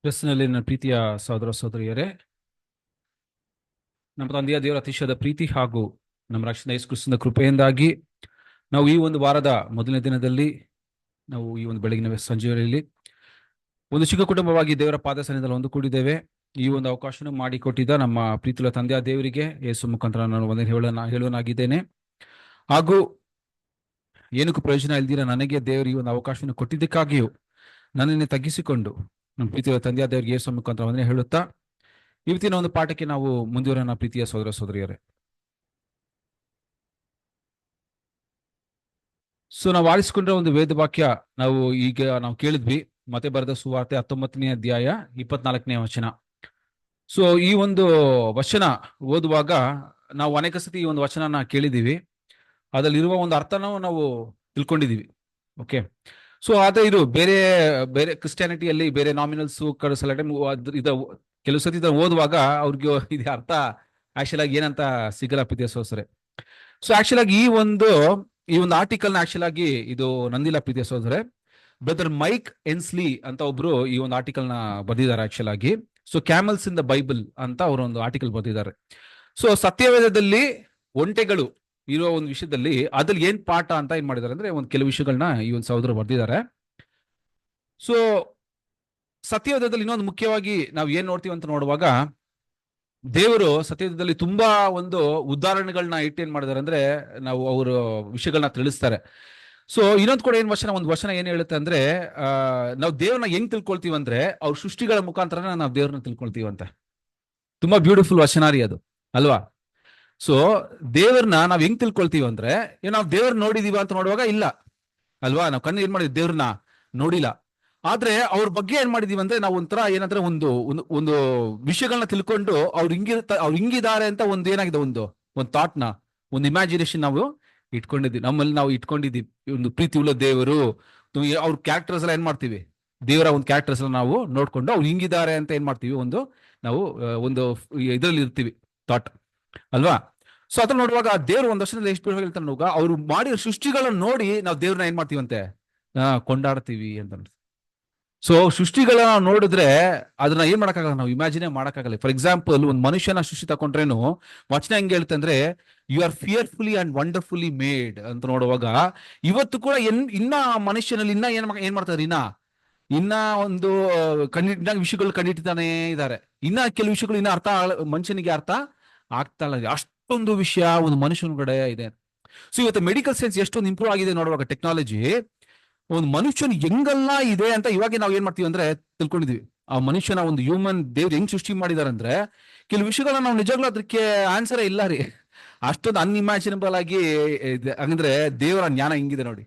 ಕ್ರಿಸ್ತನಲ್ಲಿ ನನ್ನ ಪ್ರೀತಿಯ ಸಹೋದರ ಸಹೋದರಿಯರೇ, ನಮ್ಮ ತಂದೆಯ ದೇವರ ಅತಿಶಯದ ಪ್ರೀತಿ ಹಾಗೂ ನಮ್ಮ ರಕ್ಷಣೆ ಯೇಸು ಕ್ರಿಸ್ತನ ಕೃಪೆಯಿಂದಾಗಿ ನಾವು ಈ ಒಂದು ವಾರದ ಮೊದಲನೇ ದಿನದಲ್ಲಿ ನಾವು ಈ ಒಂದು ಬೆಳಗಿನ ಸಂಜೆಯಲ್ಲಿ ಒಂದು ಚಿಕ್ಕ ಕುಟುಂಬವಾಗಿ ದೇವರ ಪಾದ ಸನ್ನಿಧಿಯಲ್ಲಿ ಒಂದು ಕೂಡಿದ್ದೇವೆ. ಈ ಒಂದು ಅವಕಾಶನ ಮಾಡಿಕೊಟ್ಟಿದ್ದ ನಮ್ಮ ಪ್ರೀತಿಯ ತಂದೆಯ ದೇವರಿಗೆ ಯೇಸು ಮುಖಾಂತರ ನಾನು ಒಂದೇ ಹೇಳುವನಾಗಿದ್ದೇನೆ. ಹಾಗೂ ಏನಕ್ಕೂ ಪ್ರಯೋಜನ ಇಲ್ದಿರ ನನಗೆ ದೇವರು ಈ ಒಂದು ಅವಕಾಶವನ್ನು ಕೊಟ್ಟಿದ್ದಕ್ಕಾಗಿಯೂ ನನ್ನನ್ನೇ ತಗ್ಗಿಸಿಕೊಂಡು ನಮ್ಮ ಪ್ರೀತಿಯ ತಂದೆಯ ದೇವರಿಗೆ ಯೇಸು ಮುಖಾಂತರ ಒಂದೇ ಹೇಳುತ್ತಾ ಇವತ್ತಿನ ಒಂದು ಪಾಠಕ್ಕೆ ನಾವು ಮುಂದುವರೋಣ. ಪ್ರೀತಿಯ ಸಹೋದರ ಸಹೋದರಿಯರೇ, ನಾವು ಆರಿಸಿಕೊಂಡ್ರೆ ಒಂದು ವೇದ ವಾಕ್ಯ ನಾವು ಕೇಳಿದ್ವಿ. ಮತ್ತೆ ಬರೆದ ಸುವಾರ್ತೆ 19ನೇ ಅಧ್ಯಾಯ 24ನೇ ವಚನ. ಈ ಒಂದು ವಚನ ಓದುವಾಗ ನಾವು ಅನೇಕ ಸತಿ ಈ ಒಂದು ವಚನನ ಕೇಳಿದೀವಿ, ಅದರಲ್ಲಿರುವ ಒಂದು ಅರ್ಥನೂ ನಾವು ತಿಳ್ಕೊಂಡಿದೀವಿ. ಓಕೆ, ಅದೇ ಇದು ಬೇರೆ ಬೇರೆ ಕ್ರಿಸ್ಟಿಯಾನಿಟಿಯಲ್ಲಿ ಬೇರೆ ನಾಮಿನಲ್ಸ್ ಕೆಲವು ಸತಿ ಓದುವಾಗ ಅವ್ರಿಗೆ ಇದು ಅರ್ಥ ಆಕ್ಚುಲ್ ಆಗಿ ಏನಂತ ಸಿಗಲ್ಲ ಪ್ರೀತಿಯ ಸಹೋದರರೇ. ಆಕ್ಚುಲ್ ಆಗಿ ಈ ಒಂದು ಆರ್ಟಿಕಲ್ ಆಕ್ಚುಲ್ ಆಗಿ ಇದು ನಂದಿಲ್ಲ ಪ್ರೀತಿಯ ಸಹೋದರರೇ. ಬ್ರದರ್ ಮೈಕ್ ಎನ್ಸ್ಲಿ ಅಂತ ಒಬ್ರು ಈ ಒಂದು ಆರ್ಟಿಕಲ್ ನ ಬರೆದಿದ್ದಾರೆ ಆಕ್ಚುಲ್ ಆಗಿ. ಕ್ಯಾಮಲ್ಸ್ ಇನ್ ದ ಬೈಬಲ್ ಅಂತ ಅವರು ಒಂದು ಆರ್ಟಿಕಲ್ ಬರೆದಿದ್ದಾರೆ. ಸತ್ಯವೇದದಲ್ಲಿ ಒಂಟೆಗಳು ಇರೋ ಒಂದು ವಿಷಯದಲ್ಲಿ ಅದ್ರಲ್ಲಿ ಏನ್ ಪಾಠ ಅಂತ ಏನ್ ಮಾಡಿದ್ದಾರೆ ಅಂದ್ರೆ ಒಂದು ಕೆಲವು ವಿಷಯಗಳನ್ನ ಈ ಒಂದು ಸಹೋದರ ಬರೆದಿದ್ದಾರೆ. ಸತ್ಯವೇದದಲ್ಲಿ ಇನ್ನೊಂದು ಮುಖ್ಯವಾಗಿ ನಾವು ಏನ್ ನೋಡ್ತೀವಿ ಅಂತ ನೋಡುವಾಗ, ದೇವರು ಸತ್ಯವೇದದಲ್ಲಿ ತುಂಬಾ ಒಂದು ಉದಾಹರಣೆಗಳನ್ನ ಏನ್ ಮಾಡಿದ್ದಾರೆ ಅಂದ್ರೆ ನಾವು ಅವರ ವಿಷಯಗಳನ್ನ ತಿಳಿಸ್ತಾರೆ. ಇನ್ನೊಂದು ಕೂಡ ಒಂದು ವಚನ ಏನ್ ಹೇಳುತ್ತೆ ಅಂದ್ರೆ, ನಾವು ದೇವ್ರನ್ನ ಹೆಂಗ್ ತಿಳ್ಕೊಳ್ತೀವಿ ಅಂದ್ರೆ ಅವ್ರ ಸೃಷ್ಟಿಗಳ ಮುಖಾಂತರ ನಾವು ದೇವ್ರನ್ನ ತಿಳ್ಕೊಳ್ತೀವಂತೆ. ತುಂಬಾ ಬ್ಯೂಟಿಫುಲ್ ವಚನ ರೀ ಅದು, ಅಲ್ವಾ? ದೇವ್ರನ್ನ ನಾವ್ ಹೆಂಗ್ ತಿಳ್ಕೊಳ್ತೀವಿ ಅಂದ್ರೆ, ನಾವು ದೇವ್ರ ನೋಡಿದೀವ ಅಂತ ನೋಡುವಾಗ ಇಲ್ಲ, ಅಲ್ವಾ? ನಾವು ಕಣ್ಣು ಏನ್ ಮಾಡಿದ್ವಿ, ದೇವ್ರನ್ನ ನೋಡಿಲ್ಲ. ಆದ್ರೆ ಅವ್ರ ಬಗ್ಗೆ ಏನ್ ಮಾಡಿದೀವಿ ಅಂದ್ರೆ ನಾವು ಒಂಥರ ಏನಂದ್ರೆ ಒಂದು ಒಂದು ವಿಷಯಗಳನ್ನ ತಿಳ್ಕೊಂಡು ಅವ್ರು ಹಿಂಗಿದ್ದಾರೆ ಅಂತ ಒಂದು ಏನಾಗಿದೆ, ಒಂದು ಥಾಟ್ ನ, ಒಂದು ಇಮ್ಯಾಜಿನೇಷನ್ ನಾವು ಇಟ್ಕೊಂಡಿದ್ವಿ, ನಮ್ಮಲ್ಲಿ ನಾವು ಇಟ್ಕೊಂಡಿದ್ದೀವಿ. ಒಂದು ಪ್ರೀತಿ ಉಳ್ಳ ದೇವರು, ಅವ್ರ ಕ್ಯಾರೆಕ್ಟರ್ಸ್ ಎಲ್ಲ ಏನ್ ಮಾಡ್ತೀವಿ, ದೇವರ ಒಂದು ಕ್ಯಾರೆಕ್ಟರ್ಸ್ ಎಲ್ಲ ನಾವು ನೋಡ್ಕೊಂಡು ಅವ್ರು ಹಿಂಗಿದ್ದಾರೆ ಅಂತ ಏನ್ ಮಾಡ್ತೀವಿ, ನಾವು ಒಂದು ಇದರಲ್ಲಿ ಇರ್ತೀವಿ, ಥಾಟ್, ಅಲ್ವಾ? ಅದ್ರ ನೋಡುವಾಗ ದೇವ್ರು ಒಂದು ವರ್ಷದಲ್ಲಿ ಎಷ್ಟು ಹೇಳ್ತಾನೆ, ಅವ್ರು ಮಾಡಿರೋ ಸೃಷ್ಟಿಗಳನ್ನ ನೋಡಿ ನಾವು ದೇವ್ರನ್ನ ಏನ್ ಮಾಡ್ತೀವಂತೆ, ಕೊಂಡಾಡ್ತೀವಿ ಅಂತ. ಸೃಷ್ಟಿಗಳನ್ನ ನೋಡಿದ್ರೆ ಅದನ್ನ ಏನ್ ಮಾಡಕ್ಕಾಗಲ್ಲ, ನಾವು ಇಮ್ಯಾಜಿನೇ ಮಾಡಕ್ಕಾಗಲ್ಲ. ಫಾರ್ ಎಕ್ಸಾಂಪಲ್, ಒಂದು ಮನುಷ್ಯನ ಸೃಷ್ಟಿ ತಕೊಂಡ್ರೇನು ವಚನ ಹೆಂಗ್ ಹೇಳುತ್ತೆ ಅಂದ್ರೆ, you are fearfully and wonderfully made ಅಂತ ನೋಡುವಾಗ, ಇವತ್ತು ಕೂಡ ಇನ್ನ ಮನುಷ್ಯನಲ್ಲಿ ಇನ್ನ ಏನ್ ಮಾಡ್ತಾರೆ, ಇನ್ನ ಒಂದು ವಿಷಯಗಳು ಕಂಡಿಡ್ತಾನೆ ಇದ್ದಾರೆ. ಇನ್ನ ಕೆಲವು ವಿಷಯಗಳು ಇನ್ನ ಮನುಷ್ಯನಿಗೆ ಅರ್ಥ ಆಗ್ತಾ ಇಲ್ಲ. ಅಷ್ಟೊಂದು ವಿಷಯ ಒಂದು ಮನುಷ್ಯನ ಕಡೆ ಇದೆ. ಇವತ್ತು ಮೆಡಿಕಲ್ ಸೈನ್ಸ್ ಎಷ್ಟೊಂದು ಇಂಪ್ರೂವ್ ಆಗಿದೆ ನೋಡುವಾಗ, ಟೆಕ್ನಾಲಜಿ ಒಂದು ಮನುಷ್ಯನ ಹೆಂಗೆಲ್ಲ ಇದೆ ಅಂತ ಇವಾಗ ನಾವು ಏನ್ ಮಾಡ್ತೀವಿ ಅಂದ್ರೆ ತಿಳ್ಕೊಂಡಿದ್ವಿ. ಆ ಮನುಷ್ಯನ ಒಂದು ಹ್ಯೂಮನ್ ದೇವ್ರು ಹೆಂಗ್ ಸೃಷ್ಟಿ ಮಾಡಿದಾರೆ ಅಂದ್ರೆ ಕೆಲವು ವಿಷಯಗಳನ್ನ ನಾವು ನಿಜವಾಗ್ಲೂ ಅದಕ್ಕೆ ಆನ್ಸರೇ ಇಲ್ಲ ರೀ. ಅಷ್ಟೊಂದು ಅನ್ಇಮ್ಯಾಜಿನಬಲ್ ಆಗಿ ಹಂಗಂದ್ರೆ ದೇವರ ಜ್ಞಾನ ಹಿಂಗಿದೆ ನೋಡಿ,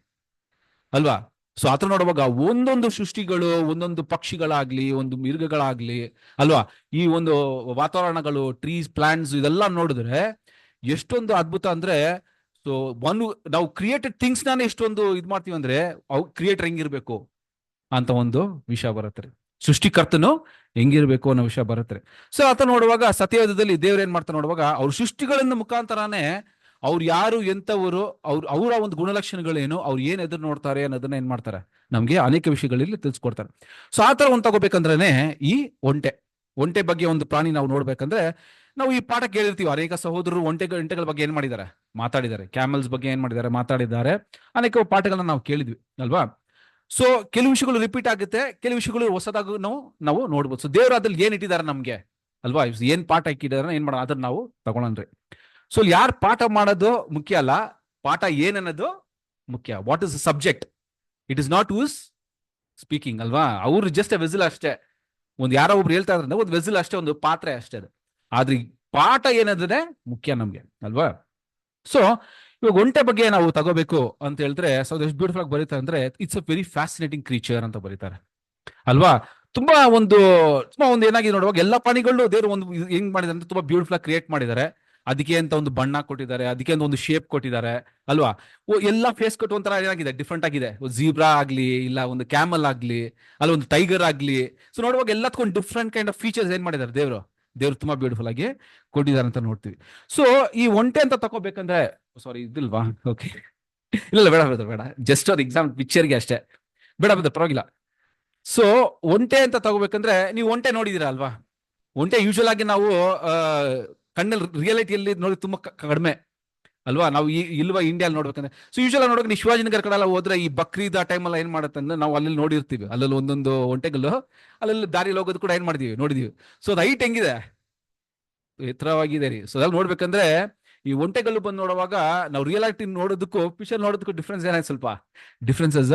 ಅಲ್ವಾ? ಆತರ ನೋಡುವಾಗ ಒಂದೊಂದು ಸೃಷ್ಟಿಗಳು, ಒಂದೊಂದು ಪಕ್ಷಿಗಳಾಗ್ಲಿ, ಒಂದು ಮಿರುಗಗಳಾಗ್ಲಿ, ಅಲ್ವಾ, ಈ ಒಂದು ವಾತಾವರಣಗಳು, ಟ್ರೀಸ್, ಪ್ಲಾಂಟ್ಸ್, ಇದೆಲ್ಲ ನೋಡಿದ್ರೆ ಎಷ್ಟೊಂದು ಅದ್ಭುತ ಅಂದ್ರೆ, ನಾವು ಕ್ರಿಯೇಟೆಡ್ ಥಿಂಗ್ಸ್ ನಾನೇ ಎಷ್ಟೊಂದು ಇದ್ ಮಾಡ್ತೀವಿ ಅಂದ್ರೆ ಅವು ಕ್ರಿಯೇಟರ್ ಹೆಂಗಿರ್ಬೇಕು ಅಂತ ಒಂದು ವಿಷಯ ಬರುತ್ತೆ. ಸೃಷ್ಟಿಕರ್ತನು ಹೆಂಗಿರ್ಬೇಕು ಅನ್ನೋ ವಿಷಯ ಬರುತ್ತೆ. ಆತ ನೋಡುವಾಗ ಸತ್ಯವೇದದಲ್ಲಿ ದೇವ್ರ ಏನ್ ಮಾಡ್ತಾರೆ ನೋಡುವಾಗ, ಅವ್ರ ಸೃಷ್ಟಿಗಳಿಂದ ಮುಖಾಂತರನೇ ಅವ್ರು ಯಾರು, ಎಂತವರು, ಅವರ ಒಂದು ಗುಣಲಕ್ಷಣಗಳೇನು, ಅವ್ರು ಏನ್ ಎದುರು ನೋಡ್ತಾರೆ ಅನ್ನೋದನ್ನ ಏನ್ ಮಾಡ್ತಾರೆ ನಮ್ಗೆ ಅನೇಕ ವಿಷಯಗಳಲ್ಲಿ ತಿಳಿಸ್ಕೊಡ್ತಾರೆ. ಆತರ ಒಂದು ತಗೋಬೇಕಂದ್ರೇನೆ ಈ ಒಂಟೆ ಬಗ್ಗೆ ಒಂದು ಪ್ರಾಣಿ ನಾವು ನೋಡ್ಬೇಕಂದ್ರೆ, ನಾವು ಈ ಪಾಠ ಕೇಳಿರ್ತೀವಿ. ಅನೇಕ ಸಹೋದರರು ಒಂಟೆಗಳ ಬಗ್ಗೆ ಏನ್ ಮಾತಾಡಿದ್ದಾರೆ, ಕ್ಯಾಮಲ್ಸ್ ಬಗ್ಗೆ ಏನ್ ಮಾತಾಡಿದ್ದಾರೆ. ಅನೇಕ ಪಾಠಗಳನ್ನ ನಾವು ಕೇಳಿದ್ವಿ, ಅಲ್ವಾ? ಕೆಲವು ವಿಷಯಗಳು ರಿಪೀಟ್ ಆಗುತ್ತೆ, ಕೆಲವು ವಿಷಯಗಳು ಹೊಸದಾಗಿ ನಾವು ನೋಡ್ಬೋದು. ದೇವರು ಅದ್ರಲ್ಲಿ ಏನ್ ಇಟ್ಟಿದ್ದಾರೆ ನಮ್ಗೆ, ಅಲ್ವಾ? ಏನ್ ಪಾಠ ಇಟ್ಟಿದ್ದಾರೆ, ಏನ್ ಮಾಡೋಣ ಅದನ್ನ ನಾವು ತಗೊಳನ್ರಿ. ಯಾರು ಪಾಠ ಮಾಡೋದು ಮುಖ್ಯ ಅಲ್ಲ, ಪಾಠ ಏನನ್ನೋದು ಮುಖ್ಯ. What is the subject, it is not who's speaking, ಅಲ್ವಾ? ಅವ್ರು ಜಸ್ಟ್ ಎ ವೆಸಲ್ ಅಷ್ಟೇ. ಯಾರೋ ಒಬ್ರು ಹೇಳ್ತಾ ಇದ್ರೆ ಒಂದು ವೆಸಲ್ ಅಷ್ಟೇ, ಒಂದು ಪಾತ್ರೆ ಅಷ್ಟೇ ಅದು. ಆದ್ರೆ ಪಾಠ ಏನಂದ್ರೆ ಮುಖ್ಯ ನಮ್ಗೆ, ಅಲ್ವಾ? ಇವಾಗ ಒಂಟೆ ಬಗ್ಗೆ ನಾವು ತಗೋಬೇಕು ಅಂತ ಹೇಳಿದ್ರೆ ಎಷ್ಟು ಬ್ಯೂಟಿಫುಲ್ ಆಗಿ ಬರೀತಾರೆ ಅಂದ್ರೆ, it's a very fascinating creature ಅಂತ ಬರೀತಾರೆ, ಅಲ್ವಾ? ತುಂಬಾ ಒಂದು ಏನಾಗಿ ನೋಡುವಾಗ ಎಲ್ಲ ಪ್ರಾಣಿಗಳು ದೇವರು ಒಂದು ಹೆಂಗ್ ಮಾಡಿದಾರೆ ಅಂತ ತುಂಬಾ ಬ್ಯೂಟಿಫುಲ್ ಆಗಿ ಕ್ರಿಯೇಟ್ ಮಾಡಿದ್ದಾರೆ. ಅದಕ್ಕೆ ಅಂತ ಒಂದು ಬಣ್ಣ ಕೊಟ್ಟಿದ್ದಾರೆ, ಅದಕ್ಕೆ ಅಂತ ಒಂದು ಶೇಪ್ ಕೊಟ್ಟಿದ್ದಾರೆ, ಅಲ್ವಾ? ಎಲ್ಲ ಫೇಸ್ ಕಟ್ ಒಂಥರ ಏನಾಗಿದೆ, ಡಿಫ್ರೆಂಟ್ ಆಗಿದೆ. ಝೀಬ್ರಾ ಆಗ್ಲಿ, ಇಲ್ಲ ಒಂದು ಕ್ಯಾಮಲ್ ಆಗ್ಲಿ, ಅಲ್ಲ ಒಂದು ಟೈಗರ್ ಆಗ್ಲಿ, ನೋಡುವಾಗ ಎಲ್ಲದಕ್ಕೊಂದು ಡಿಫ್ರೆಂಟ್ ಕೈಂಡ್ ಆಫ್ ಫೀಚರ್ಸ್ ಏನ್ ಮಾಡಿದ್ದಾರೆ ದೇವರು ತುಂಬಾ ಬ್ಯೂಟಿಫುಲ್ ಆಗಿ ಕೊಟ್ಟಿದ್ದಾರೆ ಅಂತ ನೋಡ್ತೀವಿ. ಈ ಒಂಟೆ ಅಂತ ತಗೋಬೇಕಂದ್ರೆ, ಸಾರಿ ಇದಿಲ್ವಾ? ಓಕೆ, ಇಲ್ಲ ಬೇಡ ಜಸ್ಟ್ ಒಂದು ಎಕ್ಸಾಮ್ ಪಿಕ್ಚರ್ಗೆ ಅಷ್ಟೇ, ಬೇಡ ಪರವಾಗಿಲ್ಲ. ಸೊ ಒಂಟೆ ಅಂತ ತಗೋಬೇಕಂದ್ರೆ ನೀವು ಒಂಟೆ ನೋಡಿದೀರಾ ಅಲ್ವಾ? ಒಂಟೆ ಯೂಶುವಲ್ ಆಗಿ ನಾವು ಆ, ಕಣ್ಣಲ್ಲಿ ರಿಯಾಲಿಟಿಯಲ್ಲಿ ನೋಡಿ ತುಂಬಾ ಕಡಿಮೆ ಅಲ್ವಾ? ನಾವು ಇಲ್ವಾ ಇಂಡಿಯಾ ನೋಡ್ಬೇಕಂದ್ರೆ. ಸೊ ಯೂಶುವಲ್ ನೋಡೋಕೆ ನೀವು ಶಿವಾಜಿನಗರ ಕಡೆ ಎಲ್ಲ ಹೋದ್ರೆ ಈ ಬಕ್ರೀದ್ ಆ ಟೈಮಲ್ಲ ಏನ್ ಮಾಡುತ್ತೆ ಅಂದ್ರೆ ನಾವು ಅಲ್ಲಿ ನೋಡಿರ್ತೀವಿ, ಅಲ್ಲಲ್ಲಿ ಒಂದೊಂದು ಒಂಟೆಗಳು ಅಲ್ಲಲ್ಲಿ ದಾರಿಲಿ ಹೋಗೋದು ಕೂಡ ಏನ್ ಮಾಡಿದೀವಿ ನೋಡಿದೀವಿ. ಸೊ ಅದು ಹೈಟ್ ಹೆಂಗಿದೆ, ಎತ್ತರವಾಗಿದೆ ರೀ. ಸೊ ಅದ್ರಲ್ಲಿ ನೋಡ್ಬೇಕಂದ್ರೆ ಈ ಒಂಟೆಗಳು ಬಂದು ನೋಡುವಾಗ ನಾವು ರಿಯಾಲಿಟಿ ನೋಡೋದಕ್ಕೂ ಪಿಕ್ಚರ್ ನೋಡೋದಕ್ಕೂ ಡಿಫ್ರೆನ್ಸ್ ಏನಾಯ್ತು, ಸ್ವಲ್ಪ ಡಿಫ್ರೆನ್ಸಸ್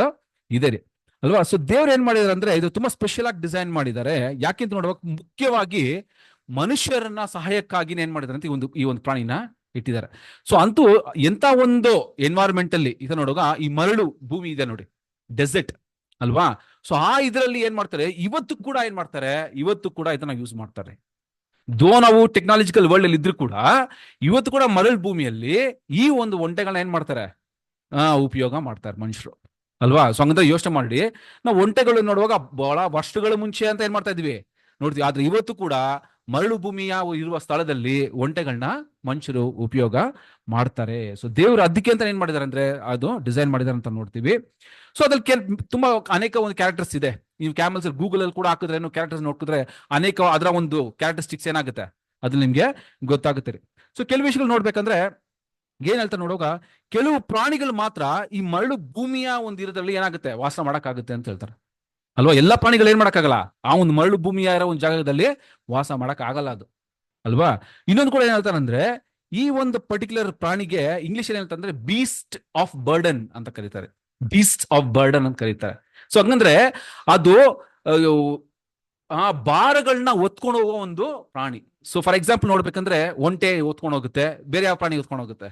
ಇದೆ ರೀ ಅಲ್ವಾ? ಸೊ ದೇವ್ರು ಏನ್ ಮಾಡಿದಾರೆ ಅಂದ್ರೆ ಇದು ತುಂಬಾ ಸ್ಪೆಷಲ್ ಆಗಿ ಡಿಸೈನ್ ಮಾಡಿದ್ದಾರೆ. ಯಾಕೆಂತ ನೋಡುವಾಗ ಮುಖ್ಯವಾಗಿ ಮನುಷ್ಯರನ್ನ ಸಹಾಯಕ್ಕಾಗಿ ಏನ್ ಮಾಡಿದಾರೆ ಅಂತ ಈ ಒಂದು ಪ್ರಾಣಿನ ಇಟ್ಟಿದ್ದಾರೆ. ಸೊ ಅಂತೂ ಎಂತ ಒಂದು ಎನ್ವೈರನ್ಮೆಂಟ್ ಅಲ್ಲಿ ಈಗ ನೋಡುವಾಗ ಈ ಮರಳು ಭೂಮಿ ಇದೆ ನೋಡಿ, ಡೆಸರ್ಟ್ ಅಲ್ವಾ? ಸೊ ಆ ಇದರಲ್ಲಿ ಏನ್ ಮಾಡ್ತಾರೆ, ಇವತ್ತು ಕೂಡ ಇದನ್ನ ಯೂಸ್ ಮಾಡ್ತಾರೆ. ದೋ ನಾವು ಟೆಕ್ನಾಲಜಿಕಲ್ ವರ್ಲ್ಡ್ ಅಲ್ಲಿ ಇದ್ರು ಕೂಡ ಇವತ್ತು ಕೂಡ ಮರಳು ಭೂಮಿಯಲ್ಲಿ ಈ ಒಂದು ಒಂಟೆಗಳನ್ನ ಏನ್ ಮಾಡ್ತಾರೆ, ಉಪಯೋಗ ಮಾಡ್ತಾರೆ ಮನುಷ್ಯರು ಅಲ್ವಾ? ಸೊ ಹಂಗಂದ್ರೆ ಯೋಚನೆ ಮಾಡಿ, ನಾವು ಒಂಟೆಗಳು ನೋಡುವಾಗ ಬಹಳ ವರ್ಷಗಳ ಮುಂಚೆ ಅಂತ ಏನ್ ಮಾಡ್ತಾ ಇದ್ವಿ ನೋಡ್ತೀವಿ. ಆದ್ರೆ ಇವತ್ತು ಕೂಡ ಮರಳು ಭೂಮಿಯ ಇರುವ ಸ್ಥಳದಲ್ಲಿ ಒಂಟೆಗಳನ್ನ ಮನುಷ್ಯರು ಉಪಯೋಗ ಮಾಡ್ತಾರೆ. ಸೊ ದೇವರು ಅದಕ್ಕೆ ಅಂತ ಏನ್ ಮಾಡಿದಾರೆ ಅಂದ್ರೆ ಅದು ಡಿಸೈನ್ ಮಾಡಿದಾರೆ ಅಂತ ನೋಡ್ತೀವಿ. ಸೊ ಅದ್ರಲ್ಲಿ ತುಂಬಾ ಅನೇಕ ಒಂದು ಕ್ಯಾರೆಕ್ಟರ್ಸ್ ಇದೆ. ನೀವು ಕ್ಯಾಮಲ್ಸ್ ಗೂಗಲ್ ಅಲ್ಲಿ ಕೂಡ ಹಾಕಿದ್ರೆ ಕ್ಯಾರೆಕ್ಟರ್ಸ್ ನೋಡ್ಕಿದ್ರೆ ಅನೇಕ ಅದರ ಒಂದು ಕ್ಯಾರೆಕ್ಟರಿಸ್ಟಿಕ್ಸ್ ಏನಾಗುತ್ತೆ ಅದ್ರಲ್ಲಿ ನಿಮ್ಗೆ ಗೊತ್ತಾಗುತ್ತೆ ರೀ. ಸೊ ಕೆಲವು ವಿಷಯಗಳು ನೋಡ್ಬೇಕಂದ್ರೆ ಏನ್ ಹೇಳ್ತಾ ನೋಡುವಾಗ ಕೆಲವು ಪ್ರಾಣಿಗಳು ಮಾತ್ರ ಈ ಮರಳು ಭೂಮಿಯ ಒಂದು ಇರೋದ್ರಲ್ಲಿ ಏನಾಗುತ್ತೆ ವಾಸ ಮಾಡಕ್ಕಾಗುತ್ತೆ ಅಂತ ಹೇಳ್ತಾರೆ ಅಲ್ವಾ? ಎಲ್ಲಾ ಪ್ರಾಣಿಗಳು ಏನ್ ಮಾಡಕ್ಕಾಗಲ್ಲ, ಆ ಒಂದು ಮರಳು ಭೂಮಿಯ ಇರೋ ಒಂದು ಜಾಗದಲ್ಲಿ ವಾಸ ಮಾಡಕ್ ಆಗಲ್ಲ ಅದು ಅಲ್ವಾ? ಇನ್ನೊಂದು ಕೂಡ ಏನ್ ಹೇಳ್ತಾರಂದ್ರೆ ಈ ಒಂದು ಪರ್ಟಿಕ್ಯುಲರ್ ಪ್ರಾಣಿಗೆ ಇಂಗ್ಲಿಷ್ ಏನ್ ಹೇಳ್ತಾರೆ ಬೀಸ್ಟ್ ಆಫ್ ಬರ್ಡನ್ ಅಂತ ಕರೀತಾರೆ. ಬೀಸ್ಟ್ ಆಫ್ ಬರ್ಡನ್ ಅಂತ ಕರೀತಾರೆ. ಸೊ ಹಂಗಂದ್ರೆ ಅದು ಆ ಭಾರಗಳನ್ನ ಒತ್ಕೊಂಡು ಹೋಗೋ ಒಂದು ಪ್ರಾಣಿ. ಸೊ ಫಾರ್ ಎಕ್ಸಾಂಪಲ್ ನೋಡ್ಬೇಕಂದ್ರೆ ಒಂಟೆ ಒತ್ಕೊಂಡು ಹೋಗುತ್ತೆ, ಬೇರೆ ಯಾವ ಪ್ರಾಣಿ ಒತ್ಕೊಂಡು ಹೋಗುತ್ತೆ?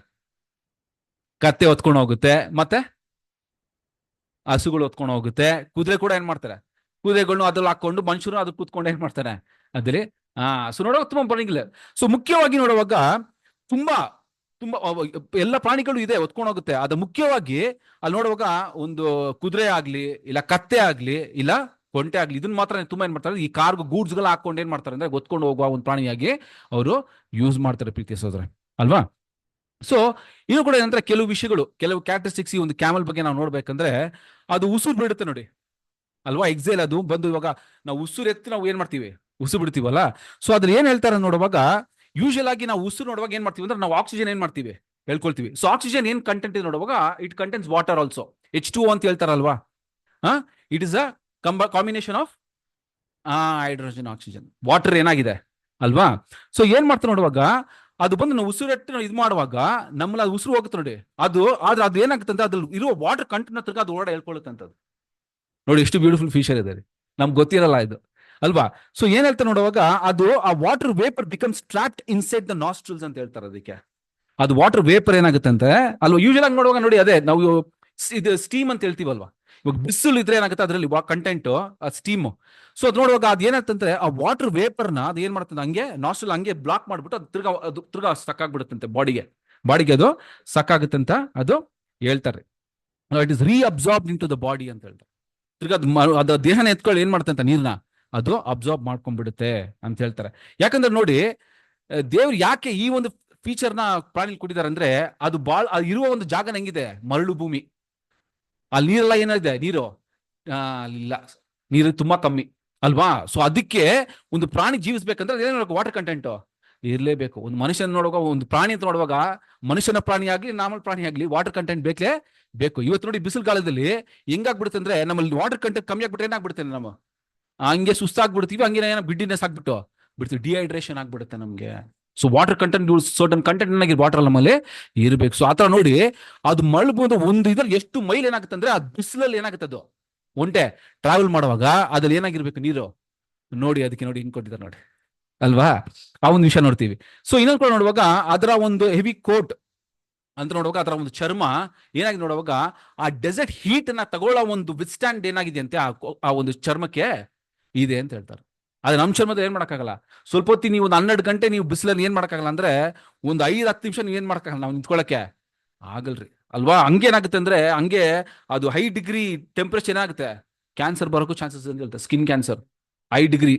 ಕತ್ತೆ ಹೊತ್ಕೊಂಡು ಹೋಗುತ್ತೆ, ಮತ್ತೆ ಹಸುಗಳು ಹೊತ್ಕೊಂಡು ಹೋಗುತ್ತೆ, ಕುದುರೆ ಕೂಡ ಏನ್ ಮಾಡ್ತಾರೆ, ಕುದುರೆಗಳನ್ನ ಅದ್ರಲ್ಲಿ ಹಾಕೊಂಡು ಮನುಷ್ಯರು ಅದ್ರ ಕೂತ್ಕೊಂಡು ಏನ್ ಮಾಡ್ತಾರೆ ಅದ್ರಲ್ಲಿ. ಸೊ ನೋಡುವಾಗ ತುಂಬಾ ಪ್ರಾಣಿಗಳು. ಸೊ ಮುಖ್ಯವಾಗಿ ನೋಡುವಾಗ ತುಂಬಾ ತುಂಬಾ ಎಲ್ಲ ಪ್ರಾಣಿಗಳು ಇದೆ ಹೊತ್ಕೊಂಡು ಹೋಗುತ್ತೆ. ಅದು ಮುಖ್ಯವಾಗಿ ಅಲ್ಲಿ ನೋಡುವಾಗ ಒಂದು ಕುದುರೆ ಆಗ್ಲಿ, ಇಲ್ಲ ಕತ್ತೆ ಆಗ್ಲಿ, ಇಲ್ಲ ಒಂಟೆ ಆಗ್ಲಿ, ಇದನ್ನ ಮಾತ್ರ ತುಂಬಾ ಏನ್ ಮಾಡ್ತಾರೆ, ಈ ಕಾರ್ಗೋ ಗೂಡ್ಸ್ ಗಳ ಹಾಕೊಂಡು ಏನ್ ಮಾಡ್ತಾರೆ ಅಂದ್ರೆ ಹೊತ್ಕೊಂಡು ಹೋಗುವ ಒಂದು ಪ್ರಾಣಿಯಾಗಿ ಅವರು ಯೂಸ್ ಮಾಡ್ತಾರೆ ಪ್ರೀತಿ ಸೋದರ ಅಲ್ವಾ? ಸೊ ಇನ್ನು ಕೂಡ ಏನಂದ್ರೆ ಕೆಲವು ವಿಷಯಗಳು, ಕೆಲವು ಕ್ಯಾರೆಕ್ಟರಿಸ್ಟಿಕ್ಸ್ ಈ ಒಂದು ಕ್ಯಾಮಲ್ ಬಗ್ಗೆ ನಾವು ನೋಡ್ಬೇಕಂದ್ರೆ ಅದು ಉಸಿರು ಬಿಡುತ್ತೆ ನೋಡಿ ಅಲ್ವಾ? ಎಕ್ಸೇಲ್ ಅದು ಬಂದು ಇವಾಗ ನಾವು ಉಸಿರು ಎತ್ತಿ ನಾವು ಏನ್ ಮಾಡ್ತೀವಿ, ಉಸಿರು ಬಿಡ್ತೀವಲ್ಲ. ಸೊ ಅದ್ರ ಏನ್ ಹೇಳ್ತಾರೆ ನೋಡುವಾಗ ಯೂಶುವಲ್ ಆಗಿ ನಾವು ಉಸಿರು ನೋಡುವಾಗ ಏನ್ ಮಾಡ್ತೀವಿ ಅಂದ್ರೆ ನಾವು ಆಕ್ಸಿಜನ್ ಏನ್ ಮಾಡ್ತೀವಿ ಹೇಳ್ಕೊಳ್ತೀವಿ. ಸೊ ಆಕ್ಸಿಜನ್ ಏನ್ ಕಂಟೆಂಟ್ ಇದೆ ನೋಡುವಾಗ it contents water also, H2O ಅಂತ ಹೇಳ್ತಾರಲ್ವಾ? It is a combination of hydrogen oxygen water ಏನಾಗಿದೆ ಅಲ್ವಾ? ಸೊ ಏನ್ ಮಾಡ್ತಾರೆ ನೋಡುವಾಗ ಅದು ಬಂದು ನಾವು ಉಸಿರೆಟ್ಟು ನಾವು ಇದು ಮಾಡುವಾಗ ನಮ್ಮಲ್ಲಿ ಅದು ಉಸಿರು ಹೋಗುತ್ತೆ ನೋಡಿ, ಆದ್ರೆ ಅದು ಏನಾಗುತ್ತೆ ಅಂತ ಅದ್ರಲ್ಲಿ ಇರುವ ವಾಟರ್ ಕಂಟೆಂಟ್ ತಿರ್ಗ ಅದು ಓಡಾಡ ಹೇಳ್ಕೊಳ್ಳುತ್ತೆ ಅಂತದ್ದು ನೋಡಿ. ಎಷ್ಟು ಬ್ಯೂಟಿಫುಲ್ ಫೀಚರ್ ಇದೆ ರೀ, ನಮ್ಗೆ ಗೊತ್ತಿರಲ್ಲ ಇದು ಅಲ್ವಾ? ಸೊ ಏನ್ ಹೇಳ್ತಾರೆ ನೋಡುವಾಗ ಅದು ಆ water vapour becomes trapped inside the nostrils ಅಂತ ಹೇಳ್ತಾರೆ ಅದಕ್ಕೆ. ಅದು ವಾಟರ್ ವೇಪರ್ ಏನಾಗುತ್ತೆ ಅಂತ ಅಲ್ವಾ? ಯೂಶುವಲ್ ಆಗಿ ನೋಡುವಾಗ ನೋಡಿ ಅದೇ ನಾವು ಇದು ಸ್ಟೀಮ್ ಅಂತ ಹೇಳ್ತೀವಲ್ವಾ? ಇವಾಗ ಬಿಸಿಲು ಇದ್ರೆ ಏನಾಗುತ್ತೆ ಅದರಲ್ಲಿ ಕಂಟೆಂಟ್ ಸ್ಟೀಮ್. ಸೊ ಅದು ನೋಡುವಾಗ ಅದು ಏನಾಗ್ತಂದ್ರೆ ಆ ವಾಟರ್ ವೇಪರ್ನ ಅದು ಏನ್ ಮಾಡ್ತದೆ ಹಂಗೆ ನಾಸ್ಟ್ರಲ್ ಹಂಗೆ ಬ್ಲಾಕ್ ಮಾಡ್ಬಿಟ್ಟು ಅದು ತಿರ್ಗಾ ಸ್ಟಕ್ ಆಗ್ಬಿಡುತ್ತಂತೆ ಬಾಡಿಗೆ ಅದು ಸ್ಟಕ್ ಆಗುತ್ತೆ ಅಂತ ಅದು ಹೇಳ್ತಾರೆ. It is reabsorb into the body ಅಂತ ಹೇಳ್ತಾರೆ. ತಿರ್ಗಾ ಅದು ದೇಹನ ಎತ್ಕೊಳ್ಳಿ ಏನ್ ಮಾಡ್ತಂತ ನೀರ್ನ ಅದು ಅಬ್ಸಾರ್ಬ್ ಮಾಡ್ಕೊಂಡ್ಬಿಡುತ್ತೆ ಅಂತ ಹೇಳ್ತಾರೆ. ಯಾಕಂದ್ರೆ ನೋಡಿ ದೇವ್ರು ಯಾಕೆ ಈ ಒಂದು ಫೀಚರ್ನ ಪ್ರಾಣಿ ಕೊಟ್ಟಿದ್ದಾರೆ ಅಂದ್ರೆ ಅದು ಇರುವ ಒಂದು ಜಾಗನ ಹೆಂಗಿದೆ, ಮರಳು ಭೂಮಿ. ಅಲ್ಲಿ ನೀರೆಲ್ಲ ಏನಿದೆ, ಅಲ್ಲಿಲ್ಲ, ನೀರು ತುಂಬಾ ಕಮ್ಮಿ ಅಲ್ವಾ? ಸೊ ಅದಕ್ಕೆ ಒಂದು ಪ್ರಾಣಿ ಜೀವಿಸ್ಬೇಕಂದ್ರೆ ಏನ್ ವಾಟರ್ ಕಂಟೆಂಟ್ ಇರ್ಲೇಬೇಕು. ಒಂದು ಮನುಷ್ಯನ ನೋಡುವಾಗ, ಒಂದು ಪ್ರಾಣಿ ಅಂತ ನೋಡುವಾಗ, ಮನುಷ್ಯನ ಪ್ರಾಣಿ ಆಗ್ಲಿ ನಾರ್ಮಲ್ ಪ್ರಾಣಿ ಆಗ್ಲಿ ವಾಟರ್ ಕಂಟೆಂಟ್ ಬೇಕೇ ಬೇಕು. ಇವತ್ತು ನೋಡಿ ಬಿಸಿಲು ಕಾಲದಲ್ಲಿ ಹೆಂಗಾಗ್ಬಿಡುತ್ತೆ ಅಂದ್ರೆ ನಮ್ಮಲ್ಲಿ ವಾಟರ್ ಕಂಟೆಂಟ್ ಕಮ್ಮಿ ಆಗ್ಬಿಟ್ರೆ ಏನಾಗ್ಬಿಡುತ್ತೆ, ನಮ್ಮ ಹಂಗೆ ಸುಸ್ತಾಗ್ಬಿಡ್ತೀವಿ, ಹಂಗೆ ಏನೋ ಬಿಡ್ಡಿನೆಸ್ ಬಿಡ್ತೀವಿ, ಡಿಹೈಡ್ರೇಷನ್ ಆಗ್ಬಿಡುತ್ತೆ ನಮ್ಗೆ. So water content certain content water ನಮ್ಮಲ್ಲಿ ಇರಬೇಕು. ಸೊ ಆತರ ನೋಡಿ ಅದು ಮಳ್ಬೋದು ಒಂದು ಇದ್ರಲ್ಲಿ ಎಷ್ಟು ಮೈಲ್ ಏನಾಗುತ್ತೆ ಅಂದ್ರೆ ಅದು ಬಿಸಿಲಲ್ಲಿ ಏನಾಗುತ್ತೆ, ಅದು ಒಂಟೆ ಟ್ರಾವೆಲ್ ಮಾಡುವಾಗ ಅದ್ರಲ್ಲಿ ಏನಾಗಿರ್ಬೇಕು ನೀರು ನೋಡಿ. ಅದಕ್ಕೆ ನೋಡಿ ಹಿಂಗ್ ಕೊಟ್ಟಿದ್ದಾರೆ ನೋಡಿ ಅಲ್ವಾ? ಆ ಒಂದು ವಿಷಯ ನೋಡ್ತೀವಿ. ಸೊ ಇನ್ನೊಂದು ಕೂಡ ನೋಡುವಾಗ ಅದರ ಒಂದು ಹೆವಿ ಕೋಟ್ ಅಂತ ನೋಡುವಾಗ ಅದರ ಒಂದು ಚರ್ಮ ಏನಾಗಿದೆ ನೋಡುವಾಗ ಆ ಡೆಸರ್ಟ್ ಹೀಟ್ ನ ತಗೊಳ್ಳೋ ಒಂದು ವಿತ್ಸ್ಟ್ಯಾಂಡ್ ಏನಾಗಿದೆ ಅಂತೆ ಆ ಒಂದು ಚರ್ಮಕ್ಕೆ ಇದೆ ಅಂತ ಹೇಳ್ತಾರೆ. ಆದ್ರೆ ನಮ್ಮ ಚರ್ಮದ ಏನ್ ಮಾಡಕ್ಕಾಗಲ್ಲ. ಸ್ವಲ್ಪ ಹೊತ್ತಿ ನೀವು ಒಂದು 12 ಗಂಟೆ ನೀವು ಬಿಸಿಲಲ್ಲಿ ಏನ್ ಮಾಡಕ್ಕಾಗಲ್ಲ ಅಂದ್ರೆ ಒಂದು 5-10 ನಿಮಿಷ ನೀವು ಏನ್ ಮಾಡಕ್ಕಾಗಲ್ಲ, ನಾವು ನಿಂತ್ಕೊಳ್ಳಕ್ಕೆ ಆಗಲ್ರಿ ಅಲ್ವಾ? ಹಂಗೇನಾಗುತ್ತೆ ಅಂದ್ರೆ ಹಂಗೆ ಅದು ಹೈ ಡಿಗ್ರಿ ಟೆಂಪರೇಚರ್ ಏನಾಗುತ್ತೆ, ಕ್ಯಾನ್ಸರ್ ಬರೋಕ್ಕೂ ಚಾನ್ಸಸ್ ಅಂತ ಹೇಳ್ತಾರೆ. ಸ್ಕಿನ್ ಕ್ಯಾನ್ಸರ್ ಹೈ ಡಿಗ್ರಿ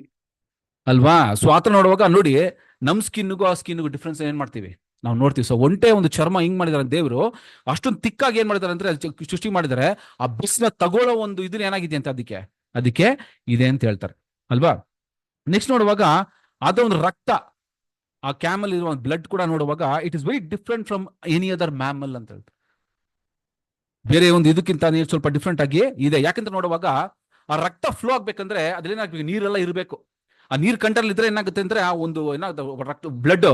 ಅಲ್ವಾ? ಸೊ ಆತರ ನೋಡುವಾಗ ನೋಡಿ ನಮ್ ಸ್ಕಿನ್ಗೂ ಆ ಸ್ಕಿನ್ಗೂ ಡಿಫ್ರೆನ್ಸ್ ಏನ್ ಮಾಡ್ತೀವಿ ನಾವು ನೋಡ್ತೀವಿ. ಸೊ ಒಂಟೆ ಒಂದು ಚರ್ಮ ಹಿಂಗ್ ಮಾಡಿದಾರೆ ದೇವರು, ಅಷ್ಟೊಂದು ತಿಕ್ಕಾಗಿ ಏನ್ ಮಾಡಿದಾರೆ ಅಂದ್ರೆ ಸೃಷ್ಟಿ ಮಾಡಿದಾರೆ. ಆ ಬಿಸಿನ ತಗೊಳ್ಳೋ ಒಂದು ಇದನ್ನ ಏನಾಗಿದೆ ಅಂತ ಅದಕ್ಕೆ ಅದಕ್ಕೆ ಇದೆ ಅಂತ ಹೇಳ್ತಾರೆ ಅಲ್ವಾ. ನೆಕ್ಸ್ಟ್ ನೋಡುವಾಗ ಅದರ ಒಂದು ರಕ್ತ, ಆ ಕ್ಯಾಮಲ್ ಇರುವ ಬ್ಲಡ್ ಕೂಡ ನೋಡುವಾಗ it is very different from any other mammal ಅಂತ ಹೇಳ್ತಾರೆ. ಬೇರೆ ಒಂದು ಇದಕ್ಕಿಂತ ನೀರು ಸ್ವಲ್ಪ ಡಿಫ್ರೆಂಟ್ ಆಗಿ ಇದೆ. ಯಾಕಂತ ನೋಡುವಾಗ ಆ ರಕ್ತ ಫ್ಲೋ ಆಗ್ಬೇಕಂದ್ರೆ ಅದ್ರೇನಾಗ್ಬೇಕು, ನೀರೆಲ್ಲ ಇರಬೇಕು. ಆ ನೀರ್ ಕಂಟ್ರೋಲ್ ಇದ್ರೆ ಏನಾಗುತ್ತೆ ಅಂದ್ರೆ ಆ ಒಂದು ಏನಾಗುತ್ತೆ, ರಕ್ತ ಬ್ಲಡ್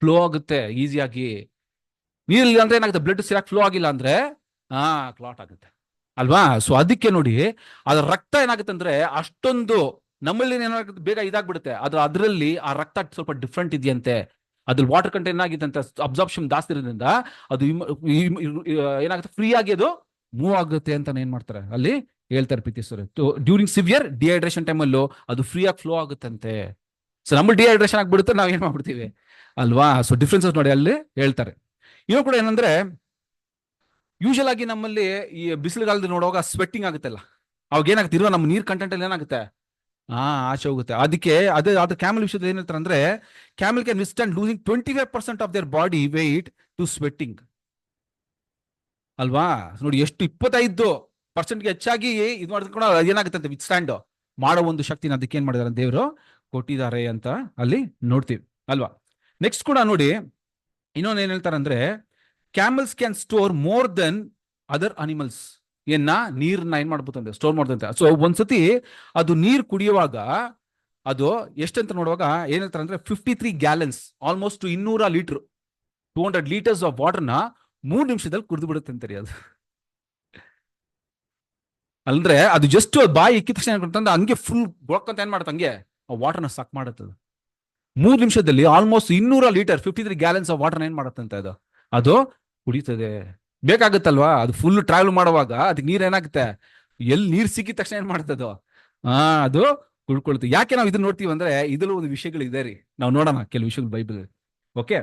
ಫ್ಲೋ ಆಗುತ್ತೆ ಈಸಿಯಾಗಿ. ನೀರಿಲ್ಲ ಅಂದ್ರೆ ಏನಾಗುತ್ತೆ, ಬ್ಲಡ್ ಸರಿಯಾಗಿ ಫ್ಲೋ ಆಗಿಲ್ಲ ಅಂದ್ರೆ ಕ್ಲಾಟ್ ಆಗುತ್ತೆ ಅಲ್ವಾ. ಸೊ ಅದಕ್ಕೆ ನೋಡಿ ಅದ್ರ ರಕ್ತ ಏನಾಗುತ್ತೆ ಅಂದ್ರೆ ಅಷ್ಟೊಂದು ನಮ್ಮಲ್ಲಿ ಏನಾಗುತ್ತೆ ಬೇಗ ಇದಾಗ್ಬಿಡುತ್ತೆ. ಅದರಲ್ಲಿ ಆ ರಕ್ತ ಸ್ವಲ್ಪ ಡಿಫ್ರೆಂಟ್ ಇದೆಯಂತೆ. ಅದ್ರಲ್ಲಿ ವಾಟರ್ ಕಂಟೆಂಟ್ ಏನಾಗಿದೆ ಅಂತ ಅಬ್ಸಾರ್ಪ್ಷನ್ ಜಾಸ್ತಿ ಇರೋದ್ರಿಂದ ಅದು ಏನಾಗುತ್ತೆ, ಫ್ರೀ ಆಗಿ ಅದು ಮೂವ್ ಆಗುತ್ತೆ ಅಂತ ಏನ್ ಮಾಡ್ತಾರೆ ಅಲ್ಲಿ ಹೇಳ್ತಾರೆ ಪ್ರೀತಿಸರು. ಡ್ಯೂರಿಂಗ್ ಸಿವಿಯರ್ ಡಿಹೈಡ್ರೇಷನ್ ಟೈಮಲ್ಲೂ ಅದು ಫ್ರೀ ಆಗಿ ಫ್ಲೋ ಆಗುತ್ತಂತೆ. ಸೊ ನಮ್ಮಲ್ಲಿ ಡಿಹೈಡ್ರೇಷನ್ ಆಗ್ಬಿಡುತ್ತೆ, ನಾವ್ ಏನ್ ಮಾಡ್ಬಿಡ್ತೀವಿ ಅಲ್ವಾ. ಸೊ ಡಿಫ್ರೆನ್ಸಸ್ ನೋಡಿ ಅಲ್ಲಿ ಹೇಳ್ತಾರೆ. ಇವಾಗ ಕೂಡ ಏನಂದ್ರೆ ಯೂಶಲ್ ಆಗಿ ನಮ್ಮಲ್ಲಿ ಈ ಬಿಸಿಲುಗಾಲದಲ್ಲಿ ನೋಡುವಾಗ ಸ್ವೆಟ್ಟಿಂಗ್ ಆಗುತ್ತಲ್ಲ, ಅವಾಗ ಏನಾಗುತ್ತೆ, ಇರುವ ನಮ್ಮ ನೀರ್ ಕಂಟೆಂಟ್ ಅಲ್ಲಿ ಏನಾಗುತ್ತೆ ಆಚೆ ಹೋಗುತ್ತೆ. ಅದಕ್ಕೆ ಅದು ಕ್ಯಾಮಲ್ ವಿಷಯದಲ್ಲಿ ಏನ್ ಹೇಳ್ತಾರೆ ಅಂದ್ರೆ camel can withstand losing 25% of their body weight to sweating ಅಲ್ವಾ. ನೋಡಿ ಎಷ್ಟು 25%ಗೆ ಹೆಚ್ಚಾಗಿ ಇದು ಮಾಡಿದ್ರೆ ಏನಾಗುತ್ತೆ ಅಂತ ವಿಸ್ಟ್ಯಾಂಡ್ ಮಾಡೋ ಒಂದು ಶಕ್ತಿನ ಅದಕ್ಕೆ ಏನ್ ಮಾಡಿದಾರೆ ದೇವರು ಕೊಟ್ಟಿದ್ದಾರೆ ಅಂತ ಅಲ್ಲಿ ನೋಡ್ತೀವಿ ಅಲ್ವಾ. ನೆಕ್ಸ್ಟ್ ಕೂಡ ನೋಡಿ ಇನ್ನೊಂದು ಏನ್ ಹೇಳ್ತಾರೆ ಅಂದ್ರೆ camels can store more than other animals. ನೀರ್ನ ಏನ್ ಮಾಡ್ಬೋದಂತೆ, ಸ್ಟೋರ್ ಮಾಡ್ದಂತೆ. ಸೊ ಒಂದ್ಸತಿ ಅದು ನೀರ್ ಕುಡಿಯುವಾಗ ಅದು ಎಷ್ಟಂತ ನೋಡುವಾಗ ಏನ್ ಹೇಳ್ತಾರೆ ಅಂದ್ರೆ 53 gallons, almost 200 litre 200 litres of ವಾಟರ್ನ 3 ನಿಮಿಷದಲ್ಲಿ ಕುಡಿದು ಬಿಡುತ್ತೆ ಅಂತಾರೆ. ಅದು ಅಂದ್ರೆ ಅದು ಜಸ್ಟ್ ಬಾಯಿ ಇಕ್ಕಿದ ತಕ್ಷಣ ಹಂಗೆ ಫುಲ್ ಗೊಕ್ಕಂತ ಏನ್ ಮಾಡುತ್ತೆ, ಹಂಗೆ ಆ ವಾಟರ್ನ ಸಕ್ ಮಾಡುತ್ತೆ. 3 ನಿಮಿಷದಲ್ಲಿ ಆಲ್ಮೋಸ್ಟ್ 200 ಲೀಟರ್ 53 ಗ್ಯಾಲನ್ಸ್ ಆಫ್ ವಾಟರ್ನ ಏನ್ ಮಾಡುತ್ತಂತೆ ಅದು ಕುಡಿತದೆ. ಬೇಕಾಗುತ್ತಲ್ವಾ, ಅದು ಫುಲ್ ಟ್ರಾವೆಲ್ ಮಾಡುವಾಗ ಅದಕ್ಕೆ ನೀರ್ ಏನಾಗುತ್ತೆ, ಎಲ್ಲಿ ನೀರ್ ಸಿಕ್ಕಿದ ತಕ್ಷಣ ಏನ್ ಮಾಡ್ತದೋ ಅದು ಕುಡ್ಕೊಳ್ತೀವಿ. ಯಾಕೆ ನಾವು ಇದನ್ನ ನೋಡ್ತೀವಿ ಅಂದ್ರೆ ಇದ್ರಲ್ಲಿ ಒಂದು ವಿಷಯಗಳು ಇದೆ ರೀ, ನಾವು ನೋಡೋಣ ಕೆಲವು ವಿಷಯಗಳು ಬೈಬಲ್. ಓಕೆ,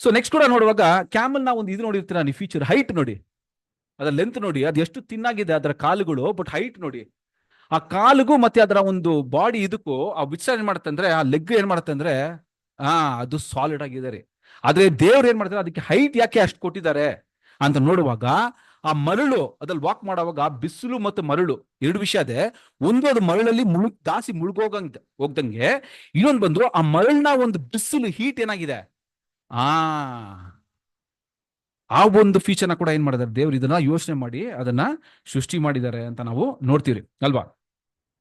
ಸೊ ನೆಕ್ಸ್ಟ್ ಕೂಡ ನೋಡುವಾಗ ಕ್ಯಾಮಲ್ ನಾವು ಒಂದು ಇದು ನೋಡಿರ್ತೀರ ನೀವು, ಫೀಚರ್ ಹೈಟ್ ನೋಡಿ, ಅದರ ಲೆಂತ್ ನೋಡಿ, ಅದು ಎಷ್ಟು ತಿನ್ನಾಗಿದೆ ಅದರ ಕಾಲುಗಳು. ಬಟ್ ಹೈಟ್ ನೋಡಿ, ಆ ಕಾಲಿಗೂ ಮತ್ತೆ ಅದರ ಒಂದು ಬಾಡಿ ಇದಕ್ಕೂ ಆ ವಿಚಾರ ಏನ್ ಮಾಡುತ್ತೆ ಅಂದ್ರೆ ಆ ಲೆಗ್ ಏನ್ ಮಾಡುತ್ತೆ ಅಂದ್ರೆ ಅದು ಸಾಲಿಡ್ ಆಗಿದೆ ರೀ. ಆದ್ರೆ ದೇವ್ರು ಏನ್ ಮಾಡ್ತಾರೆ, ಅದಕ್ಕೆ ಹೈಟ್ ಯಾಕೆ ಅಷ್ಟು ಕೊಟ್ಟಿದ್ದಾರೆ ಅಂತ ನೋಡುವಾಗ ಆ ಮರಳು ಅದ್ರಲ್ಲಿ ವಾಕ್ ಮಾಡುವಾಗ ಬಿಸಿಲು ಮತ್ತು ಮರಳು ಎರಡು ವಿಷಯ ಇದೆ. ಒಂದು ಅದು ಮರಳಲ್ಲಿ ದಾಸಿ ಹೋಗ್ದಂಗೆ, ಇನ್ನೊಂದು ಬಂದು ಆ ಮರಳನ್ನ ಒಂದು ಬಿಸಿಲು ಹೀಟ್ ಏನಾಗಿದೆ ಆ ಒಂದು ಫೀಚರ್ನ ಕೂಡ ಏನ್ ಮಾಡಿದ್ದಾರೆ ದೇವ್ರು, ಇದನ್ನ ಯೋಚನೆ ಮಾಡಿ ಅದನ್ನ ಸೃಷ್ಟಿ ಮಾಡಿದ್ದಾರೆ ಅಂತ ನಾವು ನೋಡ್ತೀವಿ ಅಲ್ವಾ.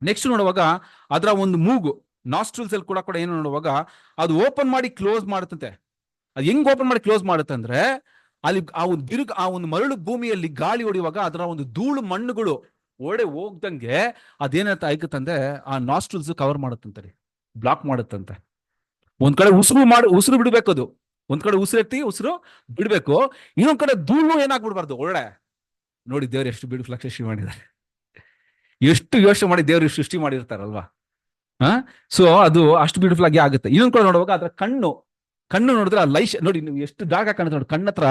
ನೆಕ್ಸ್ಟ್ ನೋಡುವಾಗ ಅದರ ಒಂದು ಮೂಗು ನಾಸ್ಟ್ರಲ್ಸ್ ಅಲ್ಲಿ ಕೂಡ ಏನು ನೋಡುವಾಗ ಅದು ಓಪನ್ ಮಾಡಿ ಕ್ಲೋಸ್ ಮಾಡುತ್ತಂತೆ. ಅದು ಹೆಂಗ್ ಓಪನ್ ಮಾಡಿ ಕ್ಲೋಸ್ ಮಾಡುತ್ತೆ ಅಂದ್ರೆ ಅಲ್ಲಿ ಆ ಒಂದು ಮರಳು ಭೂಮಿಯಲ್ಲಿ ಗಾಳಿ ಹೊಡಿಯುವಾಗ ಅದರ ಒಂದು ಧೂಳು ಮಣ್ಣುಗಳು ಹೋಗ್ದಂಗೆ ಅದೇನಂತ ಆಯ್ಕತ್ತಂದ್ರೆ ಆ ನಾಸ್ಟ್ರಲ್ಸ್ ಕವರ್ ಮಾಡುತ್ತಂತೆ, ಬ್ಲಾಕ್ ಮಾಡುತ್ತಂತೆ. ಒಂದ್ ಕಡೆ ಉಸಿರು ಬಿಡ್ಬೇಕು, ಅದು ಒಂದ್ ಕಡೆ ಉಸಿರು ಬಿಡ್ಬೇಕು, ಇನ್ನೊಂದ್ ಕಡೆ ಧೂಳು ಏನಾಗ್ಬಿಡ್ಬಾರ್ದು ನೋಡಿ ದೇವ್ರು ಎಷ್ಟು ಬ್ಯೂಟಿಫುಲ್ ಆಗಿ ಸೃಷ್ಟಿ ಮಾಡಿದ್ದಾರೆ, ಎಷ್ಟು ಯೋಚನೆ ಮಾಡಿ ದೇವ್ರು ಸೃಷ್ಟಿ ಮಾಡಿರ್ತಾರಲ್ವಾ. ಸೊ ಅದು ಅಷ್ಟು ಬ್ಯೂಟಿಫುಲ್ ಆಗಿ ಆಗುತ್ತೆ. ಇನ್ನೊಂದ್ ಕಡೆ ನೋಡುವಾಗ ಅದರ ಕಣ್ಣು ನೋಡಿದ್ರೆ ಆ ಲೈಶ್ ನೋಡಿ, ನೀವು ಎಷ್ಟು ಡಾರ್ಕ್ ಆಗಿ ಕಾಣುತ್ತೆ ನೋಡಿ, ಕಣ್ಣತ್ರ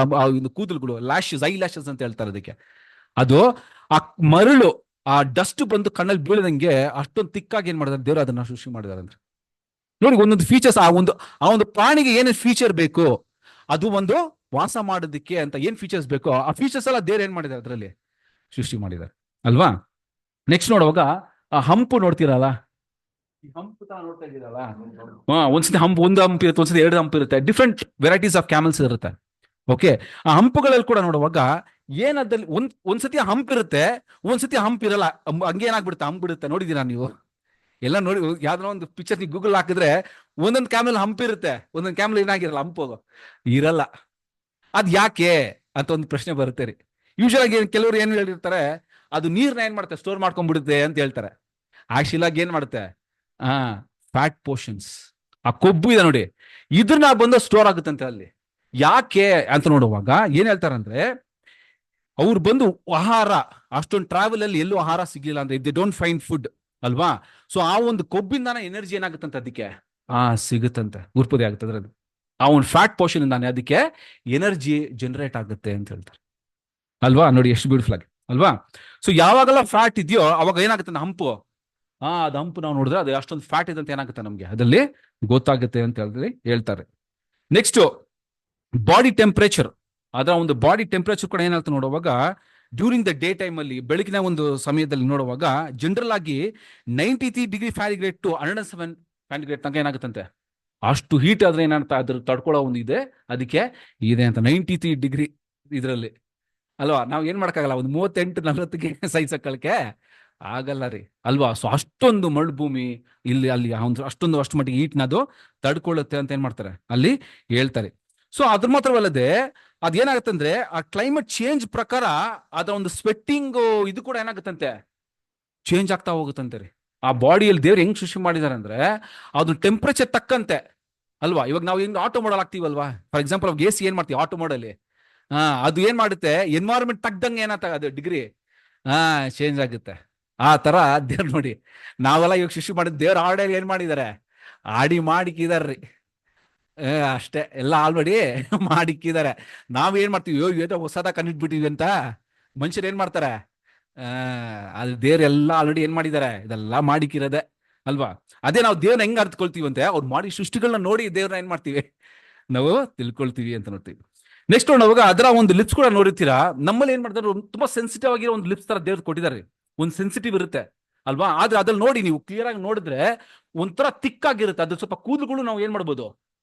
ಕೂದಲುಗಳು ಲ್ಯಾಶಸ್, ಐ ಲ್ಯಾಶಸ್ ಅಂತ ಹೇಳ್ತಾರೆ ಅದಕ್ಕೆ. ಅದು ಆ ಮರಳು ಆ ಡಸ್ಟ್ ಬಂದು ಕಣ್ಣಲ್ಲಿ ಬೀಳದಂಗೆ ಅಷ್ಟೊಂದು ತಿಕ್ಕಾಗಿ ಏನ್ ಮಾಡಿದಾರೆ ದೇವ್ರು ಅದನ್ನ ಸೃಷ್ಟಿ ಮಾಡಿದಾರೆ ಅಂದ್ರೆ ನೋಡಿ. ಒಂದೊಂದು ಫೀಚರ್ಸ್ ಆ ಒಂದು ಪ್ರಾಣಿಗೆ ಏನೇನು ಫೀಚರ್ ಬೇಕು, ಅದು ಒಂದು ವಾಸ ಮಾಡೋದಕ್ಕೆ ಅಂತ ಏನ್ ಫೀಚರ್ಸ್ ಬೇಕೋ ಆ ಫೀಚರ್ಸ್ ಎಲ್ಲ ದೇವ್ರು ಏನ್ ಮಾಡಿದ್ದಾರೆ ಅದರಲ್ಲಿ ಸೃಷ್ಟಿ ಮಾಡಿದ್ದಾರೆ ಅಲ್ವಾ. ನೆಕ್ಸ್ಟ್ ನೋಡುವಾಗ ಆ ಹಂಪು ನೋಡ್ತೀರಲ್ಲ, ಈ ಹಂಪು ನೋಡ್ತಾ ಇದ್ದೀರಲ್ಲ, ಒಂದ್ಸತಿ ಒಂದು ಹಂಪ್ ಇರುತ್ತೆ, ಒಂದ್ಸತಿ 2 ಹಂಪ್ ಇರುತ್ತೆ, ಡಿಫ್ರೆಂಟ್ ವೆರೈಟೀಸ್ ಆಫ್ ಕ್ಯಾಮಲ್ಸ್ ಇರುತ್ತೆ. ಓಕೆ, ಆ ಹಂಪುಗಳಲ್ಲಿ ಕೂಡ ನೋಡುವಾಗ ಏನಾದಲ್ಲಿ ಒಂದ್ಸತಿ ಹಂಪ್ ಇರುತ್ತೆ, ಒಂದ್ಸತಿ ಹಂಪ್ ಇರಲ್ಲ, ಹಂಗೆ ಏನಾಗ್ಬಿಡುತ್ತೆ, ಹಂಪ್ ಬಿಡುತ್ತೆ. ನೋಡಿದೀರಾ ನೀವು ಎಲ್ಲ ನೋಡಿ, ಯಾವ್ದೋ ಒಂದು ಪಿಕ್ಚರ್ ನೀವು ಗೂಗಲ್ ಹಾಕಿದ್ರೆ ಒಂದೊಂದು ಕ್ಯಾಮಲ್ ಹಂಪ್ ಇರುತ್ತೆ, ಒಂದೊಂದು ಕ್ಯಾಮಲ್ ಏನಾಗಿರಲ್ಲ, ಹಂಪು ಇರಲ್ಲ. ಅದ್ ಯಾಕೆ ಅಂತ ಒಂದು ಪ್ರಶ್ನೆ ಬರುತ್ತೆ ರೀ. ಯೂಶಲ್ ಆಗಿ ಕೆಲವರು ಏನ್ ಹೇಳಿರ್ತಾರೆ, ಅದು ನೀರ್ನ ಏನ್ ಮಾಡುತ್ತೆ, ಸ್ಟೋರ್ ಮಾಡ್ಕೊಂಡ್ಬಿಡುತ್ತೆ ಅಂತ ಹೇಳ್ತಾರೆ. ಆಕ್ಚುಲ್ ಆಗಿ ಏನ್ ಮಾಡುತ್ತೆ, ಫ್ಯಾಟ್ ಪೋರ್ಷನ್ಸ್, ಆ ಕೊಬ್ಬು ಇದೆ ನೋಡಿ, ಇದನ್ನ ಬಂದು ಸ್ಟೋರ್ ಆಗುತ್ತಂತೆ ಅಲ್ಲಿ. ಯಾಕೆ ಅಂತ ನೋಡುವಾಗ ಏನ್ ಹೇಳ್ತಾರಂದ್ರೆ, ಅವ್ರು ಬಂದು ಆಹಾರ ಅಷ್ಟೊಂದು ಟ್ರಾವೆಲ್ ಅಲ್ಲಿ ಎಲ್ಲೂ ಆಹಾರ ಸಿಗ್ಲಿಲ್ಲ ಅಂದ್ರೆ, ದೇ ಡೋಂಟ್ ಫೈಂಡ್ ಫುಡ್ ಅಲ್ವಾ. ಸೊ ಆ ಒಂದು ಕೊಬ್ಬಿಂದಾನ ಎನರ್ಜಿ ಏನಾಗುತ್ತಂತೆ ಅದಕ್ಕೆ ಸಿಗುತ್ತಂತೆ, ಉತ್ಪತ್ತಿ ಆಗುತ್ತದೆ. ಅದು ಆ ಒಂದು ಫ್ಯಾಟ್ ಪೋರ್ಷನ್ ಇಂದಾನೆ ಅದಕ್ಕೆ ಎನರ್ಜಿ ಜನರೇಟ್ ಆಗುತ್ತೆ ಅಂತ ಹೇಳ್ತಾರೆ ಅಲ್ವಾ. ನೋಡಿ ಎಷ್ಟು ಬ್ಯೂಟಿಫುಲ್ ಆಗಿ ಅಲ್ವಾ. ಸೊ ಯಾವಾಗೆಲ್ಲ ಫ್ಯಾಟ್ ಇದೆಯೋ ಅವಾಗ ಏನಾಗುತ್ತೆ ಹಂಪು, ಅದು ಹಂಪು ನಾವು ನೋಡಿದ್ರೆ ಅದು ಅಷ್ಟೊಂದು ಫ್ಯಾಟ್ ಇದೆ ಅಂತ ಏನಾಗುತ್ತೆ ನಮ್ಗೆ ಅದರಲ್ಲಿ ಗೊತ್ತಾಗುತ್ತೆ ಅಂತ ಹೇಳ್ತಾರೆ. ನೆಕ್ಸ್ಟ್ ಬಾಡಿ ಟೆಂಪರೇಚರ್, ಅದರ ಒಂದು ಬಾಡಿ ಟೆಂಪರೇಚರ್ ಕೂಡ ಏನಾಗುತ್ತೆ ನೋಡುವಾಗ ಡ್ಯೂರಿಂಗ್ ದ ಡೇ ಟೈಮ್ ಅಲ್ಲಿ ಬೆಳಗಿನ ಒಂದು ಸಮಯದಲ್ಲಿ ನೋಡುವಾಗ ಜನರಲ್ ಆಗಿ 93 ಡಿಗ್ರಿ ಟು 107 ತನಕ ಏನಾಗುತ್ತಂತೆ. ಅಷ್ಟು ಹೀಟ್ ಆದ್ರೆ ಏನಂತ ಅದ್ರ ತಡ್ಕೊಳ್ಳೋ ಒಂದು ಇದೆ, ಅದಕ್ಕೆ ಇದೆ ಅಂತ 93 ಡಿಗ್ರಿ ಇದರಲ್ಲಿ ಅಲ್ವಾ. ನಾವು ಏನ್ ಮಾಡಕ್ಕಾಗಲ್ಲ, ಒಂದು 38-40ಗೆ ಸಹಿಸಕ್ಕಳಕ್ಕೆ ಆಗಲ್ಲ ರೀ ಅಲ್ವಾ. ಸೊ ಅಷ್ಟೊಂದು ಮರಳು ಭೂಮಿ ಇಲ್ಲಿ ಅಲ್ಲಿ ಅಷ್ಟು ಮಟ್ಟಿಗೆ ಹೀಟ್ನದು ತಡ್ಕೊಳ್ಳುತ್ತೆ ಅಂತ ಏನ್ ಮಾಡ್ತಾರೆ ಅಲ್ಲಿ ಹೇಳ್ತಾರೆ. ಸೊ ಅದ್ರ ಮಾತ್ರವಲ್ಲದೆ ಅದೇನಾಗುತ್ತಂದ್ರೆ ಆ ಕ್ಲೈಮೇಟ್ ಚೇಂಜ್ ಪ್ರಕಾರ ಅದರ ಒಂದು ಸ್ವೆಟ್ಟಿಂಗ್ ಇದು ಕೂಡ ಏನಾಗುತ್ತಂತೆ, ಚೇಂಜ್ ಆಗ್ತಾ ಹೋಗುತ್ತಂತೆ ರೀ. ಆ ಬಾಡಿಯಲ್ಲಿ ದೇವ್ರು ಹೆಂಗ್ ಸೃಷ್ಟಿ ಮಾಡಿದಾರೆ ಅಂದ್ರೆ ಅದು ಟೆಂಪರೇಚರ್ ತಕ್ಕಂತೆ ಅಲ್ವಾ. ಇವಾಗ ನಾವು ಹೆಂಗ್ ಆಟೋ ಮಾಡಲ್ ಆಗ್ತೀವಲ್ವಾ, ಫಾರ್ ಎಕ್ಸಾಂಪಲ್ ಅವಾಗ AC ಏನ್ ಮಾಡ್ತೀವಿ ಆಟೋ ಮಾಡಲ್ಲಿ, ಅದು ಏನ್ ಮಾಡುತ್ತೆ ಎನ್ವೈರನ್ಮೆಂಟ್ ತಕ್ಕಂಗೆ ಏನಾಗ್ತ ಅದು ಡಿಗ್ರಿ ಚೇಂಜ್ ಆಗುತ್ತೆ. ಆ ತರ ದೇವ್ರು ನೋಡಿ, ನಾವೆಲ್ಲ ಇವಾಗ ಸೃಷ್ಟಿ ಮಾಡಿದ ದೇವ್ರ ಆರ್ಡರ್ ಏನ್ ಮಾಡಿದ್ದಾರೆ, ಆಡಿ ಮಾಡಿಕ್ಕಿದಾರ್ರಿ. ಅಷ್ಟೇ, ಎಲ್ಲ ಆಲ್ರೆಡಿ ಮಾಡಿಕ್ಕಿದ್ದಾರೆ. ನಾವ್ ಏನ್ ಮಾಡ್ತೀವಿ, ಏನೋ ಹೊಸದ ಕಂಡಿಟ್ಬಿಟ್ಟಿವಿ ಅಂತ ಮನುಷ್ಯರು ಏನ್ ಮಾಡ್ತಾರೆ, ಅದು ದೇವ್ರ ಎಲ್ಲ ಆಲ್ರೆಡಿ ಏನ್ ಮಾಡಿದ್ದಾರೆ, ಇದೆಲ್ಲ ಮಾಡಿಕ್ಕಿರೋದೆ ಅಲ್ವಾ. ಅದೇ ನಾವು ದೇವ್ರನ್ನ ಹೆಂಗ್ ಅರ್ಥಕೊಳ್ತೀವಿ ಅಂತ ಅವ್ರು ಮಾಡಿ ಸೃಷ್ಟಿಗಳನ್ನ ನೋಡಿ ದೇವ್ರನ್ನ ಏನ್ ಮಾಡ್ತೀವಿ ನಾವು ತಿಳ್ಕೊಳ್ತೀವಿ ಅಂತ ನೋಡ್ತೀವಿ. ನೆಕ್ಸ್ಟ್ ನೋಡುವಾಗ ಅದರ ಒಂದು ಲಿಪ್ಸ್ ಕೂಡ ನೋಡಿರ್ತೀರಾ, ನಮ್ಮಲ್ಲಿ ಏನ್ ಮಾಡ್ತಾರೆ ತುಂಬಾ ಸೆನ್ಸಿಟಿವ್ ಆಗಿರೋ ಒಂದು ಲಿಪ್ಸ್ ತರ ದೇವ್ರು ಕೊಟ್ಟಿದ್ದಾರೆ, ಒಂದು ಸೆನ್ಸಿಟಿವ್ ಇರುತ್ತೆ ಅಲ್ವಾ. ಆದ್ರೆ ಅದ್ರಲ್ಲಿ ನೋಡಿ ನೀವು ಕ್ಲಿಯರ್ ಆಗಿ ನೋಡಿದ್ರೆ ಒಂಥರ ತಿಕ್ಕಾಗಿರುತ್ತೆ. ಅದ್ರ ಸ್ವಲ್ಪ ಕೂದಲುಗಳು ನಾವು ಏನ್ ಮಾಡ್ಬೋದು,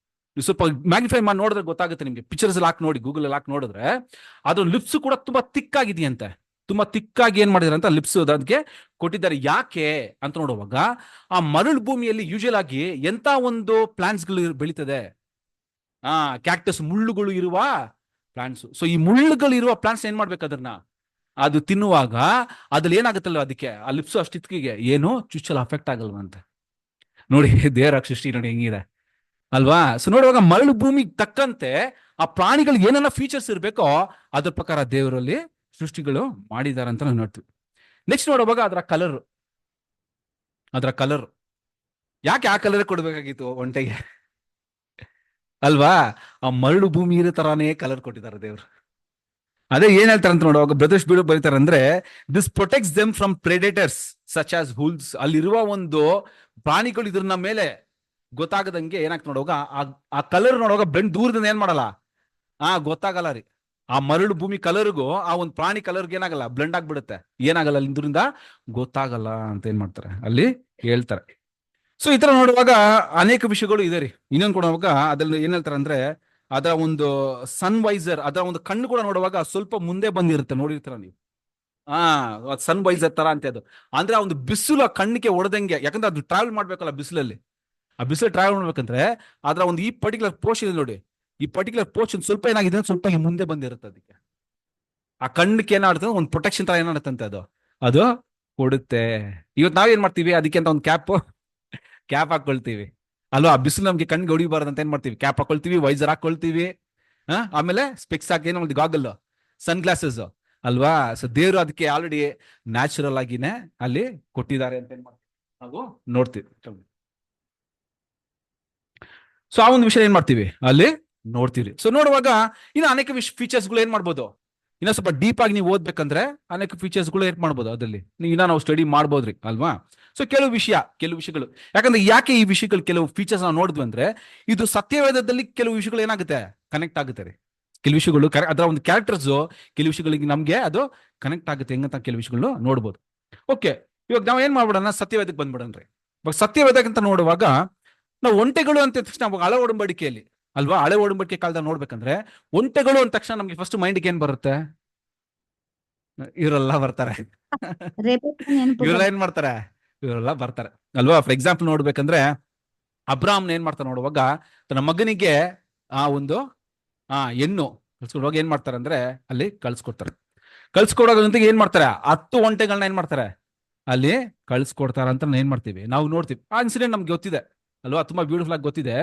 ನೀವು ಸ್ವಲ್ಪ ಮ್ಯಾಗ್ನಿಫೈ ಮಾಡಿ ನೋಡಿದ್ರೆ ಗೊತ್ತಾಗುತ್ತೆ ನಿಮ್ಗೆ. ಪಿಕ್ಚರ್ಸ್ ಅಲ್ಲಿ ಹಾಕಿ ನೋಡಿ, ಗೂಗಲ್ ಅಲ್ಲಿ ಹಾಕಿ ನೋಡಿದ್ರೆ ಅದ್ರ ಲಿಪ್ಸ್ ಕೂಡ ತುಂಬಾ ತಿಕ್ಕಾಗಿದೆಯಂತೆ. ತುಂಬಾ ತಿಕ್ಕಾಗಿ ಏನ್ ಮಾಡಿದಾರೆ ಅಂತ ಲಿಪ್ಸ್ ಅದಕ್ಕೆ ಕೊಟ್ಟಿದ್ದಾರೆ. ಯಾಕೆ ಅಂತ ನೋಡುವಾಗ ಆ ಮರಳು ಭೂಮಿಯಲ್ಲಿ ಯೂಶುವಲ್ ಆಗಿ ಎಂತ ಒಂದು ಪ್ಲಾಂಟ್ಸ್ ಗಳು ಬೆಳೀತದೆ, ಕ್ಯಾಕ್ಟಸ್ ಮುಳ್ಳುಗಳು ಇರುವ ಪ್ಲಾಂಟ್ಸ್. ಸೊ ಈ ಮುಳ್ಳುಗಳು ಇರುವ ಪ್ಲಾಂಟ್ಸ್ ಏನ್ ಮಾಡ್ಬೇಕು, ಅದನ್ನ ಅದು ತಿನ್ನುವಾಗ ಅದ್ರಲ್ಲಿ ಏನಾಗುತ್ತಲ್ಲ, ಅದಕ್ಕೆ ಆ ಲಿಪ್ಸ್ ಅಷ್ಟಿತ್ಕಿಗೆ ಏನು ಚುಚ್ಚಲು ಅಫೆಕ್ಟ್ ಆಗಲ್ವಂತ. ನೋಡಿ ದೇವರ ಸೃಷ್ಟಿ ನೋಡಿ ಹೆಂಗಿದೆ ಅಲ್ವಾ. ಸೊ ನೋಡುವಾಗ ಮರಳು ಭೂಮಿಗೆ ತಕ್ಕಂತೆ ಆ ಪ್ರಾಣಿಗಳಿಗೆ ಏನೆಲ್ಲ ಫೀಚರ್ಸ್ ಇರಬೇಕೋ ಅದ್ರ ಪ್ರಕಾರ ದೇವರಲ್ಲಿ ಸೃಷ್ಟಿಗಳು ಮಾಡಿದ್ದಾರೆ ಅಂತ ನಾವು ನೋಡ್ತೀವಿ. ನೆಕ್ಸ್ಟ್ ನೋಡುವಾಗ ಅದರ ಕಲರ್ ಯಾಕೆ ಆ ಕಲರ್ ಕೊಡ್ಬೇಕಾಗಿತ್ತು ಒಂಟೆಗೆ ಅಲ್ವಾ. ಆ ಮರಳು ಭೂಮಿ ಇರೋ ತರಾನೇ ಕಲರ್ ಕೊಟ್ಟಿದ್ದಾರೆ ದೇವ್ರು. ಅದೇ ಏನ್ ಹೇಳ್ತಾರೆ ಅಂತ ನೋಡುವಾಗ ಬ್ರದರ್ಸ್ ಬೀಡು ಬರೀತಾರೆ ಅಂದ್ರೆ, this protects them from predators such as hulls. ಅಲ್ಲಿರುವ ಒಂದು ಪ್ರಾಣಿಗಳು ಇದ್ರ ಮೇಲೆ ಗೊತ್ತಾಗದಂಗೆ ಏನಾಗ್ತ ನೋಡುವಾಗ ಆ ಕಲರ್ ನೋಡುವಾಗ ಬೆಂಡ್ ದೂರದಿಂದ ಏನ್ ಮಾಡಲ್ಲ, ಗೊತ್ತಾಗಲ್ಲ ರೀ. ಆ ಮರಳು ಭೂಮಿ ಕಲರ್ಗೂ ಆ ಒಂದು ಪ್ರಾಣಿ ಕಲರ್ಗೆ ಏನಾಗಲ್ಲ, ಬ್ಲೆಂಡ್ ಆಗ್ಬಿಡುತ್ತೆ, ಏನಾಗಲ್ಲ, ಅಲ್ಲಿಂದ್ರಿಂದ ಗೊತ್ತಾಗಲ್ಲ ಅಂತ ಏನ್ ಮಾಡ್ತಾರೆ ಅಲ್ಲಿ ಹೇಳ್ತಾರೆ. ಸೊ ಈ ತರ ನೋಡುವಾಗ ಅನೇಕ ವಿಷಯಗಳು ಇದೆ ರೀ. ಇನ್ನೊಂದು ಕೊಡುವಾಗ ಅದ್ರಲ್ಲಿ ಏನ್ ಹೇಳ್ತಾರೆ ಅಂದ್ರೆ, ಅದರ ಒಂದು ಸನ್ವೈಸರ್, ಅದರ ಒಂದು ಕಣ್ಣು ಕೂಡ ನೋಡುವಾಗ ಸ್ವಲ್ಪ ಮುಂದೆ ಬಂದಿರುತ್ತೆ, ನೋಡಿರ್ತೀರ ನೀವು. ಸನ್ವೈಸರ್ ತರ ಅಂತ ಅದು ಅಂದ್ರೆ ಆ ಒಂದು ಬಿಸಿಲು ಕಣ್ಣಿಗೆ ಹೊಡೆದಂಗೆ, ಯಾಕಂದ್ರೆ ಅದು ಟ್ರಾವೆಲ್ ಮಾಡ್ಬೇಕಲ್ಲ ಬಿಸಿಲಲ್ಲಿ. ಆ ಬಿಸಿಲು ಟ್ರಾವೆಲ್ ಮಾಡ್ಬೇಕಂದ್ರೆ ಅದರ ಒಂದು ಈ ಪರ್ಟಿಕ್ಯುಲರ್ ಪೋರ್ಷನ್ ಇದೆ ನೋಡಿ, ಈ ಪರ್ಟಿಕ್ಯುಲರ್ ಪೋರ್ಷನ್ ಸ್ವಲ್ಪ ಏನಾಗಿದೆ, ಸ್ವಲ್ಪ ಮುಂದೆ ಬಂದಿರುತ್ತೆ. ಅದಕ್ಕೆ ಆ ಕಣ್ಣಕ್ಕೆ ಏನಾಗುತ್ತೆ, ಒಂದು ಪ್ರೊಟೆಕ್ಷನ್ ತರ ಏನಾಡುತ್ತಂತೆ ಅದು ಕೊಡುತ್ತೆ. ಇವತ್ತು ನಾವೇನ್ ಮಾಡ್ತೀವಿ, ಅದಕ್ಕೆ ಅಂತ ಒಂದು ಕ್ಯಾಪ್ ಹಾಕೊಳ್ತೀವಿ ಅಲ್ವಾ. ಬಿಸಿಲು ನಮ್ಗೆ ಕಣ್ಣಿಗೆ ಹೊಡಿಬಾರ್ದು ಅಂತ ಏನ್ ಮಾಡ್ತೀವಿ, ಕ್ಯಾಪ್ ಹಾಕೊಳ್ತೀವಿ, ವೈಸರ್ ಹಾಕೊಳ್ತೀವಿ, ಆಮೇಲೆ ಸ್ಪೆಕ್ಸ್ ಹಾಕಿ ಏನೋ ಒಂದು ಗಾಗಲ್, ಸನ್ ಗ್ಲಾಸಸ್ ಅಲ್ವಾ. ಸೊ ದೇವರು ಅದಕ್ಕೆ ಆಲ್ರೆಡಿ ನ್ಯಾಚುರಲ್ ಆಗಿನೇ ಅಲ್ಲಿ ಕೊಟ್ಟಿದ್ದಾರೆ ಅಂತ ಏನ್ ಮಾಡ್ತೀವಿ ನಾವು ನೋಡ್ತೀವಿ. ಸೊ ಆ ಒಂದು ವಿಷಯ ಏನ್ ಮಾಡ್ತೀವಿ ಅಲ್ಲಿ ನೋಡ್ತೀವಿ. ಸೊ ನೋಡುವಾಗ ಇನ್ನು ಅನೇಕ ಫೀಚರ್ಸ್ಗಳು ಏನ್ ಮಾಡ್ಬೋದು, ಇನ್ನೂ ಸ್ವಲ್ಪ ಡೀಪ್ ಆಗಿ ನೀವು ಓದ್ಬೇಕಂದ್ರೆ ಅನೇಕ ಫೀಚರ್ಸ್ಗಳು ಏನ್ ಮಾಡ್ಬೋದು ಅದರಲ್ಲಿ ಇನ್ನ ನಾವು ಸ್ಟಡಿ ಮಾಡ್ಬೋದ್ರಿ ಅಲ್ವಾ. ಸೊ ಕೆಲವು ವಿಷಯಗಳು ಯಾಕಂದ್ರೆ ಯಾಕೆ ಈ ವಿಷಯಗಳು ಕೆಲವು ಫೀಚರ್ಸ್ ನಾವು ನೋಡಿದ್ವಿ ಅಂದ್ರೆ, ಇದು ಸತ್ಯವೇದದಲ್ಲಿ ಕೆಲವು ವಿಷಯಗಳು ಏನಾಗುತ್ತೆ, ಕನೆಕ್ಟ್ ಆಗುತ್ತೆ ರೀ. ಕೆಲವು ವಿಷಯಗಳು ಅದರ ಒಂದು ಕ್ಯಾರೆಕ್ಟರ್ಸ್ ಕೆಲವು ವಿಷಯಗಳಿಗೆ ನಮ್ಗೆ ಅದು ಕನೆಕ್ಟ್ ಆಗುತ್ತೆ ಹೆಂಗಂತ ಕೆಲವು ವಿಷಯಗಳು ನೋಡ್ಬೋದು. ಓಕೆ, ಇವಾಗ ನಾವು ಏನ್ ಮಾಡ್ಬಿಡೋಣ, ಸತ್ಯವೇದಕ್ಕೆ ಬಂದ್ಬಿಡೋಣ್ರಿ. ಇವಾಗ ಸತ್ಯವೇದಕ್ಕೆ ಅಂತ ನೋಡುವಾಗ ನಾವು ಒಂಟೆಗಳು ಅಂತ ತಕ್ಷಣ ಹಳೆ ಒಡಂಬಡಿಕೆಯಲ್ಲಿ ಅಲ್ವಾ, ಹಳೆ ಒಡಂಬಡಿಕೆ ಕಾಲದಲ್ಲಿ ನೋಡ್ಬೇಕಂದ್ರೆ ಒಂಟೆಗಳು ಅಂದ ತಕ್ಷಣ ನಮ್ಗೆ ಫಸ್ಟ್ ಮೈಂಡ್ಗೆ ಏನ್ ಬರುತ್ತೆ, ಇವರೆಲ್ಲ ಬರ್ತಾರೆ ಇವರೆಲ್ಲ ಏನ್ ಮಾಡ್ತಾರೆ, ಇವರೆಲ್ಲ ಬರ್ತಾರೆ ಅಲ್ವಾ. ಫಾರ್ ಎಕ್ಸಾಂಪಲ್ ನೋಡ್ಬೇಕಂದ್ರೆ ಅಬ್ರಾಹ್ಮನ್ ಏನ್ ಮಾಡ್ತಾರೆ ನೋಡುವಾಗ ತನ್ನ ಮಗನಿಗೆ ಆ ಒಂದು ಹೆಣ್ಣು ಕಳ್ಸ್ಕೊಡುವಾಗ ಏನ್ ಮಾಡ್ತಾರೆ ಅಂದ್ರೆ ಅಲ್ಲಿ ಕಳ್ಸ್ಕೊಡೋದ್ರ ಜೊತೆಗೆ ಏನ್ ಮಾಡ್ತಾರೆ, 10 ಒಂಟೆಗಳನ್ನ ಏನ್ ಮಾಡ್ತಾರೆ ಅಲ್ಲಿ ಕಳ್ಸ್ಕೊಡ್ತಾರ ಅಂತ ಏನ್ ಮಾಡ್ತೀವಿ ನಾವು ನೋಡ್ತೀವಿ. ಆ ಇನ್ಸಿಡೆಂಟ್ ನಮ್ಗೆ ಗೊತ್ತಿದೆ ಅಲ್ವಾ, ತುಂಬಾ ಬ್ಯೂಟಿಫುಲ್ ಆಗಿ ಗೊತ್ತಿದೆ.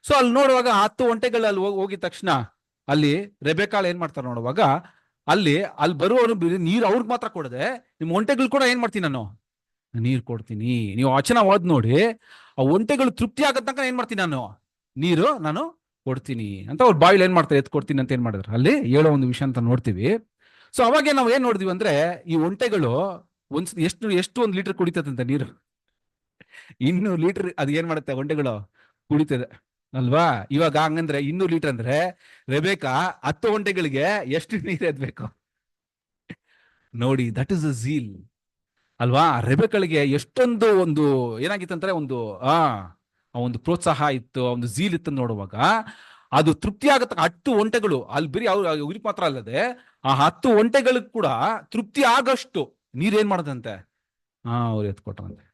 ಸೊ ಅಲ್ಲಿ ನೋಡುವಾಗ 10 ಒಂಟೆಗಳು ಅಲ್ಲಿ ಹೋಗಿದ ತಕ್ಷಣ ಅಲ್ಲಿ ರೆಬೆಕಾಲ್ ಏನ್ ಮಾಡ್ತಾರೆ ನೋಡುವಾಗ ಅಲ್ಲಿ ಬರುವವನು ನೀರು ಅವ್ರಿಗೆ ಮಾತ್ರ ಕೊಡದೆ ನಿಮ್ ಒಂಟೆಗಳು ಕೂಡ ಏನ್ ಮಾಡ್ತೀನಿ ನಾನು ನೀರು ಕೊಡ್ತೀನಿ. ನೀವು ವಚನ ಓದ್ ನೋಡಿ, ಆ ಒಂಟೆಗಳು ತೃಪ್ತಿ ಆಗೋ ತನಕ ಏನ್ ಮಾಡ್ತೀನಿ ನೀರು ನಾನು ಕೊಡ್ತೀನಿ ಅಂತ ಅವ್ರ ಬಾಯಿಲ್ ಏನ್ ಮಾಡ್ತಾರೆ, ಕೊಡ್ತೀನಿ ಅಂತ ಏನ್ ಮಾಡಿದ್ರು ಅಲ್ಲಿ ಹೇಳೋ ಒಂದು ವಿಷಯ ಅಂತ ನೋಡ್ತೀವಿ. ಸೊ ಅವಾಗ ನಾವು ಏನ್ ನೋಡಿದ್ವಿ ಅಂದ್ರೆ, ಈ ಒಂಟೆಗಳು ಎಷ್ಟು 1 ಲೀಟರ್ ಕುಡಿತದಂತೆ ನೀರು, 200 ಲೀಟರ್ ಅದು ಏನ್ ಮಾಡುತ್ತೆ ಒಂಟೆಗಳು ಕುಡಿತದೆ ಅಲ್ವಾ. ಇವಾಗ ಹಂಗಂದ್ರೆ 200 ಲೀಟರ್ ಅಂದ್ರೆ ರೆಬೆಕಾ 10 ಒಂಟೆಗಳಿಗೆ ಎಷ್ಟು ನೀರು ಎದ್ಬೇಕು, ನೋಡಿ, ದಟ್ ಇಸ್ ಅ ಝೀಲ್ ಅಲ್ವಾ. ರೆಬೆಕಳಿಗೆ ಎಷ್ಟೊಂದು ಒಂದು ಏನಾಗಿತ್ತಂದ್ರೆ ಆ ಒಂದು ಪ್ರೋತ್ಸಾಹ ಇತ್ತು, ಒಂದು ಝೀಲ್ ಇತ್ತು ನೋಡುವಾಗ. ಅದು ತೃಪ್ತಿ ಆಗತ್ತ 10 ಒಂಟೆಗಳು ಅಲ್ಲಿ ಬರೀ ಇವ್ರಿಗೆ ಮಾತ್ರ ಅಲ್ಲದೆ ಆ 10 ಒಂಟೆಗಳಿಗೆ ಕೂಡ ತೃಪ್ತಿ ಆಗಷ್ಟು ನೀರೇನ್ ಮಾಡದಂತೆ ಅವ್ರು ಎತ್ಕೊಟ್ರಂತೆ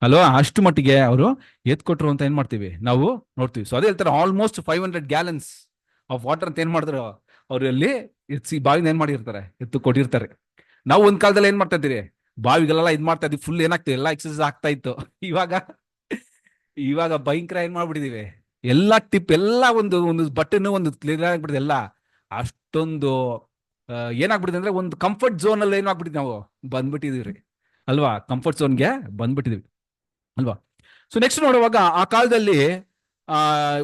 ಅಲ್ವಾ. ಅಷ್ಟು ಮಟ್ಟಿಗೆ ಅವರು ಎತ್ಕೊಟ್ರು ಅಂತ ಏನ್ ಮಾಡ್ತೀವಿ ನಾವು ನೋಡ್ತೀವಿ. ಸೊ ಅದೇ ಹೇಳ್ತಾರೆ, ಆಲ್ಮೋಸ್ಟ್ 500 ಗ್ಯಾಲನ್ಸ್ ಆಫ್ ವಾಟರ್ ಅಂತ ಏನ್ ಮಾಡಿದ್ರು ಅವ್ರು ಅಲ್ಲಿ ಎತ್ಸಿ ಬಾವಿನ ಏನ್ ಮಾಡಿರ್ತಾರೆ, ಎತ್ತು ಕೊಟ್ಟಿರ್ತಾರೆ. ನಾವು ಒಂದ್ ಕಾಲದಲ್ಲಿ ಏನ್ ಮಾಡ್ತಾ ಇದ್ದೀರಿ, ಬಾವಿಗಳೆಲ್ಲ ಇದ್ ಮಾಡ್ತಾ ಇದ್ವಿ, ಫುಲ್ ಏನಾಗ್ತದೆ ಎಲ್ಲ ಎಕ್ಸರ್ಸೈಸ್ ಆಗ್ತಾ ಇತ್ತು. ಇವಾಗ ಇವಾಗ ಭಯಂಕರ ಏನ್ ಮಾಡ್ಬಿಟ್ಟಿದೀವಿ, ಎಲ್ಲಾ ಟಿಪ್ ಎಲ್ಲ ಒಂದು ಬಟನ್ ಒಂದು ಕ್ಲಿಯರ್ ಆಗ್ಬಿಟ್ಟಿದೆ ಎಲ್ಲ. ಅಷ್ಟೊಂದು ಏನಾಗ್ಬಿಟ್ಟಿದೆ ಅಂದ್ರೆ ಒಂದು ಕಂಫರ್ಟ್ ಝೋನ್ ಅಲ್ಲಿ ಏನಾಗ್ಬಿಟ್ಟಿದ್ವಿ ನಾವು, ಬಂದ್ಬಿಟ್ಟಿದೀವಿ ಅಲ್ವಾ, ಕಂಫರ್ಟ್ ಝೋನ್ಗೆ ಬಂದ್ಬಿಟ್ಟಿದೀವಿ ಅಲ್ವಾ. ಸೊ ನೆಕ್ಸ್ಟ್ ನೋಡುವಾಗ ಆ ಕಾಲದಲ್ಲಿ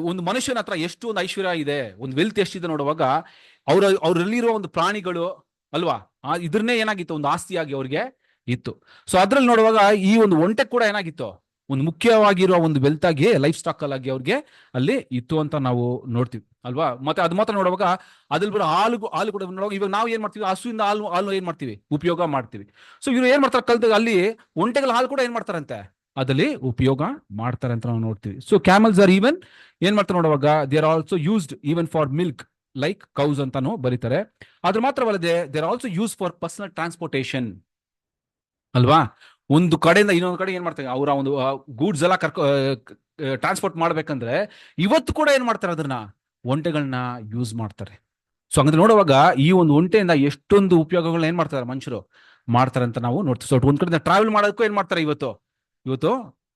ಒಂದು ಮನುಷ್ಯನ ಹತ್ರ ಎಷ್ಟು ಒಂದು ಐಶ್ವರ್ಯ ಇದೆ, ಒಂದು ವೆಲ್ತ್ ಎಷ್ಟಿದೆ ನೋಡುವಾಗ ಅವರಲ್ಲಿರೋ ಒಂದು ಪ್ರಾಣಿಗಳು ಅಲ್ವಾ, ಇದ್ರನ್ನೇ ಏನಾಗಿತ್ತು ಒಂದು ಆಸ್ತಿಯಾಗಿ ಅವ್ರಿಗೆ ಇತ್ತು. ಸೊ ಅದ್ರಲ್ಲಿ ನೋಡುವಾಗ ಈ ಒಂದು ಒಂಟೆ ಕೂಡ ಏನಾಗಿತ್ತು, ಒಂದು ಮುಖ್ಯವಾಗಿರುವ ಒಂದು ವೆಲ್ತ್ ಆಗಿ, ಲೈಫ್ ಸ್ಟಾಕ್ ಆಗಿ ಅವ್ರಿಗೆ ಅಲ್ಲಿ ಇತ್ತು ಅಂತ ನಾವು ನೋಡ್ತೀವಿ ಅಲ್ವಾ. ಮತ್ತೆ ಅದು ಮಾತ್ರ ನೋಡುವಾಗ ಅದ್ರಲ್ಲಿ ಕೂಡ ಹಾಲು ಕೂಡ ನೋಡುವಾಗ, ಇವಾಗ ನಾವು ಏನ್ ಮಾಡ್ತೀವಿ, ಹಸುವಿಂದ ಹಾಲು ಏನ್ ಮಾಡ್ತೀವಿ, ಉಪಯೋಗ ಮಾಡ್ತೀವಿ. ಸೊ ಇವ್ರು ಏನ್ ಮಾಡ್ತಾರೆ ಕಲ್ತ ಅಲ್ಲಿ ಒಂಟೆಗಳ ಹಾಲು ಕೂಡ ಏನ್ ಮಾಡ್ತಾರಂತೆ, ಅದಲ್ಲಿ ಉಪಯೋಗ ಮಾಡ್ತಾರೆ ಅಂತ ನಾವು ನೋಡ್ತೀವಿ. ಸೊ ಕ್ಯಾಮಲ್ಸ್ ಆರ್ ಈವನ್ ಏನ್ ಮಾಡ್ತಾರೆ ನೋಡುವಾಗ, they are also used even for milk like cows ಅಂತಾನು ಬರೀತಾರೆ. ಅದ್ರ ಮಾತ್ರವಲ್ಲದೆ they are also use for personal transportation ಅಲ್ವಾ. ಒಂದು ಕಡೆಯಿಂದ ಇನ್ನೊಂದು ಕಡೆ ಏನ್ ಮಾಡ್ತಾರೆ, ಅವರ ಒಂದು ಗೂಡ್ಸ್ ಎಲ್ಲ ಟ್ರಾನ್ಸ್ಪೋರ್ಟ್ ಮಾಡ್ಬೇಕಂದ್ರೆ ಇವತ್ತು ಕೂಡ ಏನ್ ಮಾಡ್ತಾರೆ, ಅದನ್ನ ಒಂಟೆಗಳನ್ನ ಯೂಸ್ ಮಾಡ್ತಾರೆ. ಸೊ ಹಂಗಂದ್ರೆ ನೋಡುವಾಗ ಈ ಒಂದು ಒಂಟೆಯಿಂದ ಎಷ್ಟೊಂದು ಉಪಯೋಗಗಳನ್ನ ಏನ್ ಮಾಡ್ತಾರೆ ಮನುಷ್ಯರು ಮಾಡ್ತಾರೆ ಅಂತ ನಾವು ನೋಡ್ತೀವಿ. ಸೊ ಒಂದ್ ಕಡೆಯಿಂದ ಟ್ರಾವೆಲ್ ಮಾಡೋದಕ್ಕೂ ಏನ್ ಮಾಡ್ತಾರೆ ಇವತ್ತು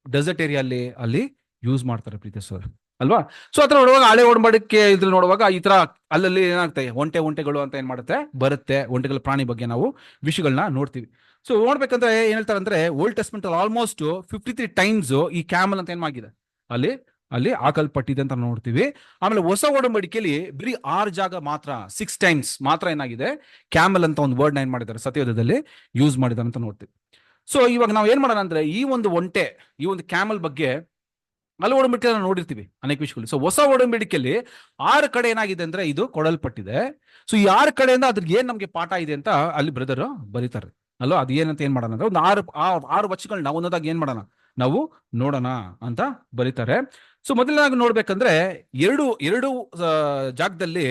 ಡೆಸರ್ಟ್ ಏರಿಯಾ ಅಲ್ಲಿ ಯೂಸ್ ಮಾಡ್ತಾರೆ ಪ್ರೀತಿ ಸರ್ ಅಲ್ವಾ. ಸೊ ಅದ್ರ ನೋಡುವಾಗ ಹಳೆ ಒಡಂಬಡಿಕೆ ಇದ್ರಲ್ಲಿ ನೋಡುವಾಗ ಈ ತರ ಅಲ್ಲಲ್ಲಿ ಏನಾಗ್ತದೆ, ಒಂಟೆಗಳು ಅಂತ ಏನ್ ಮಾಡುತ್ತೆ ಬರುತ್ತೆ, ಒಂಟೆಗಳ ಪ್ರಾಣಿ ಬಗ್ಗೆ ನಾವು ವಿಷಯಗಳನ್ನ ನೋಡ್ತೀವಿ. ಸೊ ನೋಡ್ಬೇಕಂದ್ರೆ ಏನ್ ಹೇಳ್ತಾರೆ ಅಂದ್ರೆ, ಓಲ್ಡ್ ಟೆಸ್ಟ್ಮೆಂಟ್ ಅಲ್ಲಿ ಆಲ್ಮೋಸ್ಟ್ 53 ಟೈಮ್ಸ್ ಈ ಕ್ಯಾಮಲ್ ಅಂತ ಏನಾಗಿದೆ ಅಲ್ಲಿ ಹಾಕಲ್ಪಟ್ಟಿದೆ ಅಂತ ನೋಡ್ತೀವಿ. ಆಮೇಲೆ ಹೊಸ ಒಡಂಬಡಿಕೆಯಲ್ಲಿ ಬರೀ 6 ಜಾಗ ಮಾತ್ರ, 6 ಟೈಮ್ಸ್ ಮಾತ್ರ ಏನಾಗಿದೆ ಕ್ಯಾಮಲ್ ಅಂತ ಒಂದು ವರ್ಡ್ ಏನ್ ಮಾಡಿದ್ದಾರೆ ಸತ್ಯವೇದದಲ್ಲಿ ಯೂಸ್ ಮಾಡಿದ್ದಾರೆ ಅಂತ ನೋಡ್ತೀವಿ. ಸೊ ಇವಾಗ ನಾವು ಏನ್ ಮಾಡೋಣ ಅಂದ್ರೆ, ಈ ಒಂದು ಒಂಟೆ, ಈ ಒಂದು ಕ್ಯಾಮಲ್ ಬಗ್ಗೆ ಹಲವು ಒಡಂಬಡಿಕೆ ನೋಡಿರ್ತೀವಿ ಅನೇಕ ವಿಷಯಗಳು. ಸೊ ಹೊಸ ಒಡಂಬಡಿಕೆಯಲ್ಲಿ 6 ಕಡೆ ಏನಾಗಿದೆ ಅಂದ್ರೆ ಇದು ಕೊಡಲ್ಪಟ್ಟಿದೆ. ಸೊ ಈ 6 ಕಡೆಯಿಂದ ಅದ್ರಿಗೆ ಏನ್ ನಮ್ಗೆ ಪಾಠ ಇದೆ ಅಂತ ಅಲ್ಲಿ ಬ್ರದರ್ ಬರೀತಾರೆ ಅಲ್ವಾ. ಅದು ಏನಂತ ಏನ್ ಮಾಡೋಣ ಅಂದ್ರೆ, ಒಂದು ಆರು ವಚನಗಳನ್ನ ಒಂದೊಂದಾಗಿ ಏನ್ ಮಾಡೋಣ ನಾವು ನೋಡೋಣ ಅಂತ ಬರೀತಾರೆ. ಸೊ ಮೊದಲನಾಗಿ ನೋಡ್ಬೇಕಂದ್ರೆ ಎರಡು ಜಾಗದಲ್ಲಿ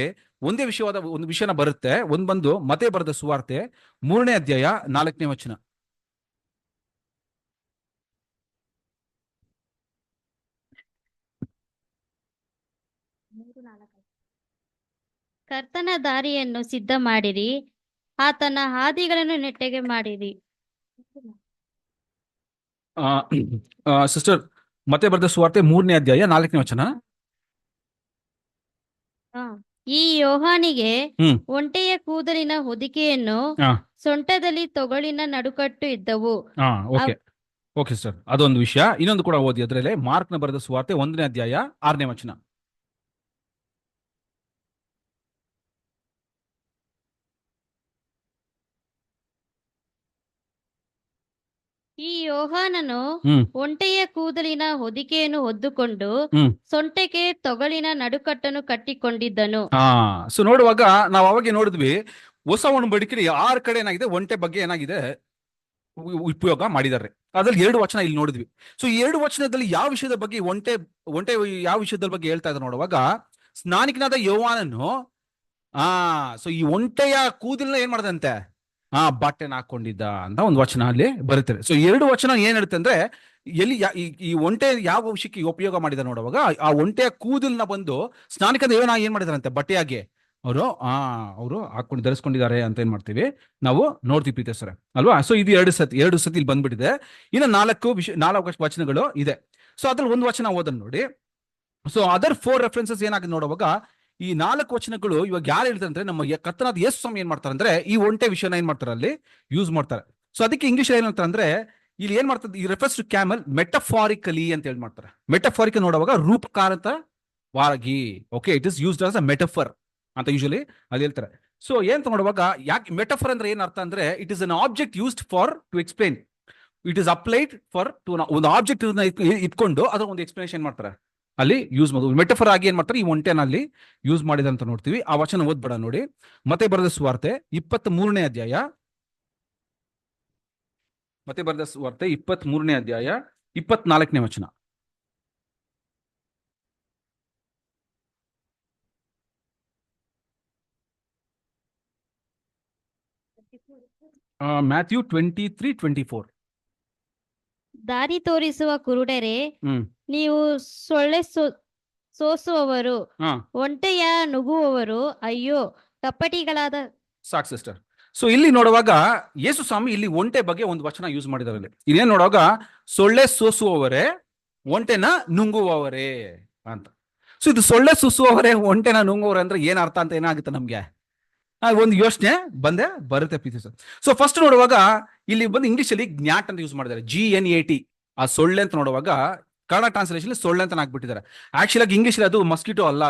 ಒಂದೇ ವಿಷಯವಾದ ಒಂದು ವಿಷಯನ ಬರುತ್ತೆ. ಒಂದ್ ಬಂದು ಮತೆ ಬರೆದ ಸುವಾರ್ತೆ 3ನೇ ಅಧ್ಯಾಯ 4ನೇ ವಚನ. ಕರ್ತನ ದಾರಿಯನ್ನು ಸಿದ್ಧ ಮಾಡಿರಿ, ಆತನ ಹಾದಿಗಳನ್ನು ನೆಟ್ಟಗೆ ಮಾಡಿರಿ. ಸಿಸ್ಟರ್, ಮತ್ತೆ ಬರೆದ ಸುವಾರ್ತೆ 3ನೇ ಅಧ್ಯಾಯ 4ನೇ ವಚನ. ಈ ಯೋಹಾನಿಗೆ ಒಂಟೆಯ ಕೂದಲಿನ ಹೊದಿಕೆಯನ್ನು ಸೊಂಟದಲ್ಲಿ ತೊಗಲಿನ ನಡುಕಟ್ಟು ಇದ್ದವು. ಓಕೆ ಸರ್, ಅದೊಂದು ವಿಷಯ. ಇನ್ನೊಂದು ಕೂಡ ಓದಿ ಅದರಲ್ಲಿ, ಮಾರ್ಕ್ನ ಬರೆದ ಸುವಾರ್ತೆ 1ನೇ ಅಧ್ಯಾಯ 6ನೇ ವಚನ. ಈ ಯೋಹಾನನು ಒಂಟೆಯ ಕೂದಲಿನ ಹೊದಿಕೆಯನ್ನು ಹೊದ್ದುಕೊಂಡು ಸೊಂಟಕ್ಕೆ ತೊಗಲಿನ ನಡುಕಟ್ಟನ್ನು ಕಟ್ಟಿಕೊಂಡಿದ್ದನು. ಸೊ ನೋಡುವಾಗ ನಾವು ಅವಾಗ ನೋಡಿದ್ವಿ, ಹೊಸ ಒಡಂಬಡಿಕೆಯಲ್ಲಿ 6 ಕಡೆ ಏನಾಗಿದೆ ಒಂಟೆ ಬಗ್ಗೆ ಏನಾಗಿದೆ ಉಪಯೋಗ ಮಾಡಿದ್ದಾರೆ. ಅದ್ರಲ್ಲಿ 2 ವಚನ ಇಲ್ಲಿ ನೋಡಿದ್ವಿ. ಸೊ ಈ 2 ವಚನದಲ್ಲಿ ಯಾವ ವಿಷಯದ ಬಗ್ಗೆ ಒಂಟೆ ಯಾವ ವಿಷಯದ ಬಗ್ಗೆ ಹೇಳ್ತಾ ಇದ್ದಾರೆ ನೋಡುವಾಗ, ಸ್ನಾನಿಕನಾದ ಯೋಹಾನನು ಸೊ ಈ ಒಂಟೆಯ ಕೂದಲನ್ನ ಏನ್ ಮಾಡದಂತೆ ಬಟ್ಟೆನ ಹಾಕೊಂಡಿದ್ದ ಅಂತ ಒಂದು ವಚನ ಅಲ್ಲಿ ಬರುತ್ತದೆ. ಸೊ 2 ವಚನ ಏನ್ ಹೇಳುತ್ತೆ ಅಂದ್ರೆ, ಎಲ್ಲಿ ಈ ಒಂಟೆ ಯಾವ ವಿಷಯಕ್ಕೆ ಉಪಯೋಗ ಮಾಡಿದ ನೋಡುವಾಗ, ಆ ಒಂಟೆಯ ಕೂದಲ್ನ ಬಂದು ಸ್ನಾನಿಕದ ಏನ್ ಮಾಡಿದಾರಂತೆ ಬಟ್ಟೆಯಾಗಿ ಅವರು ಹಾಕೊಂಡು ಧರಿಸ್ಕೊಂಡಿದ್ದಾರೆ ಅಂತ ಏನ್ ಮಾಡ್ತೀವಿ ನಾವು ನೋಡ್ತೀವಿ ಪ್ರೀತಿ ಸರ್ ಅಲ್ವಾ. ಸೊ ಇದು 2 ಸತಿ ಇಲ್ಲಿ ಬಂದ್ಬಿಟ್ಟಿದೆ. ಇನ್ನು 4 ವಚನಗಳು ಇದೆ. ಸೊ ಅದ್ರಲ್ಲಿ ಒಂದು ವಚನ ಓದನ್ ನೋಡಿ. ಸೊ ಅದರ್ 4 ರೆಫರೆನ್ಸಸ್ ಏನಾಗಿದೆ ನೋಡುವಾಗ, ಈ 4 ವಚನಗಳು ಇವಾಗ ಯಾರು ಹೇಳ್ತಾರೆ ಅಂದ್ರೆ, ನಮ್ಮ ಕರ್ತನಾದ ಯೇಸು ಸ್ವಾಮಿ ಏನ್ ಮಾಡ್ತಾರೆ ಅಂದ್ರೆ, ಈ ಒಂಟೆ ವಿಷಯನ ಏನ್ ಮಾಡ್ತಾರೆ ಅಲ್ಲಿ ಯೂಸ್ ಮಾಡ್ತಾರೆ. ಸೊ ಅದಕ್ಕೆ ಇಂಗ್ಲಿಷ್ ಏನ್ ಹೇಳ್ತಾರೆ ಅಂದ್ರೆ, ಇಲ್ಲಿ ಏನ್ ಮಾಡ್ತಾರೆ, ಈ ರೆಫರ್ಸ್ ಟು ಕ್ಯಾಮಲ್ ಮೆಟಫಾರಿಕಲಿ ಅಂತ ಹೇಳಿ ಮಾಡ್ತಾರೆ. ಮೆಟಫಾರಿಕಲ್ ನೋಡುವಾಗ ರೂಪಕಾರಕವಾಗಿ, okay, it is used as a metaphor ಅಂತ ಯೂಶಲಿ ಅಲ್ಲಿ ಹೇಳ್ತಾರೆ. ಸೊ ಏನ್ ನೋಡುವಾಗ, ಯಾಕೆ ಮೆಟಫರ್ ಅಂದ್ರೆ ಏನ್ ಅರ್ಥ ಅಂದ್ರೆ, it is an object used for to explain, it is applied for to, ಒಂದು ಆಬ್ಜೆಕ್ಟ್ ಇಟ್ಕೊಂಡು ಅದರ ಒಂದು ಎಕ್ಸ್ಪ್ಲನೇಷನ್ ಮಾಡ್ತಾರೆ ಅಲ್ಲಿ ಯೂಸ್ ಮಾಡೋದು. ಮೆಟಫರ್ ಆಗಿ ಏನ್ ಮಾಡ್ತಾರೆ, ಈ ಒಂಟೆನ ಅಲ್ಲಿ ಯೂಸ್ ಮಾಡಿದೆ ಅಂತ ನೋಡ್ತೀವಿ. ಆ ವಚನ ಓದ್ಬೇಡ ನೋಡಿ. ಮತ್ತೆ ಬರೆದ ಸುವಾರ್ತೆ 23ನೇ ಅಧ್ಯಾಯ ಮತ್ತೆ ಬರೆದ ಸುವಾರ್ತೆ 23ನೇ ಅಧ್ಯಾಯ 24ನೇ ವಚನ. ಮ್ಯಾಥ್ಯೂ 23:24. ದಾರಿ ತೋರಿಸುವ ಕುರುಡರೇ, ಹ್ಮ್ ನೀವು ಸೊಳ್ಳೆ ಸೋಸುವವರು, ಹಾ ಒಂಟೆಯ ನುಗ್ಗುವವರು, ಅಯ್ಯೋ ಕಪಟಿಗಳಾದ. ಸಾಕು ಸಿಸ್ಟರ್. ಸೊ ಇಲ್ಲಿ ನೋಡುವಾಗ ಯೇಸು ಸ್ವಾಮಿ ಇಲ್ಲಿ ಒಂಟೆ ಬಗ್ಗೆ ಒಂದು ವಚನ ಯೂಸ್ ಮಾಡಿದಾರೆ. ಇಲ್ಲೇನ್ ನೋಡುವಾಗ ಸೊಳ್ಳೆ ಸೋಸುವವರೇ, ಒಂಟೆನ ನುಂಗುವವರೇ ಅಂತ. ಸೊ ಇದು ಸೊಳ್ಳೆ ಸೂಸುವವರೇ, ಒಂಟೆನ ನುಂಗುವವರೇ ಅಂದ್ರೆ ಏನ್ ಅರ್ಥ ಅಂತ ಏನಾಗುತ್ತೆ ನಮ್ಗೆ ಒಂದು ಯೋಚನೆ ಬರುತ್ತೆ ಪ್ರೀತಿ ಸರ್. ಸೊ ಫಸ್ಟ್ ನೋಡುವಾಗ ಇಲ್ಲಿ ಬಂದು ಇಂಗ್ಲಿಷ್ ಅಲ್ಲಿ ಜ್ಞಾಟ್ ಅಂತ ಯೂಸ್ ಮಾಡಿದ್ದಾರೆ, GNAT. ಆ ಸೊಳ್ಳೆ ಅಂತ ನೋಡುವಾಗ ಕನ್ನಡ ಟ್ರಾನ್ಸ್ಲೇಷನ್ ಸೊಳ್ಳೆ ಅಂತ ಹಾಕ್ಬಿಟ್ಟಿದ್ದಾರೆ. ಆಕ್ಚುಲ್ ಆಗಿ ಇಂಗ್ಲಿಷ್ ಅದು ಮಸ್ಕಿಟೋ ಅಲ್ಲ,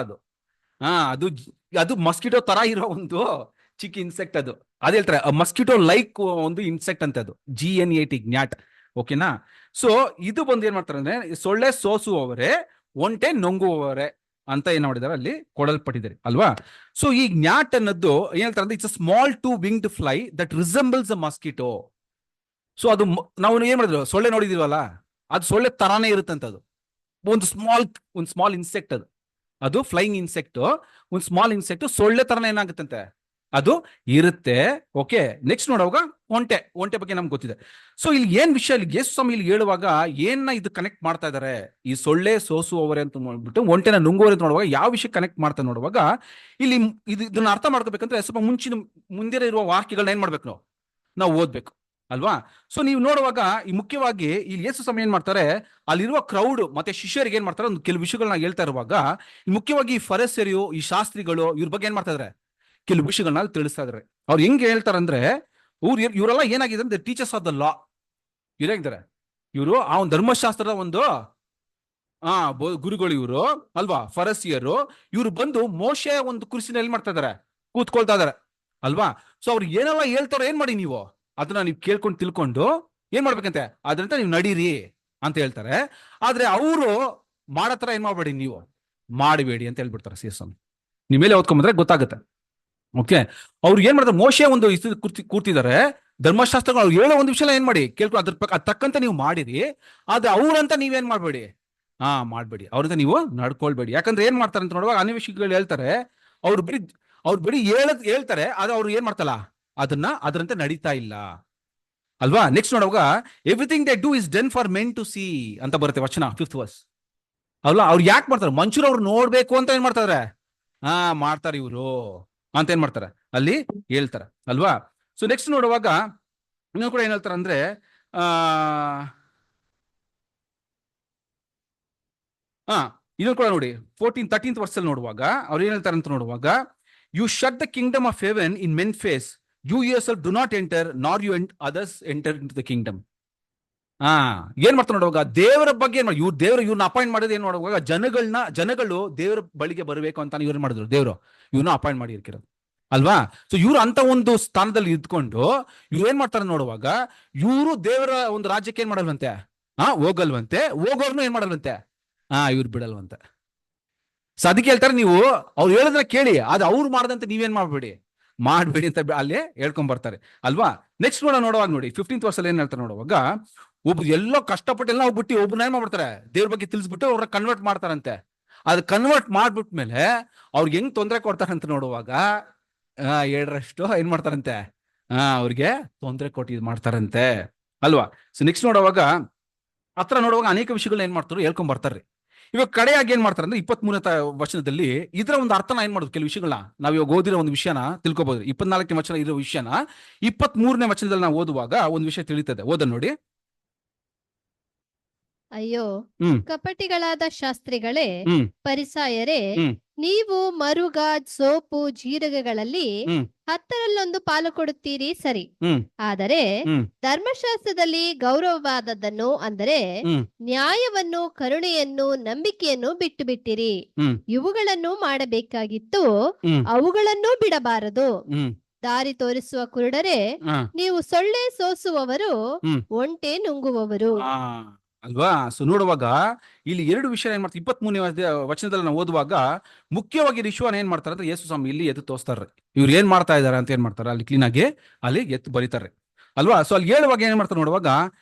ಅದು ಮಸ್ಕಿಟೋ ತರ ಇರೋ ಒಂದು ಚಿಕ್ಕ ಇನ್ಸೆಕ್ಟ್. ಅದು ಹೇಳ್ತಾರೆ ಮಸ್ಕಿಟೋ ಲೈಕ್ ಒಂದು ಇನ್ಸೆಕ್ಟ್ ಅಂತ, ಅದು GNAT ಜ್ಞಾಟ್. ಓಕೆನಾ? ಸೊ ಇದು ಬಂದು ಏನ್ ಮಾಡ್ತಾರೆ ಅಂದ್ರೆ ಸೊಳ್ಳೆ ಸೋಸುವವರೇ, ಒಂಟೆ ನುಂಗುವವರೇ ಅಂತ ಏನ್ ಮಾಡಿದಾರೆ ಅಲ್ಲಿ ಕೊಡಲ್ಪಟ್ಟಿದ್ದಾರೆ ಅಲ್ವಾ. ಸೊ ಈ ಜ್ಞಾಟ್ ಅನ್ನೋದು ಏನ್ ಹೇಳ್ತಾರೆ ಅಂದ್ರೆ it's a small two winged fly that resembles a mosquito. So ಅದು ನಾವು ಏನ್ ಮಾಡಿದ್ರು, ಸೊಳ್ಳೆ ನೋಡಿದೀವಲ್ಲ, ಅದು ಸೊಳ್ಳೆ ತರಾನೇ ಇರುತ್ತಂತ. ಅದು ಒಂದು ಸ್ಮಾಲ್ ಇನ್ಸೆಕ್ಟ್, ಅದು ಫ್ಲೈಯಿಂಗ್ ಇನ್ಸೆಕ್ಟ್, ಒಂದು ಸ್ಮಾಲ್ ಇನ್ಸೆಕ್ಟ್ ಸೊಳ್ಳೆ ತರನೇ ಏನಾಗುತ್ತಂತೆ ಅದು ಇರುತ್ತೆ. ಓಕೆ, ನೆಕ್ಸ್ಟ್ ನೋಡುವಾಗ ಒಂಟೆ ಬಗ್ಗೆ ನಮ್ಗೆ ಗೊತ್ತಿದೆ. ಸೊ ಇಲ್ಲಿ ಏನ್ ವಿಷಯ, ಇಲ್ಲಿ ಯೇಸು ಸ್ವಾಮಿ ಇಲ್ಲಿ ಹೇಳುವಾಗ ಏನ ಇದು ಕನೆಕ್ಟ್ ಮಾಡ್ತಾ ಇದಾರೆ, ಈ ಸೊಳ್ಳೆ ಸೋಸುವವರೇ ಅಂತ ನೋಡ್ಬಿಟ್ಟು ಒಂಟೆನ ನುಂಗುವವರೇ ಅಂತ ನೋಡುವಾಗ ಯಾವ ವಿಷಯ ಕನೆಕ್ಟ್ ಮಾಡ್ತಾ ನೋಡುವಾಗ ಇಲ್ಲಿ ಇದನ್ನ ಅರ್ಥ ಮಾಡ್ಕೋಬೇಕಂದ್ರೆ ಸ್ವಲ್ಪ ಮುಂದಿನ ಇರುವ ವಾಕ್ಯಗಳನ್ನ ಏನ್ ಮಾಡ್ಬೇಕು, ನಾವು ಓದ್ಬೇಕು ಅಲ್ವಾ. ಸೊ ನೀವು ನೋಡುವಾಗ ಈ ಮುಖ್ಯವಾಗಿ ಇಲ್ಲಿ ಯೇಸು ಸ್ವಾಮಿ ಏನ್ ಮಾಡ್ತಾರೆ, ಅಲ್ಲಿರುವ ಕ್ರೌಡ್ ಮತ್ತೆ ಶಿಷ್ಯರಿಗೆ ಏನ್ ಮಾಡ್ತಾರೆ, ಒಂದು ಕೆಲವು ವಿಷಯಗಳನ್ನ ಹೇಳ್ತಾ ಇರುವಾಗ ಮುಖ್ಯವಾಗಿ ಈ ಫರಿಸಾಯರು, ಈ ಶಾಸ್ತ್ರಿಗಳು ಇವ್ರ ಬಗ್ಗೆ ಏನ್ ಮಾಡ್ತಾ ಇದಾರೆ, ಕೆಲವು ವಿಷಯಗಳನ್ನ ತಿಳಿಸ್ತಾ ಇದಾರೆ. ಅವ್ರು ಹೆಂಗೆ ಹೇಳ್ತಾರಂದ್ರೆ, ಇವರೆಲ್ಲ ಏನಾಗಿದೆ ಅಂದ್ರೆ ಟೀಚರ್ಸ್ ಆಫ್ ದ ಲಾ. ಇವ್ರು ಹೇಗಿದ್ದಾರೆ, ಇವರು ಆ ಒಂದು ಧರ್ಮಶಾಸ್ತ್ರದ ಒಂದು ಗುರುಗಳು ಇವರು ಅಲ್ವಾ, ಫರಿಸಾಯರು. ಇವ್ರು ಬಂದು ಮೋಶೆ ಒಂದು ಕುರ್ಸಿನ ಎಲ್ಲಿ ಮಾಡ್ತಾ ಇದಾರೆ, ಕೂತ್ಕೊಳ್ತಾ ಇದಾರೆ ಅಲ್ವಾ. ಸೊ ಅವ್ರು ಏನೆಲ್ಲ ಹೇಳ್ತಾರೋ ಏನ್ ಮಾಡಿ, ನೀವು ಅದನ್ನ ನೀವು ಕೇಳ್ಕೊಂಡು ತಿಳ್ಕೊಂಡು ಏನ್ ಮಾಡ್ಬೇಕಂತೆ, ಅದ್ರಂತ ನೀವು ನಡೀರಿ ಅಂತ ಹೇಳ್ತಾರೆ. ಆದ್ರೆ ಅವರು ಮಾಡತ್ರ ಏನ್ ಮಾಡ್ಬೇಡಿ, ನೀವು ಮಾಡಬೇಡಿ ಅಂತ ಹೇಳ್ಬಿಡ್ತಾರೆ. ಸಿಎಸ್ಎಂ ನಿಮ್ಮ ಮೇಲೆ ಓದ್ಕೊಂಡ್ಬಂದ್ರೆ ಗೊತ್ತಾಗುತ್ತೆ. ಓಕೆ, ಅವ್ರು ಏನ್ ಮಾಡ್ತಾರೆ, ಮೋಶೆ ಒಂದು ಕೂರ್ತಿದ್ದಾರೆ, ಧರ್ಮಶಾಸ್ತ್ರಗಳು ಅವ್ರು ಹೇಳೋ ಒಂದು ವಿಷಯ ಏನ್ ಮಾಡಿ ಕೇಳ್ಕೊಂಡು ಅದ್ರ ತಕ್ಕಂತೆ ನೀವು ಮಾಡಿರಿ. ಆದ್ರೆ ಅವ್ರಂತ ನೀವೇನ್ ಮಾಡ್ಬೇಡಿ, ಮಾಡ್ಬೇಡಿ, ಅವ್ರಂತ ನೀವು ನಡ್ಕೊಳ್ಬೇಡಿ. ಯಾಕಂದ್ರೆ ಏನ್ ಮಾಡ್ತಾರೆ ಅಂತ ನೋಡುವಾಗ ಅನ್ವೇಷಿಗಳು ಹೇಳ್ತಾರೆ, ಅವ್ರು ಬರೀ ಹೇಳ್ತಾರೆ, ಆದ್ರೆ ಅವ್ರು ಏನ್ ಮಾಡ್ತಲ್ಲ ಅದರಂತೆ ನಡೀತಾ ಇಲ್ಲ ಅಲ್ವಾ. ನೆಕ್ಸ್ಟ್ ನೋಡುವಾಗ everything they do is done for men to see ಅಂತ ಬರುತ್ತೆ ವಚನ 5th verse ಅಲ್ವಾ. ಅವ್ರು ಯಾಕೆ ಮಾಡ್ತಾರೆ, ಮನುಷ್ಯರು ಅವ್ರು ನೋಡ್ಬೇಕು ಅಂತ ಏನ್ ಮಾಡ್ತಾರೆ, ಮಾಡ್ತಾರೆ ಇವರು ಅಂತ ಏನ್ ಮಾಡ್ತಾರೆ ಅಲ್ಲಿ ಹೇಳ್ತಾರೆ ಅಲ್ವಾ. ಸೊ ನೆಕ್ಸ್ಟ್ ನೋಡುವಾಗ ಇನ್ನೂ ಕೂಡ ಏನ್ ಹೇಳ್ತಾರೆ ಅಂದ್ರೆ ಇನ್ನೂ ಕೂಡ ನೋಡಿ 13th verse ಅಲ್ಲಿ ನೋಡುವಾಗ ಅವ್ರು ಏನ್ ಹೇಳ್ತಾರೆ ಅಂತ ನೋಡುವಾಗ, you shut the kingdom of heaven in men face, you yourself do not enter nor you others enter into the kingdom. ಏನ್ ಮಾಡ್ತಾರೆ ನೋಡುವಾಗ ದೇವರ ಬಗ್ಗೆ ಇವ್ರನ್ನ ಅಪಾಯಿಂಟ್ ಮಾಡೋದು ಏನ್ ನೋಡುವಾಗ ಜನಗಳು ದೇವರ ಬಳಿಗೆ ಬರಬೇಕು ಅಂತ ಇವ್ರು ಮಾಡಿದ್ರು, ದೇವರು ಇವ್ರನ್ನ ಅಪಾಯಿಂಟ್ ಮಾಡಿ ಇರ್ಕಿರೋದು ಅಲ್ವಾ. ಸೊ ಇವ್ರು ಅಂತ ಒಂದು ಸ್ಥಾನದಲ್ಲಿ ಇದ್ಕೊಂಡು ಇವ್ರು ಏನ್ ಮಾಡ್ತಾರೆ ನೋಡುವಾಗ, ಇವರು ದೇವರ ಒಂದು ರಾಜ್ಯಕ್ಕೆ ಏನ್ ಮಾಡಲ್ವಂತೆ, ಹೋಗಲ್ವಂತೆ, ಹೋಗೋರ್ನು ಏನ್ ಮಾಡಲ್ವಂತೆ, ಇವ್ರು ಬಿಡಲ್ವಂತೆ. ಸೊ ಅದಕ್ಕೆ ಹೇಳ್ತಾರೆ, ನೀವು ಅವ್ರು ಹೇಳಿದ್ರೆ ಕೇಳಿ, ಅದು ಅವ್ರು ಮಾಡದಂತೆ ನೀವೇನ್ ಮಾಡಬೇಡಿ ಅಂತ ಅಲ್ಲಿ ಹೇಳ್ಕೊಂಡ್ ಬರ್ತಾರೆ ಅಲ್ವಾ. ನೆಕ್ಸ್ಟ್ ನೋಡುವಾಗ ನೋಡಿ 15th verse ಅಲ್ಲಿ ಏನ್ ಹೇಳ್ತಾರೆ ನೋಡುವಾಗ, ಒಬ್ರು ಎಲ್ಲೋ ಕಷ್ಟಪಟ್ಟು ಎಲ್ಲ ಹೋಗ್ಬಿಟ್ಟು ಒಬ್ಬನ ಏನ್ ಮಾಡ್ಬಿಡ್ತಾರೆ, ದೇವ್ರ ಬಗ್ಗೆ ತಿಳಿಸ್ಬಿಟ್ಟು ಅವ್ರ ಕನ್ವರ್ಟ್ ಮಾಡ್ತಾರಂತೆ. ಅದು ಕನ್ವರ್ಟ್ ಮಾಡ್ಬಿಟ್ಮೇಲೆ ಅವ್ರಿಗೆ ಹೆಂಗ್ ತೊಂದರೆ ಕೊಡ್ತಾರೆ ಅಂತ ನೋಡುವಾಗ 7ರಷ್ಟು ಏನ್ ಮಾಡ್ತಾರಂತೆ, ಅವ್ರಿಗೆ ತೊಂದರೆ ಕೊಟ್ಟು ಮಾಡ್ತಾರಂತೆ ಅಲ್ವಾ. ಸೊ ನೆಕ್ಸ್ಟ್ ನೋಡುವಾಗ ಹತ್ರ ನೋಡುವಾಗ ಅನೇಕ ವಿಷಯಗಳನ್ನ ಏನ್ ಮಾಡ್ತಾರೆ ಹೇಳ್ಕೊಂಡ್ ಬರ್ತಾರ್ರಿ. ಇವಾಗ ಕಡೆಯಾಗಿ ಏನ್ ಮಾಡ್ತಾರೆ ಅಂದ್ರೆ 23ನೇ ವಚನದಲ್ಲಿ ಇದರ ಒಂದು ಅರ್ಥನ ಏನ್ ಮಾಡೋದು, ಕೆಲವು ವಿಷಯಗಳನ್ನ ನಾವು ಇವಾಗ ಓದಿರೋ ಒಂದು ವಿಷಯನ ತಿಳ್ಕೊಬಹುದು. 24ನೇ ವಚನ ಇರೋ ವಿಷಯನ 23ನೇ ವಚನದಲ್ಲಿ ನಾವು ಓದುವಾಗ ಒಂದು ವಿಷಯ ತಿಳಿತದೆ. ಓದ ನೋಡಿ. ಅಯ್ಯೋ ಕಪಟಿಗಳಾದ ಶಾಸ್ತ್ರಿಗಳೇ, ಪರಿಸಾಯರೇ, ಹ್ಮ್. ನೀವು ಮರುಗ, ಸೋಪು, ಜೀರಗಗಳಲ್ಲಿ 10ರಲ್ಲೊಂದು ಪಾಲು ಕೊಡುತ್ತೀರಿ ಸರಿ. ಆದರೆ ಧರ್ಮಶಾಸ್ತ್ರದಲ್ಲಿ ಗೌರವವಾದದ್ದನ್ನು, ಅಂದರೆ ನ್ಯಾಯವನ್ನು, ಕರುಣೆಯನ್ನು, ನಂಬಿಕೆಯನ್ನು ಬಿಟ್ಟು ಬಿಟ್ಟಿರಿ. ಇವುಗಳನ್ನು ಮಾಡಬೇಕಾಗಿತ್ತು, ಅವುಗಳನ್ನೂ ಬಿಡಬಾರದು. ದಾರಿ ತೋರಿಸುವ ಕುರುಡರೇ, ನೀವು ಸೊಳ್ಳೆ ಸೋಸುವವರು, ಒಂಟೆ ನುಂಗುವವರು ಅಲ್ವಾ. ಸೊ ನೋಡುವಾಗ ಇಲ್ಲಿ 2 ವಿಷಯ ಏನ್ ಮಾಡ್ತಾರೆ 23ನೇ ವಚನದಲ್ಲಿ ನಾವು ಓದುವಾಗ ಮುಖ್ಯವಾಗಿ ವಿಷಯನ ಏನ್ ಮಾಡ್ತಾರೆ ಅಂದ್ರೆ ಯೇಸು ಸ್ವಾಮಿ ಇಲ್ಲಿ ಎದ್ದು ತೋರಿಸ್ತಾರೆ. ಇವ್ರು ಏನ್ ಮಾಡ್ತಾ ಇದಾರೆ ಅಂತ ಏನ್ ಮಾಡ್ತಾರೆ ಅಲ್ಲಿ ಕ್ಲೀನ್ ಆಗಿ ಅಲ್ಲಿ ಎತ್ತು ಬರೀತಾರೆ ಅಲ್ವಾ? ಸೊ ಅಲ್ಲಿ ಹೇಳುವಾಗ ಏನ್ ಮಾಡ್ತಾರೆ ನೋಡುವಾಗ,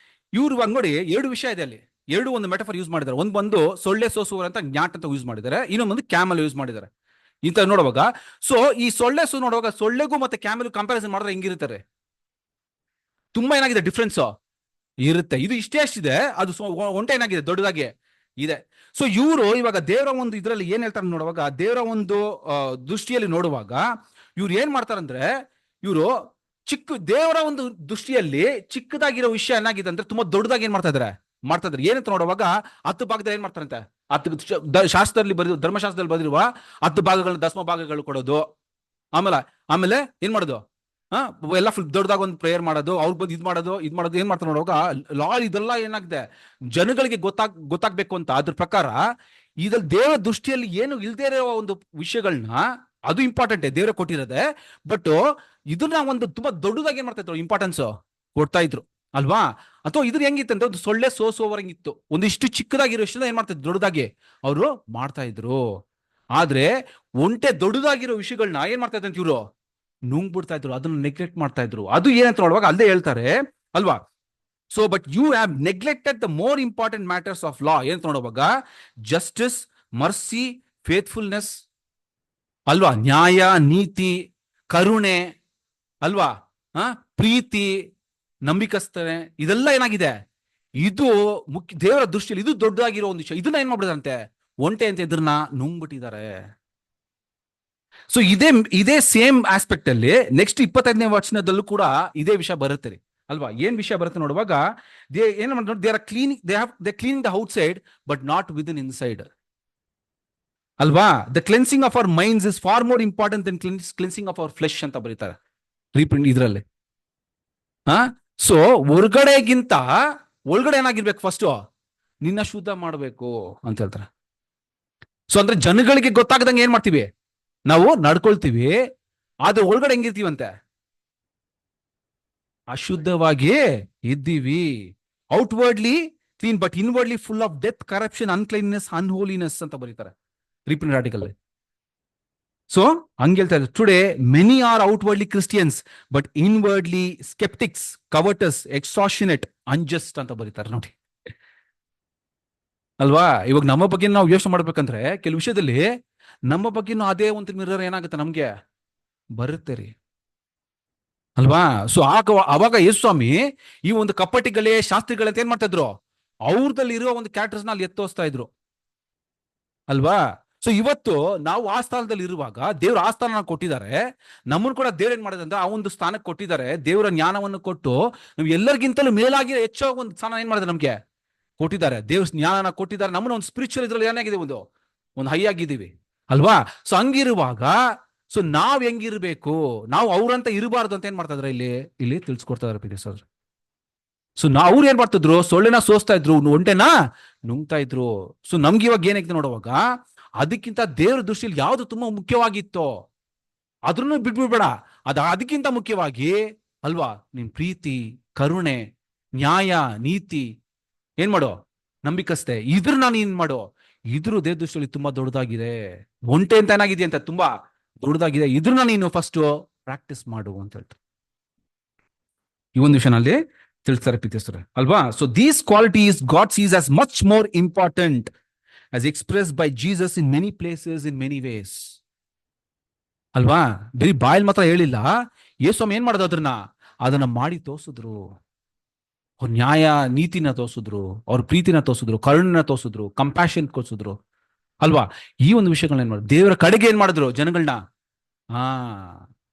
ಇವ್ರು ಇವಾಗ ನೋಡಿ ಎರಡು ವಿಷಯ ಇದೆ ಅಲ್ಲಿ. ಎರಡು ಒಂದು ಮೆಟಫರ್ ಯೂಸ್ ಮಾಡಿದ್ದಾರೆ. ಒಂದು ಬಂದು ಸೊಳ್ಳೆ ಸೋಸುವರ್ ಅಂತ ಜ್ಞಾಟ್ ಅಂತ ಯೂಸ್ ಮಾಡಿದ್ದಾರೆ, ಇನ್ನೊಂದು ಕ್ಯಾಮಲ್ ಯೂಸ್ ಮಾಡಿದ್ದಾರೆ. ಇಂತ ನೋಡುವಾಗ, ಸೊ ಈ ಸೊಳ್ಳೆ ನೋಡುವಾಗ ಸೊಳ್ಳೆಗೂ ಮತ್ತೆ ಕ್ಯಾಮಲ್ ಕಂಪ್ಯಾರಿಸನ್ ಮಾಡಿದ್ರೆ ಹೆಂಗಿರ್ತಾರೆ? ತುಂಬಾ ಏನಾಗಿದೆ ಡಿಫ್ರೆನ್ಸ್ ಇರುತ್ತೆ. ಇದು ಇಷ್ಟೇ ಅಷ್ಟಿದೆ, ಅದು ಒಂಟೆ ಏನಾಗಿದೆ ದೊಡ್ಡದಾಗಿ ಇದೆ. ಸೊ ಇವರು ಇವಾಗ ದೇವರ ಒಂದು ಇದರಲ್ಲಿ ಏನ್ ಹೇಳ್ತಾರೆ ನೋಡುವಾಗ, ದೇವರ ಒಂದು ದೃಷ್ಟಿಯಲ್ಲಿ ನೋಡುವಾಗ ಇವ್ರು ಏನ್ ಮಾಡ್ತಾರಂದ್ರೆ, ಇವರು ದೇವರ ಒಂದು ದೃಷ್ಟಿಯಲ್ಲಿ ಚಿಕ್ಕದಾಗಿರೋ ವಿಷಯ ಏನಾಗಿದೆ ಅಂದ್ರೆ ತುಂಬಾ ದೊಡ್ಡದಾಗಿ ಏನ್ ಮಾಡ್ತಾ ಇದಾರೆ ಏನಂತ ನೋಡುವಾಗ 10 ಭಾಗದಲ್ಲಿ ಏನ್ ಮಾಡ್ತಾರಂತೆ, 10 ಶಾಸ್ತ್ರದಲ್ಲಿ ಬರೆದು ಧರ್ಮಶಾಸ್ತ್ರದಲ್ಲಿ ಬರೆದಿರುವ 10 ಭಾಗಗಳನ್ನ ದಶಮ ಭಾಗಗಳು ಕೊಡೋದು. ಆಮೇಲೆ ಆಮೇಲೆ ಏನ್ ಮಾಡೋದು, ಎಲ್ಲ ಫುಲ್ ದೊಡ್ಡದಾಗ ಒಂದು ಪ್ರೇಯರ್ ಮಾಡೋದು, ಅವ್ರು ಬಂದು ಇದ್ ಮಾಡೋದು ಏನ್ ಮಾಡ್ತಾರೆ ನೋಡುವಾಗ, ಇದೆಲ್ಲ ಏನಾಗಿದೆ ಜನಗಳಿಗೆ ಗೊತ್ತಾಗ್ಬೇಕು ಅಂತ. ಅದ್ರ ಪ್ರಕಾರ ಇದ್ರಲ್ಲಿ ದೇವರ ದೃಷ್ಟಿಯಲ್ಲಿ ಏನು ಇಲ್ದೇ ಇರೋ ಒಂದು ವಿಷಯಗಳನ್ನ, ಅದು ಇಂಪಾರ್ಟೆಂಟ್ ದೇವರೇ ಕೊಟ್ಟಿರೋದೆ, ಬಟ್ ಇದನ್ನ ಒಂದು ತುಂಬಾ ದೊಡ್ಡದಾಗಿ ಏನ್ ಮಾಡ್ತಾ ಇದ್ರು, ಇಂಪಾರ್ಟೆನ್ಸ್ ಕೊಡ್ತಾ ಇದ್ರು ಅಲ್ವಾ? ಅಥವಾ ಇದ್ರ ಹೆಂಗಿತ್ತಂದ್ರೆ ಒಂದು ಸೊಳ್ಳೆ ಸೋಸುವವರಂಗಿತ್ತು, ಒಂದಿಷ್ಟು ಚಿಕ್ಕದಾಗಿರೋ ವಿಷಯ ಏನ್ ಮಾಡ್ತಾ ಇದ್ರು ದೊಡ್ಡದಾಗಿ ಅವರು ಮಾಡ್ತಾ ಇದ್ರು. ಆದ್ರೆ ಒಂಟೆ ದೊಡ್ಡದಾಗಿರೋ ವಿಷಯಗಳನ್ನ ಏನ್ ಮಾಡ್ತಾ ಇದ್ರು ಇವರು ನುಂಗ್ ಬಿಡ್ತಾ ಇದ್ರು, ಅದನ್ನ ನೆಗ್ಲೆಕ್ಟ್ ಮಾಡ್ತಾ ಇದ್ರು. ಅದು ಏನಂತ ನೋಡುವಾಗ ಅಲ್ಲೇ ಹೇಳ್ತಾರೆ ಅಲ್ವಾ? So but you have neglected the more important matters of law. ಏನಂತ ನೋಡುವಾಗ ಜಸ್ಟಿಸ್, ಮರ್ಸಿ, ಫೇತ್ಫುಲ್ನೆಸ್ ಅಲ್ವಾ, ನ್ಯಾಯ, ನೀತಿ, ಕರುಣೆ ಅಲ್ವಾ, ಪ್ರೀತಿ, ನಂಬಿಕಸ್ತನೆ, ಇದೆಲ್ಲ ಏನಾಗಿದೆ, ಇದು ಮುಖ್ಯ ದೇವರ ದೃಷ್ಟಿಯಲ್ಲಿ ಇದು ದೊಡ್ಡದಾಗಿರೋ ಒಂದು ವಿಷಯ. ಇದನ್ನ ಏನ್ ಮಾಡ್ಬಿಡದಂತೆ ಒಂಟೆ ಅಂತ ಇದ್ರನ್ನ ನುಂಗ್ಬಿಟ್ಟಿದ್ದಾರೆ. ಸೊ ಇದೇ ಸೇಮ್ ಆಸ್ಪೆಕ್ಟ್ ಅಲ್ಲಿ ನೆಕ್ಸ್ಟ್ 25ನೇ ವಚನದಲ್ಲೂ ಕೂಡ ಇದೇ ವಿಷಯ ಬರುತ್ತೆ ರೀ ಅಲ್ವಾ? ಏನ್ ವಿಷಯ ಬರುತ್ತೆ ನೋಡುವಾಗ, ಏನ್ ಮಾಡ್ತಾರೆ, they are cleaning, they clean the outside but not with in inside ಅಲ್ವಾ? The cleansing of our minds is far more important then cleansing of our flesh ಅಂತ ಬರೀತಾರೆ ರೀಪ್ರಿಂಟ್ ಇದರಲ್ಲಿ. ಸೊ ಹೊರಗಡೆಗಿಂತ ಒಳಗಡೆ ಏನಾಗಿರ್ಬೇಕು, ಫಸ್ಟ್ ನಿನ್ನ ಶುದ್ಧ ಮಾಡಬೇಕು ಅಂತ ಹೇಳ್ತಾರೆ. ಸೊ ಅಂದ್ರೆ ಜನಗಳಿಗೆ ಗೊತ್ತಾಗದಂಗೆ ಏನ್ ಮಾಡ್ತೀವಿ ನಾವು ನಡ್ಕೊಳ್ತೀವಿ, ಆದ್ರೆ ಒಳಗಡೆ ಹೆಂಗಿರ್ತೀವಂತೆ, ಅಶುದ್ಧವಾಗಿ ಇದ್ದೀವಿ. Outwardly clean but inwardly full of death, corruption, uncleanness, unholiness ಅಂತ ಬರೀತಾರೆ ರೀಪ್ರಿಂಟ್ ಆರ್ಟಿಕಲ್. ಸೊ ಹಂಗೆ ಹೇಳ್ತಾ ಇದ್ದಾರೆ, today many are outwardly Christians but inwardly skeptics, covetous, extortionate, unjust ಅಂತ ಬರೀತಾರೆ ನೋಡಿ ಅಲ್ವಾ? ಇವಾಗ ನಮ್ಮ ಬಗ್ಗೆ ನಾವು ಯೋಚನೆ ಮಾಡ್ಬೇಕಂದ್ರೆ ಕೆಲವು ವಿಷಯದಲ್ಲಿ ನಮ್ಮ ಬಗ್ಗೆನೂ ಅದೇ ಒಂದು ಮಿರರ್ ಏನಾಗುತ್ತೆ ನಮ್ಗೆ ಬರುತ್ತೆ ರೀ ಅಲ್ವಾ? ಸೊ ಅವಾಗ ಯೇಸು ಸ್ವಾಮಿ ಈ ಒಂದು ಕಪ್ಪಟಿಗಳೇ ಶಾಸ್ತ್ರಿಗಳಂತ ಏನ್ ಮಾಡ್ತಾ ಇದ್ರು, ಅವ್ರದಲ್ಲಿ ಇರುವ ಒಂದು ಕ್ಯಾರೆಕ್ಟರ್ಸ್ ಅಲ್ಲಿ ಎತ್ತೋಸ್ತಾ ಇದ್ರು ಅಲ್ವಾ? ಸೊ ಇವತ್ತು ನಾವು ಆ ಸ್ಥಾನದಲ್ಲಿ ಇರುವಾಗ ದೇವ್ರ ಆ ಸ್ಥಾನ ಕೊಟ್ಟಿದ್ದಾರೆ, ನಮ್ಮನ್ನು ಕೂಡ ದೇವ್ರ ಏನ್ ಮಾಡಿದ್ರೆ ಆ ಒಂದು ಸ್ಥಾನಕ್ಕೆ ಕೊಟ್ಟಿದ್ದಾರೆ. ದೇವರ ಜ್ಞಾನವನ್ನು ಕೊಟ್ಟು ನಾವು ಎಲ್ಲರಿಗಿಂತಲೂ ಮೇಲಾಗಿ ಹೆಚ್ಚೋ ಒಂದು ಸ್ಥಾನ ಏನ್ ಮಾಡಿದ್ರೆ ನಮ್ಗೆ ಕೊಟ್ಟಿದ್ದಾರೆ. ದೇವ್ರ ಜ್ಞಾನ ಕೊಟ್ಟಿದ್ದಾರೆ, ನಮ್ಮನ್ನ ಒಂದು ಸ್ಪಿರಿಚುವಲ್ ಇದ್ರಲ್ಲಿ ಏನಾಗಿದೆ, ಒಂದು ಹೈ ಆಗಿದ್ದೀವಿ ಅಲ್ವಾ? ಸೊ ಹಂಗಿರುವಾಗ ಸೊ ನಾವ್ ಹೆಂಗಿರ್ಬೇಕು, ನಾವು ಅವ್ರಂತ ಇರಬಾರ್ದು ಅಂತ ಏನ್ ಮಾಡ್ತಾ ಇದ್ರೆ ಇಲ್ಲಿ ತಿಳಿಸ್ಕೊಡ್ತಾ ಇದಾರೆ ಪಿ ಸರ್. ಸೊ ಅವ್ರು ಏನ್ ಮಾಡ್ತಿದ್ರು, ಸೊಳ್ಳೆನ ಸೋಸ್ತಾ ಇದ್ರು, ಒಂಟೆನ ನುಂಗ್ತಾ ಇದ್ರು. ಸೊ ನಮ್ಗೆ ಇವಾಗ ಏನಾಗಿದೆ ನೋಡುವಾಗ, ಅದಕ್ಕಿಂತ ದೇವ್ರ ದೃಷ್ಟಿಯಲ್ಲಿ ಯಾವ್ದು ತುಂಬಾ ಮುಖ್ಯವಾಗಿತ್ತೋ ಅದ್ರನ್ನು ಬಿಟ್ಬಿಡ್ಬೇಡ. ಅದಕ್ಕಿಂತ ಮುಖ್ಯವಾಗಿ ಅಲ್ವಾ, ನಿನ್ ಪ್ರೀತಿ, ಕರುಣೆ, ನ್ಯಾಯ, ನೀತಿ ಏನ್ ಮಾಡೋ, ನಂಬಿಕಸ್ತೆ, ಇದ್ರ ನಾನು ಏನ್ ಮಾಡೋ, ಇದ್ರ ದೇವ್ರ ದೃಷ್ಟಿಯಲ್ಲಿ ತುಂಬಾ ದೊಡ್ಡದಾಗಿದೆ. ಒಂಟೆ ಅಂತ ಏನಾಗಿದೆ ಅಂತ ತುಂಬಾ ದೊಡ್ಡದಾಗಿದೆ, ಇದ್ರನ್ನ ನೀನು ಫಸ್ಟ್ ಪ್ರಾಕ್ಟೀಸ್ ಮಾಡು ಅಂತ ಹೇಳ್ತಾರೆ. ಈ ಒಂದು ವಿಷಯನಲ್ಲಿ ತಿಳಿಸ್ತಾರೆ ಪ್ರೀತಿಸ್ತಾರೆ ಅಲ್ವಾ? So these qualities God sees as much more important as expressed by Jesus in many places in many ways ಅಲ್ವಾ? ಬರೀ ಬಾಯಲ್ಲಿ ಮಾತ್ರ ಹೇಳಿಲ್ಲ, ಯೇಸು ಏನ್ ಮಾಡೋದು, ಅದನ್ನ ಮಾಡಿ ತೋರಿಸಿದ್ರು. ಅವ್ರ ನ್ಯಾಯ ನೀತಿನ ತೋರಿಸಿದ್ರು, ಅವ್ರ ಪ್ರೀತಿನ ತೋರಿಸಿದ್ರು, ಕರುಣನ ತೋರಿಸಿದ್ರು, ಕಂಪ್ಯಾಷನ್ ತೋರಿಸಿದ್ರು ಅಲ್ವಾ? ಈ ಒಂದು ವಿಷಯಗಳನ್ನ ಏನ್ ಮಾಡಿದ್ರು, ದೇವರ ಕಡೆಗೆ ಏನ್ ಮಾಡಿದ್ರು ಜನಗಳನ್ನ.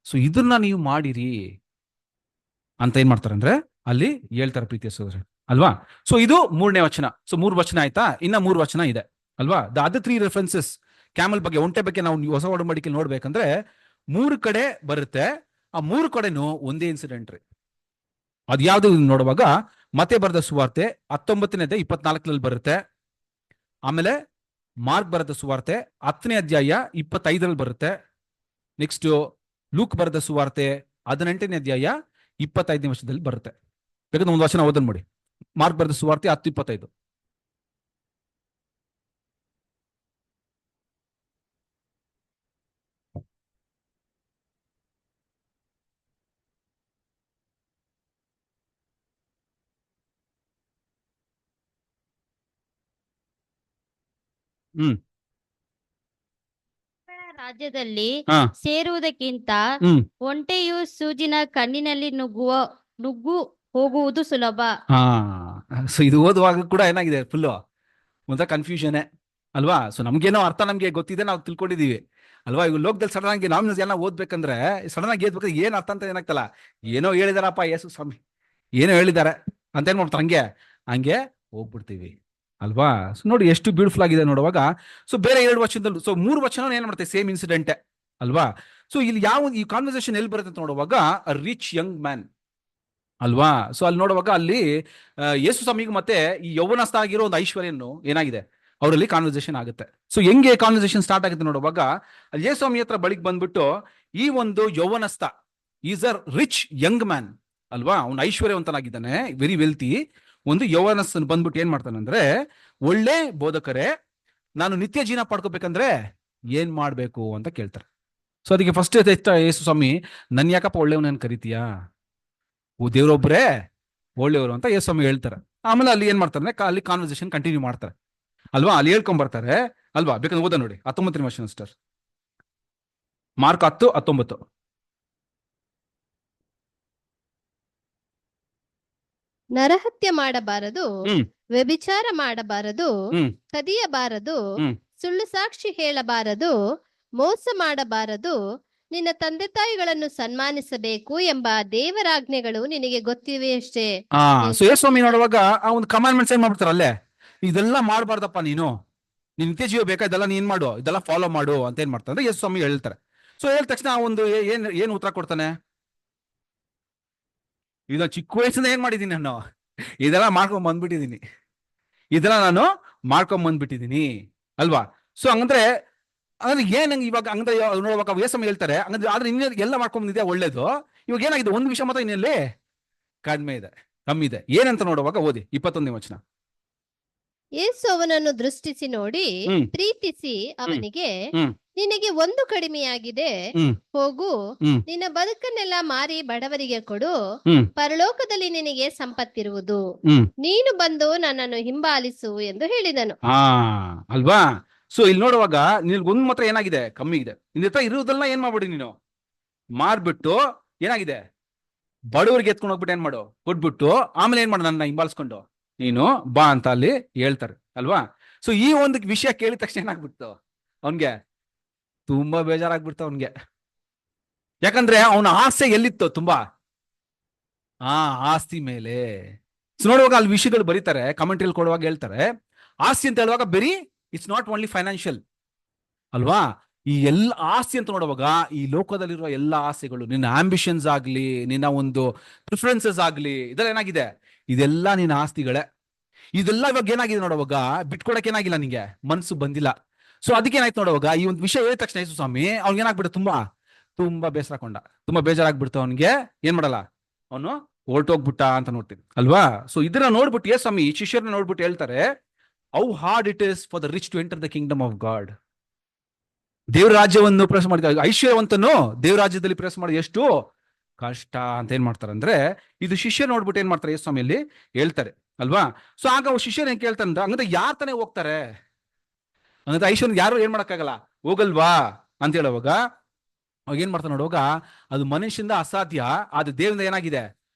ಸೊ ಇದನ್ನ ನೀವು ಮಾಡಿರಿ ಅಂತ ಏನ್ ಮಾಡ್ತಾರೆ ಅಂದ್ರೆ ಅಲ್ಲಿ ಹೇಳ್ತಾರೆ ಪ್ರೀತಿಯ ಸಹೋದರ ಅಲ್ವಾ? ಸೊ ಇದು 3ನೇ ವಚನ. ಸೊ 3 ವಚನ ಆಯ್ತಾ, ಇನ್ನ 3 ವಚನ ಇದೆ ಅಲ್ವಾ? ದ ಅದರ್ 3 ರೆಫರೆನ್ಸಸ್ ಕ್ಯಾಮಲ್ ಬಗ್ಗೆ, ಒಂಟೆ ಬಗ್ಗೆ ನಾವು ಹೊಸ ಒಡಂಬಡಿಕೆಯಲ್ಲಿ ನೋಡ್ಬೇಕಂದ್ರೆ 3 ಕಡೆ ಬರುತ್ತೆ. ಆ 3 ಕಡೆನೂ ಒಂದೇ ಇನ್ಸಿಡೆಂಟ್ ರೀ. ಅದು ಯಾವ್ದು ನೋಡುವಾಗ ಮತ್ತೆ ಬರೆದ ಸುವಾರ್ತೆ 19ನೇ 24ರಲ್ಲಿ ಬರುತ್ತೆ. ಆಮೇಲೆ ಮಾರ್ಕ್ ಬರೆದ ಸುವಾರ್ತೆ 10ನೇ ಅಧ್ಯಾಯ 25ರಲ್ಲಿ ಬರುತ್ತೆ. ನೆಕ್ಸ್ಟ್ ಲೂಕ್ ಬರೆದ ಸುವಾರ್ತೆ 18ನೇ ಅಧ್ಯಾಯ 25ನೇ ವರ್ಷದಲ್ಲಿ ಬರುತ್ತೆ. ಬೇಕಾದ್ರೆ ಒಂದು ವಚನ ಓದನ್ ಮಾಡಿ, ಮಾರ್ಕ್ ಬರೆದ ಸುವಾರ್ತೆ 10:25. ಹ್ಮ್ ರಾಜ್ಯದಲ್ಲಿ ಹಾ ಸೇರುವುದಕ್ಕಿಂತ ಹ್ಮ್ ಒಂಟೆಯು ಸೂಜಿನ ಕಣ್ಣಿನಲ್ಲಿ ನುಗ್ಗು ಹೋಗುವುದು ಸುಲಭ. ಹಾ ಸೊ ಇದು ಓದುವಾಗ ಕೂಡ ಏನಾಗಿದೆ ಫುಲ್ಲು ಒಂಥರ ಕನ್ಫ್ಯೂಷನ್ ಅಲ್ವಾ. ಸೊ ನಮ್ಗೇನೋ ಅರ್ಥ ನಮ್ಗೆ ಗೊತ್ತಿದೆ, ನಾವು ತಿಳ್ಕೊಂಡಿದೀವಿ ಅಲ್ವಾ. ಇವಾಗ ಲೋಕದಲ್ಲಿ ಸಡನ್ ಆಗಿ ನಾವು ಎಲ್ಲ ಓದ್ಬೇಕಂದ್ರೆ ಸಡನ್ ಆಗಿ ಏದ್ಬೇಕಾದ್ರೆ ಏನ್ ಅರ್ಥ ಅಂತ ಏನಾಗ್ತಲ್ಲ, ಏನೋ ಹೇಳಿದಾರಪ್ಪ ಯೇಸು ಸ್ವಾಮಿ ಏನೋ ಹೇಳಿದ್ದಾರೆ ಅಂತ ಏನ್ ಮಾಡ್ತಾರೆ, ಹಂಗೆ ಹಂಗೆ ಹೋಗ್ಬಿಡ್ತೀವಿ ಅಲ್ವಾ. ಸೊ ನೋಡಿ ಎಷ್ಟು ಬ್ಯೂಟಿಫುಲ್ ಆಗಿದೆ ನೋಡುವಾಗ. ಸೊ ಬೇರೆ 2 ವಚನದಲ್ಲಿ, ಸೊ 3 ವಚನ ಏನ್ ಮಾಡ್ತಾರೆ, ಸೇಮ್ ಇನ್ಸಿಡೆಂಟ್ ಅಲ್ವಾ. ಸೊ ಇಲ್ಲಿ ಯಾವ ಈ ಕಾನ್ವರ್ಸೇಷನ್ ಎಲ್ಲಿ ಬರುತ್ತೆ ಅಂತ ನೋಡುವಾಗ ರಿಚ್ ಯಂಗ್ ಮ್ಯಾನ್ ಅಲ್ವಾ. ಸೊ ಅಲ್ಲಿ ನೋಡುವಾಗ ಅಲ್ಲಿ ಯೇಸು ಸ್ವಾಮಿಗೂ ಮತ್ತೆ ಈ ಯೌವನಸ್ಥ ಆಗಿರೋ ಒಂದು ಐಶ್ವರ್ಯನ್ನು ಏನಾಗಿದೆ ಅವರಲ್ಲಿ ಕಾನ್ವರ್ಸೇಷನ್ ಆಗುತ್ತೆ. ಸೊ ಹೆಂಗೆ ಕಾನ್ವರ್ಸೇಷನ್ ಸ್ಟಾರ್ಟ್ ಆಗುತ್ತೆ ನೋಡುವಾಗ ಅಲ್ಲಿ ಯೇಸು ಸ್ವಾಮಿ ಹತ್ರ ಬಳಿಗೆ ಬಂದ್ಬಿಟ್ಟು ಈ ಒಂದು ಯೌವನಸ್ಥ is a rich young man ಅಲ್ವಾ, ಅವನು ಐಶ್ವರ್ಯವಂತನಾಗಿದ್ದಾನೆ, ವೆರಿ ವೆಲ್ತಿ. ಒಂದು ಯೌವನಸ್ಥನ ಬಂದ್ಬಿಟ್ಟು ಏನ್ ಮಾಡ್ತಾನೆ ಅಂದ್ರೆ, ಒಳ್ಳೆ ಬೋಧಕರೇ ನಾನು ನಿತ್ಯ ಜೀವನ ಪಡ್ಕೋಬೇಕಂದ್ರೆ ಏನ್ ಮಾಡ್ಬೇಕು ಅಂತ ಕೇಳ್ತಾರೆ. ಸೊ ಅದಕ್ಕೆ ಫಸ್ಟ್ ಯೇಸು ಸ್ವಾಮಿ ನನ್ ಯಾಕಪ್ಪ ಒಳ್ಳೆಯವನನ್ನು ಕರಿತೀಯಾ, ಓ ದೇವ್ರೊಬ್ರೇ ಒಳ್ಳೆಯವರು ಅಂತ ಯೇಸು ಸ್ವಾಮಿ ಹೇಳ್ತಾರೆ. ಆಮೇಲೆ ಅಲ್ಲಿ ಏನ್ ಮಾಡ್ತಾರೆ, ಅಲ್ಲಿ ಕಾನ್ವರ್ಸೇಷನ್ ಕಂಟಿನ್ಯೂ ಮಾಡ್ತಾರೆ ಅಲ್ವಾ. ಅಲ್ಲಿ ಹೇಳ್ಕೊಂಡ್ ಬರ್ತಾರೆ ಅಲ್ವಾ. ಬೇಕಂದ್ರೆ ಓದ ನೋಡಿ 19ನೇ ವರ್ಷ ಸ್ಟಾರ್ ಮಾರ್ಕ್ 10:19. ನರಹತ್ಯ ಮಾಡಬಾರದು, ಹ್ಮ್ ವ್ಯಭಿಚಾರ ಮಾಡಬಾರದು, ಹ್ಮ್ ಕದಿಯಬಾರದು, ಹ್ಮ್ ಸುಳ್ಳು ಸಾಕ್ಷಿ ಹೇಳಬಾರದು, ಮೋಸ ಮಾಡಬಾರದು, ನಿನ್ನ ತಂದೆ ತಾಯಿಗಳನ್ನು ಸನ್ಮಾನಿಸಬೇಕು ಎಂಬ ದೇವರಾಜ್ಞೆಗಳು ನಿನಗೆ ಗೊತ್ತಿವೆಯಷ್ಟೇ. ಸೊ ಯೇಸು ಸ್ವಾಮಿ ನೋಡುವಾಗ ಆ ಒಂದು ಕಮಾಂಡ್ಮೆಂಟ್ಸ್ ಏನ್ ಮಾಡ್ಬಿಡ್ತಾರೆ ಅಲ್ಲೇ, ಇದೆಲ್ಲ ಮಾಡ್ಬಾರ್ದಪ್ಪ ನೀನು, ನಿನ್ ನಿತ್ಯ ಜೀವ ಬೇಕಾ, ಇದೆಲ್ಲ ನೀನ್ ಮಾಡು, ಇದೆಲ್ಲ ಫಾಲೋ ಮಾಡು ಅಂತ ಏನ್ ಮಾಡ್ತಾರೆ ಅಂದ್ರೆ ಯೇಸು ಸ್ವಾಮಿ ಹೇಳ್ತಾರೆ. ಸೊ ಹೇಳಿದ ತಕ್ಷಣ ಆ ಒಂದು ಏನ್ ಉತ್ತರ ಕೊಡ್ತಾನೆ, ಇದನ್ನ ಚಿಕ್ಕ ವಯಸ್ಸಿಂದ ಏನ್ ಮಾಡಿದೀನಿ ನಾನು, ಇದೆಲ್ಲ ಮಾಡ್ಕೊಂಡ್ ಬಂದ್ಬಿಟ್ಟಿದೀನಿ, ಇದೆಲ್ಲ ನಾನು ಮಾಡ್ಕೊಂಡ್ ಬಂದ್ಬಿಟ್ಟಿದೀನಿ ಅಲ್ವಾ. ಸೊ ಹಂಗಂದ್ರೆ ಏನಂಗೆ ಇವಾಗ ಹಂಗಂದ್ರೆ ನೋಡುವಾಗ ಯೇಸು ಸ್ವಾಮಿ ಹೇಳ್ತಾರೆ ಹಂಗಂದ್ರೆ, ಆದ್ರೆ ಇನ್ನ ಎಲ್ಲ ಮಾಡ್ಕೊಂಡ್ ಬಂದಿದೆ ಒಳ್ಳೇದು. ಇವಾಗ ಏನಾಗಿದೆ, ಒಂದು ವಿಷಯ ಮಾತ್ರ ಇನ್ನಲ್ಲಿ ಕಡಿಮೆ ಇದೆ, ಕಮ್ಮಿ ಇದೆ. ಏನಂತ ನೋಡುವಾಗ ಓದಿ 21ನೇ ವಚನ. ಯೇಸು ಅವನನ್ನು ದೃಷ್ಟಿಸಿ ನೋಡಿ ಹ್ಮ್. ಪ್ರೀತಿಸಿ ಅವನಿಗೆ, ಹ್ಮ್. ನಿನಗೆ ಒಂದು ಕಡಿಮೆಯಾಗಿದೆ, ಹ್ಮ್. ಹೋಗು, ಹ್ಮ್. ನಿನ್ನ ಬದುಕನ್ನೆಲ್ಲ ಮಾರಿ ಬಡವರಿಗೆ ಕೊಡು, ಹ್ಮ್. ಪರಲೋಕದಲ್ಲಿ ನಿನಗೆ ಸಂಪತ್ತಿರುವುದು, ಹ್ಮ್. ನೀನು ಬಂದು ನನ್ನನ್ನು ಹಿಂಬಾಲಿಸು ಎಂದು ಹೇಳಿದನು. ಅಲ್ವಾ. ಸೊ ಇಲ್ಲಿ ನೋಡುವಾಗ ನಿನ್ಗೊಂದ್ ಮಾತ್ರ ಏನಾಗಿದೆ, ಕಮ್ಮಿ ಇದೆ. ನಿನ್ನ ಹತ್ರ ಇರುವುದೆಲ್ಲ ಏನ್ ಮಾಡ್ಬಿಡಿ ನೀನು, ಮಾರ್ಬಿಟ್ಟು ಏನಾಗಿದೆ ಬಡವರಿಗೆ ಎತ್ಕೊಂಡು ಹೋಗ್ಬಿಟ್ಟು ಏನ್ ಮಾಡು, ಕೊಟ್ಬಿಟ್ಟು ಆಮೇಲೆ ಏನ್ ಮಾಡು, ನನ್ನ ಹಿಂಬಾಲಿಸ್ಕೊಂಡು ನೀನು ಬಾ ಅಂತ ಅಲ್ಲಿ ಹೇಳ್ತಾರೆ ಅಲ್ವಾ. ಸೊ ಈ ಒಂದು ವಿಷಯ ಕೇಳಿದ ತಕ್ಷಣ ಏನಾಗ್ಬಿಡ್ತು ಅವನ್ಗೆ, ತುಂಬಾ ಬೇಜಾರಾಗ್ಬಿಡ್ತು ಅವನ್ಗೆ. ಯಾಕಂದ್ರೆ ಅವನ ಆಸೆ ಎಲ್ಲಿತ್ತು ತುಂಬಾ, ಆಸ್ತಿ ಮೇಲೆ. ಸೊ ನೋಡುವಾಗ ಅಲ್ಲಿ ವಿಷಯಗಳು ಬರೀತಾರೆ, ಕಮೆಂಟ್ರಿಯಲ್ಲಿ ಕೊಡುವಾಗ ಹೇಳ್ತಾರೆ, ಆಸ್ತಿ ಅಂತ ಹೇಳುವಾಗ ಬರೀ ಇಟ್ಸ್ ನಾಟ್ ಓನ್ಲಿ ಫೈನಾನ್ಷಿಯಲ್ ಅಲ್ವಾ. ಈ ಎಲ್ಲ ಆಸ್ತಿ ಅಂತ ನೋಡುವಾಗ ಈ ಲೋಕದಲ್ಲಿರುವ ಎಲ್ಲ ಆಸೆಗಳು, ನಿನ್ನ ಆಂಬಿಷನ್ಸ್ ಆಗ್ಲಿ, ನಿನ್ನ ಒಂದು ಪ್ರಿಫರೆನ್ಸಸ್ ಆಗ್ಲಿ, ಇದೆಲ್ಲ ಏನಾಗಿದೆ, ಇದೆಲ್ಲ ನಿನ್ನ ಆಸ್ತಿಗಳೇ. ಇದೆಲ್ಲ ಇವಾಗ ಏನಾಗಿದೆ ನೋಡುವಾಗ ಬಿಟ್ಕೊಡಕ್ ಏನಾಗಿಲ್ಲ, ನಿಂಗೆ ಮನ್ಸು ಬಂದಿಲ್ಲ. ಸೊ ಅದಕ್ಕೆ ಏನಾಯ್ತು ನೋಡುವಾಗ ಈ ಒಂದು ವಿಷಯ ಹೇಳಿದ ತಕ್ಷಣ ಯೇಸು ಸ್ವಾಮಿ ಅವ್ನಿಗೆ ಏನಾಗ್ಬಿಟ್ಟು ತುಂಬಾ ಬೇಸರಕೊಂಡ, ತುಂಬಾ ಬೇಜಾರಾಗ್ಬಿಡ್ತು ಅವನಿಗೆ. ಏನ್ ಮಾಡಲ್ಲ, ಅವನು ಹೊರಟೋಗ್ಬಿಟ್ಟ ಅಂತ ನೋಡ್ತೀನಿ ಅಲ್ವಾ. ಸೊ ಇದನ್ನ ನೋಡ್ಬಿಟ್ಟು ಯೇಸು ಸ್ವಾಮಿ ಶಿಷ್ಯರನ್ನ ನೋಡ್ಬಿಟ್ಟು ಹೇಳ್ತಾರೆ, how hard it is for the rich to enter the kingdom of God. ದೇವ್ರ ರಾಜ್ಯವನ್ನು ಪ್ರವೇಶ ಮಾಡಿದ ಐಶ್ವರ್ಯವಂತನು ದೇವ್ರ ರಾಜ್ಯದಲ್ಲಿ ಪ್ರವೇಶ ಮಾಡೋದು ಎಷ್ಟು ಕಷ್ಟ ಅಂತ ಏನ್ ಮಾಡ್ತಾರೆ ಅಂದ್ರೆ, ಇದು ಶಿಷ್ಯರು ನೋಡ್ಬಿಟ್ಟು ಏನ್ ಮಾಡ್ತಾರೆ ಯೇಸು ಸ್ವಾಮಿಯಲ್ಲಿ ಹೇಳ್ತಾರೆ ಅಲ್ವಾ. ಸೊ ಆಗ ಶಿಷ್ಯರು ಏನ್ ಕೇಳ್ತಾರೆ ಅಂದ್ರೆ, ಹಂಗಂದ್ರೆ ಯಾರ್ ತಾನೇ ಹೋಗ್ತಾರೆ, ಹಂಗಂದ್ರೆ ಐಶ್ವರ್ಯ ಯಾರು ಏನ್ ಮಾಡಕ್ಕಾಗಲ್ಲ, ಹೋಗಲ್ವಾ ಅಂತ ಹೇಳುವಾಗ ಅವಾಗ ಏನ್ ಮಾಡ್ತಾರೆ ನೋಡುವಾಗ, ಅದು ಮನುಷ್ಯರಿಂದ ಅಸಾಧ್ಯ, ಅದು ದೇವರಿಂದ ಏನಾಗಿದೆ,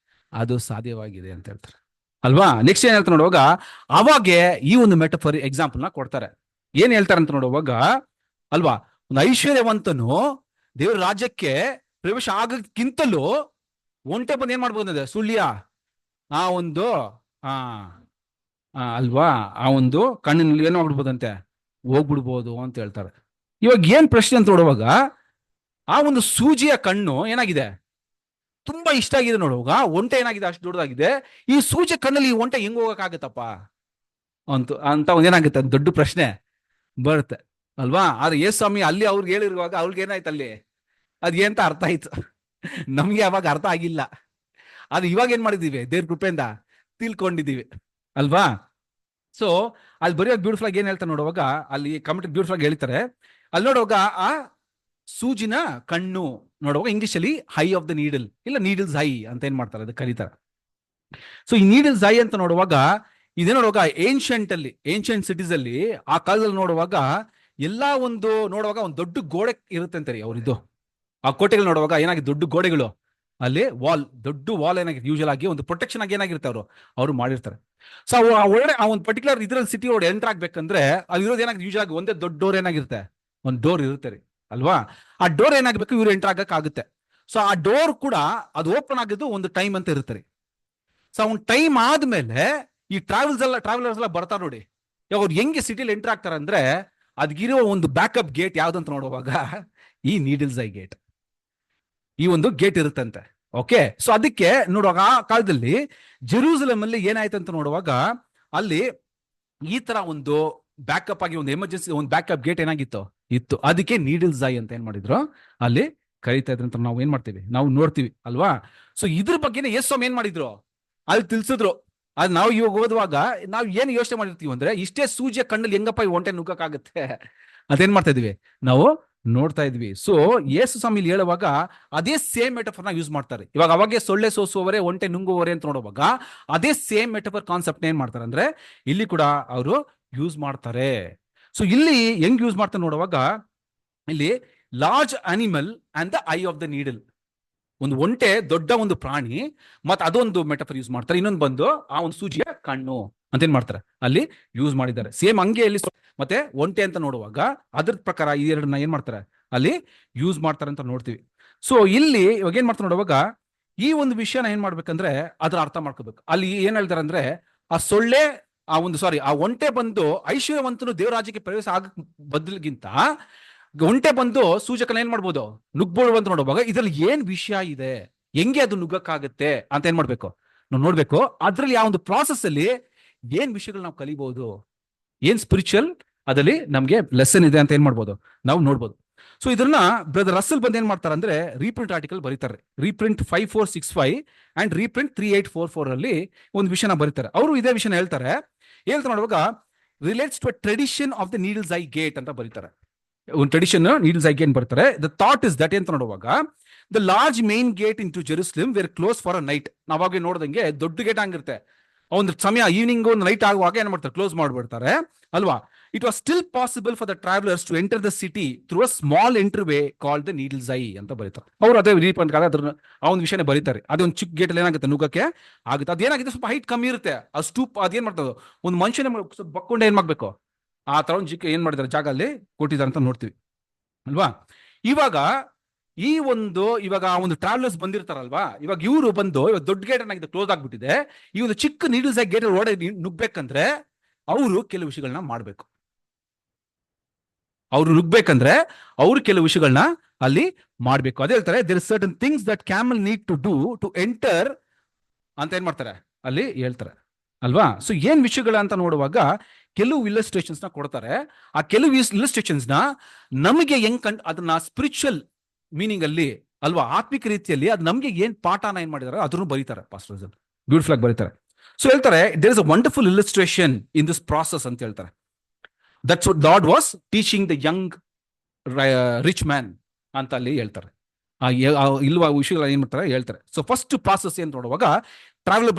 ಅದು ಸಾಧ್ಯವಾಗಿದೆ ಅಂತ ಹೇಳ್ತಾರೆ ಅಲ್ವಾ. ನೆಕ್ಸ್ಟ್ ಏನ್ ಹೇಳ್ತಾರೆ ನೋಡುವಾಗ, ಅವಾಗೆ ಈ ಒಂದು ಮೆಟಫರ್ ಎಕ್ಸಾಂಪಲ್ ನ ಕೊಡ್ತಾರೆ. ಏನ್ ಹೇಳ್ತಾರೆ ಅಂತ ನೋಡುವಾಗ ಅಲ್ವಾ, ಒಂದು ಐಶ್ವರ್ಯವಂತನು ದೇವರ ರಾಜ್ಯಕ್ಕೆ ಪ್ರವೇಶ ಆಗಕ್ಕಿಂತಲೂ ಒಂಟೆ ಬಂದು ಏನ್ ಮಾಡ್ಬೋದಂದ್ರೆ, ಸುಳ್ಯ ಆ ಒಂದು ಅಲ್ವಾ, ಆ ಒಂದು ಕಣ್ಣಿನಲ್ಲಿ ಏನೋ ಮಾಡ್ಬೋದಂತೆ, ಹೋಗ್ಬಿಡ್ಬೋದು ಅಂತ ಹೇಳ್ತಾರೆ. ಇವಾಗ ಏನ್ ಪ್ರಶ್ನೆ ಅಂತ ನೋಡುವಾಗ, ಆ ಒಂದು ಸೂಜಿಯ ಕಣ್ಣು ಏನಾಗಿದೆ, ತುಂಬಾ ಇಷ್ಟ ಆಗಿದೆ ನೋಡುವಾಗ, ಒಂಟೆ ಏನಾಗಿದೆ ಅಷ್ಟು ದೊಡ್ಡದಾಗಿದೆ, ಈ ಸೂಜಿಯ ಕಣ್ಣಲ್ಲಿ ಈ ಒಂಟೆ ಹೆಂಗ್ ಹೋಗಕ್ಕಾಗತ್ತಪ್ಪ ಅಂತ ಒಂದೇನಾಗುತ್ತೆ, ದೊಡ್ಡ ಪ್ರಶ್ನೆ ಬರುತ್ತೆ ಅಲ್ವಾ. ಆದ್ರೆ ಯೇಸು ಸ್ವಾಮಿ ಅಲ್ಲಿ ಅವ್ರಿಗೆ ಹೇಳಿರುವಾಗ ಅವ್ರಿಗೆ ಏನಾಯ್ತು ಅಲ್ಲಿ, ಅದೇಂತ ಅರ್ಥ ಆಯ್ತು, ನಮ್ಗೆ ಅವಾಗ ಅರ್ಥ ಆಗಿಲ್ಲ. ಅದು ಇವಾಗ ಏನ್ ಮಾಡಿದೀವಿ, ದೇವ್ರ ಕೃಪೆಯಿಂದ ತಿಳ್ಕೊಂಡಿದೀವಿ ಅಲ್ವಾ. ಸೊ ಅಲ್ಲಿ ಬರೆಯೋದು ಬ್ಯೂಟಿಫುಲ್ ಆಗಿ ಏನ್ ಹೇಳ್ತಾರೆ ನೋಡುವಾಗ, ಅಲ್ಲಿ ಕಮೆಂಟ್ ಬ್ಯೂಟಿಫುಲ್ ಆಗಿ ಹೇಳ್ತಾರೆ. ಅಲ್ಲಿ ನೋಡುವಾಗ ಆ ಸೂಜಿನ ಕಣ್ಣು ನೋಡುವಾಗ ಇಂಗ್ಲಿಷ್ ಅಲ್ಲಿ ಹೈ ಆಫ್ ದ ನೀಡಲ್, ಇಲ್ಲ ನೀಡಲ್ಸ್ ಹೈ ಅಂತ ಏನ್ ಮಾಡ್ತಾರೆ ಅದಕ್ಕೆ ಕರೀತಾರೆ. ಸೊ ಈ ನೀಡಲ್ಸ್ ಹೈ ಅಂತ ನೋಡುವಾಗ ಇದೇ ನೋಡುವಾಗ ಏನ್ಷಿಯಂಟ್ ಸಿಟೀಸ್ ಅಲ್ಲಿ ಆ ಕಾಲದಲ್ಲಿ ನೋಡುವಾಗ ಎಲ್ಲಾ ನೋಡುವಾಗ ಒಂದು ದೊಡ್ಡ ಗೋಡೆ ಇರುತ್ತೆ ಅಂತಾರೆ ಅವ್ರಿದ್ದು. ಆ ಕೋಟೆಗಳು ನೋಡುವಾಗ ಏನಾಗಿದೆ, ದೊಡ್ಡ ಗೋಡೆಗಳು, ಅಲ್ಲಿ ದೊಡ್ಡ ವಾಲ್ ಏನಾಗಿದೆ, ಯೂಶಲ್ ಆಗಿ ಒಂದು ಪ್ರೊಟೆಕ್ಷನ್ ಆಗಿ ಏನಾಗಿರುತ್ತೆ ಅವರು ಮಾಡಿರ್ತಾರೆ. ಸೊ ಒಳಗಡೆ ಆ ಒಂದು ಪರ್ಟಿಕ್ಯುಲರ್ ಇದ್ರಲ್ಲಿ ಸಿಟಿ ಒಳಗೆ ಎಂಟರ್ ಆಗ್ಬೇಕಂದ್ರೆ ಅಲ್ಲಿರೋದು ಏನಾಗಿದೆ, ಯೂಶಲ್ ಆಗಿ ಒಂದೇ ದೊಡ್ಡ ಡೋರ್ ಏನಾಗಿರುತ್ತೆ, ಒಂದು ಡೋರ್ ಇರುತ್ತೆ ರೀ ಅಲ್ವಾ. ಆ ಡೋರ್ ಏನಾಗಬೇಕು, ಇವ್ರು ಎಂಟರ್ ಆಗಕ್ಕಾಗುತ್ತೆ. ಸೊ ಆ ಡೋರ್ ಕೂಡ ಅದು ಓಪನ್ ಆಗಿದ್ದು ಒಂದು ಟೈಮ್ ಅಂತ ಇರುತ್ತೆ ರೀ. ಸೊ ಒಂದು ಟೈಮ್ ಆದ್ಮೇಲೆ ಈ ಟ್ರಾವೆಲರ್ಸ್ ಎಲ್ಲ ಬರ್ತಾರೆ ನೋಡಿ. ಇವಾಗ ಅವ್ರು ಹೆಂಗೆ ಸಿಟಿಲಿ ಎಂಟರ್ ಆಗ್ತಾರೆ ಅಂದ್ರೆ ಅದಕ್ಕಿರೋ ಒಂದು ಬ್ಯಾಕಪ್ ಗೇಟ್ ಯಾವ್ದಂತ ನೋಡುವಾಗ ಈ ನೀಡಲ್ಸ್ ಐ ಗೇಟ್, ಈ ಒಂದು ಗೇಟ್ ಇರುತ್ತಂತೆ. ಓಕೆ, ಸೊ ಅದಕ್ಕೆ ನೋಡುವಾಗ ಆ ಕಾಲದಲ್ಲಿ ಜೆರೂಸಲಂ ಅಲ್ಲಿ ಏನಾಯ್ತು ಅಂತ ನೋಡುವಾಗ ಅಲ್ಲಿ ಈ ತರ ಒಂದು ಬ್ಯಾಕಪ್ ಆಗಿ ಒಂದು ಎಮರ್ಜೆನ್ಸಿ ಒಂದು ಬ್ಯಾಕಪ್ ಗೇಟ್ ಇತ್ತು. ಅದಕ್ಕೆ ನೀಡಲ್ಸ್ ಐ ಅಂತ ಏನ್ ಮಾಡಿದ್ರು ಅಲ್ಲಿ ಕರೀತಾ ಇದ್ರು ಅಂತ ನಾವು ಏನ್ ಮಾಡ್ತೀವಿ, ನಾವು ನೋಡ್ತೀವಿ ಅಲ್ವಾ. ಸೊ ಇದ್ರ ಬಗ್ಗೆನೇ ಯೇಸು ಏನ್ ಮಾಡಿದ್ರು ಅಲ್ಲಿ ತಿಳಿಸಿದ್ರು. ಅದು ನಾವು ಇವಾಗ ಓದುವಾಗ ನಾವು ಏನು ಯೋಚನೆ ಮಾಡಿರ್ತೀವಿ ಅಂದ್ರೆ, ಇಷ್ಟೇ ಸೂಜಿಯ ಕಣ್ಣಲ್ಲಿ ಹೆಂಗಪ್ಪ ಈ ಒಂಟೆ ನುಗ್ಗಕ್ಕಾಗತ್ತೆ, ಅದೇನ್ ಮಾಡ್ತಾ ಇದೀವಿ ನಾವು ನೋಡ್ತಾ ಇದ್ವಿ. ಸೊ ಯೇಸು ಸ್ವಾಮಿ ಹೇಳುವಾಗ ಅದೇ ಸೇಮ್ ಮೆಟಫರ್ನ ಯೂಸ್ ಮಾಡ್ತಾರೆ. ಇವಾಗ ಅವಾಗೆ ಸೊಳ್ಳೆ ಸೋಸುವವರೇ ಒಂಟೆ ನುಂಗುವವರೇ ಅಂತ ನೋಡುವಾಗ ಅದೇ ಸೇಮ್ ಮೆಟಫರ್ ಕಾನ್ಸೆಪ್ಟ್ ಏನ್ ಮಾಡ್ತಾರೆ ಅಂದ್ರೆ ಇಲ್ಲಿ ಕೂಡ ಅವರು ಯೂಸ್ ಮಾಡ್ತಾರೆ. ಸೊ ಇಲ್ಲಿ ಹೆಂಗ್ ಯೂಸ್ ಮಾಡ್ತಾರೆ ನೋಡುವಾಗ, ಇಲ್ಲಿ large animal and the I of the needle, ಒಂದು ಒಂಟೆ ದೊಡ್ಡ ಒಂದು ಪ್ರಾಣಿ, ಮತ್ತೆ ಅದೊಂದು ಮೆಟಫರ್ ಯೂಸ್ ಮಾಡ್ತಾರೆ. ಇನ್ನೊಂದು ಬಂದು ಆ ಒಂದು ಸೂಜಿಯ ಕಣ್ಣು ಅಂತ ಏನ್ ಮಾಡ್ತಾರೆ ಅಲ್ಲಿ ಯೂಸ್ ಮಾಡಿದ್ದಾರೆ. ಸೇಮ್ ಹಂಗೆ ಇಲ್ಲಿ ಮತ್ತೆ ಒಂಟೆ ಅಂತ ನೋಡುವಾಗ ಅದ್ರ ಪ್ರಕಾರ ಈ ಎರಡನ್ನ ಏನ್ ಮಾಡ್ತಾರೆ ಅಲ್ಲಿ ಯೂಸ್ ಮಾಡ್ತಾರೆ ಅಂತ ನೋಡ್ತೀವಿ. ಸೊ ಇಲ್ಲಿ ಇವಾಗ ಏನ್ ಮಾಡ್ತಾರೆ ನೋಡುವಾಗ ಈ ಒಂದು ವಿಷಯನ ಏನ್ ಮಾಡ್ಬೇಕಂದ್ರೆ ಅದ್ರ ಅರ್ಥ ಮಾಡ್ಕೋಬೇಕು. ಅಲ್ಲಿ ಏನ್ ಹೇಳ್ತಾರೆ ಅಂದ್ರೆ ಆ ಒಂಟೆ ಬಂದು ಐಶ್ವರ್ಯವಂತನು ದೇವರಾಜ್ಯಕ್ಕೆ ಪ್ರವೇಶ ಆಗಕ್ ಬದಲಿಗಿಂತ ಒಂಟೆ ಬಂದು ಸೂಚಕನ ಏನ್ ಮಾಡ್ಬೋದು, ನುಗ್ಬೋದು ಅಂತ ನೋಡುವಾಗ ಇದ್ರಲ್ಲಿ ಏನ್ ವಿಷಯ ಇದೆ, ಹೆಂಗೆ ಅದು ನುಗ್ಗಕ್ಕಾಗತ್ತೆ ಅಂತ ಏನ್ ಮಾಡ್ಬೇಕು ನಾವು ನೋಡ್ಬೇಕು. ಅದ್ರಲ್ಲಿ ಆ ಒಂದು ಪ್ರಾಸೆಸ್ ಅಲ್ಲಿ ಏನ್ ವಿಷಯಗಳು ನಾವು ಕಲಿಬಹುದು, ಏನ್ ಸ್ಪಿರಿಚುವಲ್ ಅದಲ್ಲಿ ನಮ್ಗೆ ಲೆಸನ್ ಇದೆ ಅಂತ ಏನ್ ಮಾಡ್ಬೋದು ನಾವು ನೋಡ್ಬೋದು. ಸೊ ಇದನ್ನ ಬ್ರದರ್ ರಸಲ್ ಬಂದು ಏನ್ ಮಾಡ್ತಾರೆ ಅಂದ್ರೆ ರೀಪ್ರಿಂಟ್ ಆರ್ಟಿಕಲ್ ಬರೀತಾರೆ. ರೀಪ್ರಿಂಟ್ 5465 ಅಂಡ್ ರೀಪ್ರಿಂಟ್ 3844 ಅಲ್ಲಿ ಒಂದು ವಿಷಯನ ಬರೀತಾರೆ. ಅವರು ಇದೇ ವಿಷಯನ ಹೇಳ್ತಾರೆ ನೋಡುವಾಗ relates to tradition of the needles eye gate ಅಂತ ಬರೀತಾರೆ. ಒಂದು ಟ್ರೆಡಿಷನ್ ನೀಡಲ್ಸ್ ಐ ಗೇಟ್ ಬರ್ತಾರೆ. ದ ಥಾಟ್ ಇಸ್ ದಟ್ ಅಂತ ನೋಡುವಾಗ the large main gate into Jerusalem were close for a night. ನಾವಾಗ ನೋಡಿದಂಗೆ ದೊಡ್ಡ ಗೇಟ್ ಆಗಿರುತ್ತೆ, ಒಂದು ಸಮಯ ಈವ್ನಿಂಗ್ ಒಂದು ನೈಟ್ ಆಗುವಾಗ ಏನ್ ಮಾಡ್ತಾರೆ, ಕ್ಲೋಸ್ ಮಾಡ್ಬಿಡ್ತಾರೆ ಅಲ್ವಾ. It was still possible for the travellers to enter the city through a small entry way called the needles eye ಅಂತ ಬರೀತಾರೆ. ಅವರು ಅದೇ ರೀಪಂಟ್ ಅದ್ರ ಆ ಒಂದು ವಿಷಯನೇ ಬರೀತಾರೆ. ಅದೇ ಒಂದು ಚಿಕ್ಕ ಗೇಟ್ ಅಲ್ಲಿ ಏನಾಗುತ್ತೆ ನುಗ್ಗಕ್ಕೆ ಆಗುತ್ತೆ. ಅದೇನಾಗುತ್ತೆ ಸ್ವಲ್ಪ ಹೈಟ್ ಕಮ್ಮಿ ಇರುತ್ತೆ, ಆ ಸ್ಟೂಪ್ ಅದೇನ್ ಮಾಡ್ತದೆ ಒಂದು ಮನುಷ್ಯನೇ ಬಕ್ಕೊಂಡೆ ಏನ್ ಮಾಡ್ಬೇಕು ಆ ತರ ಒಂದು ಚಿಕ್ಕ ಏನ್ ಮಾಡಿದ್ದಾರೆ ಜಾಗ ಅಲ್ಲಿ ಕೊಟ್ಟಿದ್ದಾರೆ ಅಂತ ನೋಡ್ತೀವಿ ಅಲ್ವಾ. ಇವಾಗ ಆ ಒಂದು ಟ್ರಾವೆಲರ್ಸ್ ಬಂದಿರ್ತಾರಲ್ವಾ, ಇವಾಗ ಇವರು ಬಂದು ಇವಾಗ ದೊಡ್ಡ ಗೇಟ್ ಏನಾಗಿದೆ ಕ್ಲೋಸ್ ಆಗ್ಬಿಟ್ಟಿದೆ, ಈ ಒಂದು ಚಿಕ್ಕ ನೀಡಲ್ಸ್ ಗೇಟ್ ಒಡೆ ನುಗ್ಬೇಕಂದ್ರೆ ಅವರು ಕೆಲವು ವಿಷಯಗಳನ್ನ ಮಾಡ್ಬೇಕು. ಅವರು ಕೆಲವು ವಿಷಯಗಳನ್ನ ಅಲ್ಲಿ ಮಾಡ್ಬೇಕು. ಅದೇ ಹೇಳ್ತಾರೆ there is certain things that camel need to do to enter ಅಂತ ಏನ್ ಮಾಡ್ತಾರೆ ಅಲ್ಲಿ ಹೇಳ್ತಾರೆ ಅಲ್ವಾ. ಸೊ ಏನ್ ವಿಷಯಗಳ ಅಂತ ನೋಡುವಾಗ ಕೆಲವು ಇಲ್ಲಸ್ಟ್ರೇಷನ್ಸ್ ನ ಕೊಡ್ತಾರೆ. ಆ ಕೆಲವು ಇಲ್ಲಸ್ಟ್ರೇಷನ್ಸ್ ನ ನಮಗೆ ಅದನ್ನ ಸ್ಪಿರಿಚುವಲ್ ಮೀನಿಂಗ್ ಅಲ್ಲಿ ಅಲ್ವಾ, ಆತ್ಮಿಕ ರೀತಿಯಲ್ಲಿ ಅದು ನಮ್ಗೆ ಏನ್ ಪಾಠನ ಏನ್ ಮಾಡಿದಾರೆ ಅದನ್ನು ಬರೀತಾರೆ ಪಾಸ್ಟರ್ಸ್, ಬ್ಯೂಟಿಫುಲ್ ಆಗಿ ಬರೀತಾರೆ. ಸೊ ಹೇಳ್ತಾರೆ there is a wonderful illustration in this process ಅಂತ ಹೇಳ್ತಾರೆ. That's what God was teaching the young rich man ಅಂತ ಅಲ್ಲಿ ಹೇಳ್ತಾರೆ. ಇಲ್ವಾ ವಿಷಯಗಳ ಏನ್ ಮಾಡ್ತಾರೆ ಹೇಳ್ತಾರೆ. ಸೊ ಫಸ್ಟ್ ಪ್ರಾಸೆಸ್ ಏನ್ ನೋಡುವಾಗ ಟ್ರಾವೆಲ್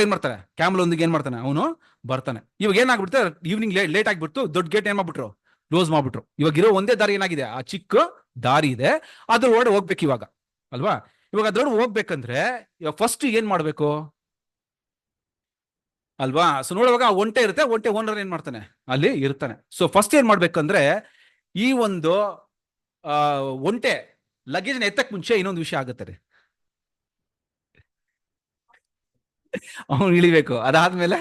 ಏನ್ ಮಾಡ್ತಾರೆ, ಕ್ಯಾಮಲ್ ಒಂದಿಗೆ ಏನ್ ಮಾಡ್ತಾನೆ ಅವನು ಬರ್ತಾನೆ. ಇವಾಗ ಏನಾಗ್ಬಿಡ್ತಾರೆ ಈವ್ನಿಂಗ್ ಲೇಟ್ ಆಗ್ಬಿಟ್ಟು ದೊಡ್ಡ ಗೇಟ್ ಏನ್ ಮಾಡ್ಬಿಟ್ರು ಕ್ಲೋಸ್ ಮಾಡ್ಬಿಟ್ರು. ಇವಾಗ ಇರೋ ಒಂದೇ ದಾರಿ ಏನಾಗಿದೆ, ಆ ಚಿಕ್ಕ ದಾರಿ ಇದೆ, ಅದ್ರ ಒಳಗಡೆ ಹೋಗ್ಬೇಕು ಇವಾಗ ಅಲ್ವಾ. ಇವಾಗ ಅದ್ರೊಳಗೆ ಹೋಗ್ಬೇಕಂದ್ರೆ ಇವಾಗ ಫಸ್ಟ್ ಏನ್ ಮಾಡ್ಬೇಕು ಅಲ್ವಾ. ಸೊ ನೋಡುವಾಗ ಆ ಒಂಟೆ ಇರುತ್ತೆ, ಒಂಟೆ ಓನರ್ ಏನ್ ಮಾಡ್ತಾನೆ ಅಲ್ಲಿ ಇರ್ತಾನೆ. ಸೊ ಫಸ್ಟ್ ಏನ್ ಮಾಡ್ಬೇಕಂದ್ರೆ ಈ ಒಂದು ಒಂಟೆ ಲಗೇಜ್ ಎತ್ತಕ್ ಮುಂಚೆ ಇನ್ನೊಂದು ವಿಷಯ ಆಗುತ್ತೆ ರೀ, ಅವನು ಇಳಿಬೇಕು. ಅದಾದ್ಮೇಲೆ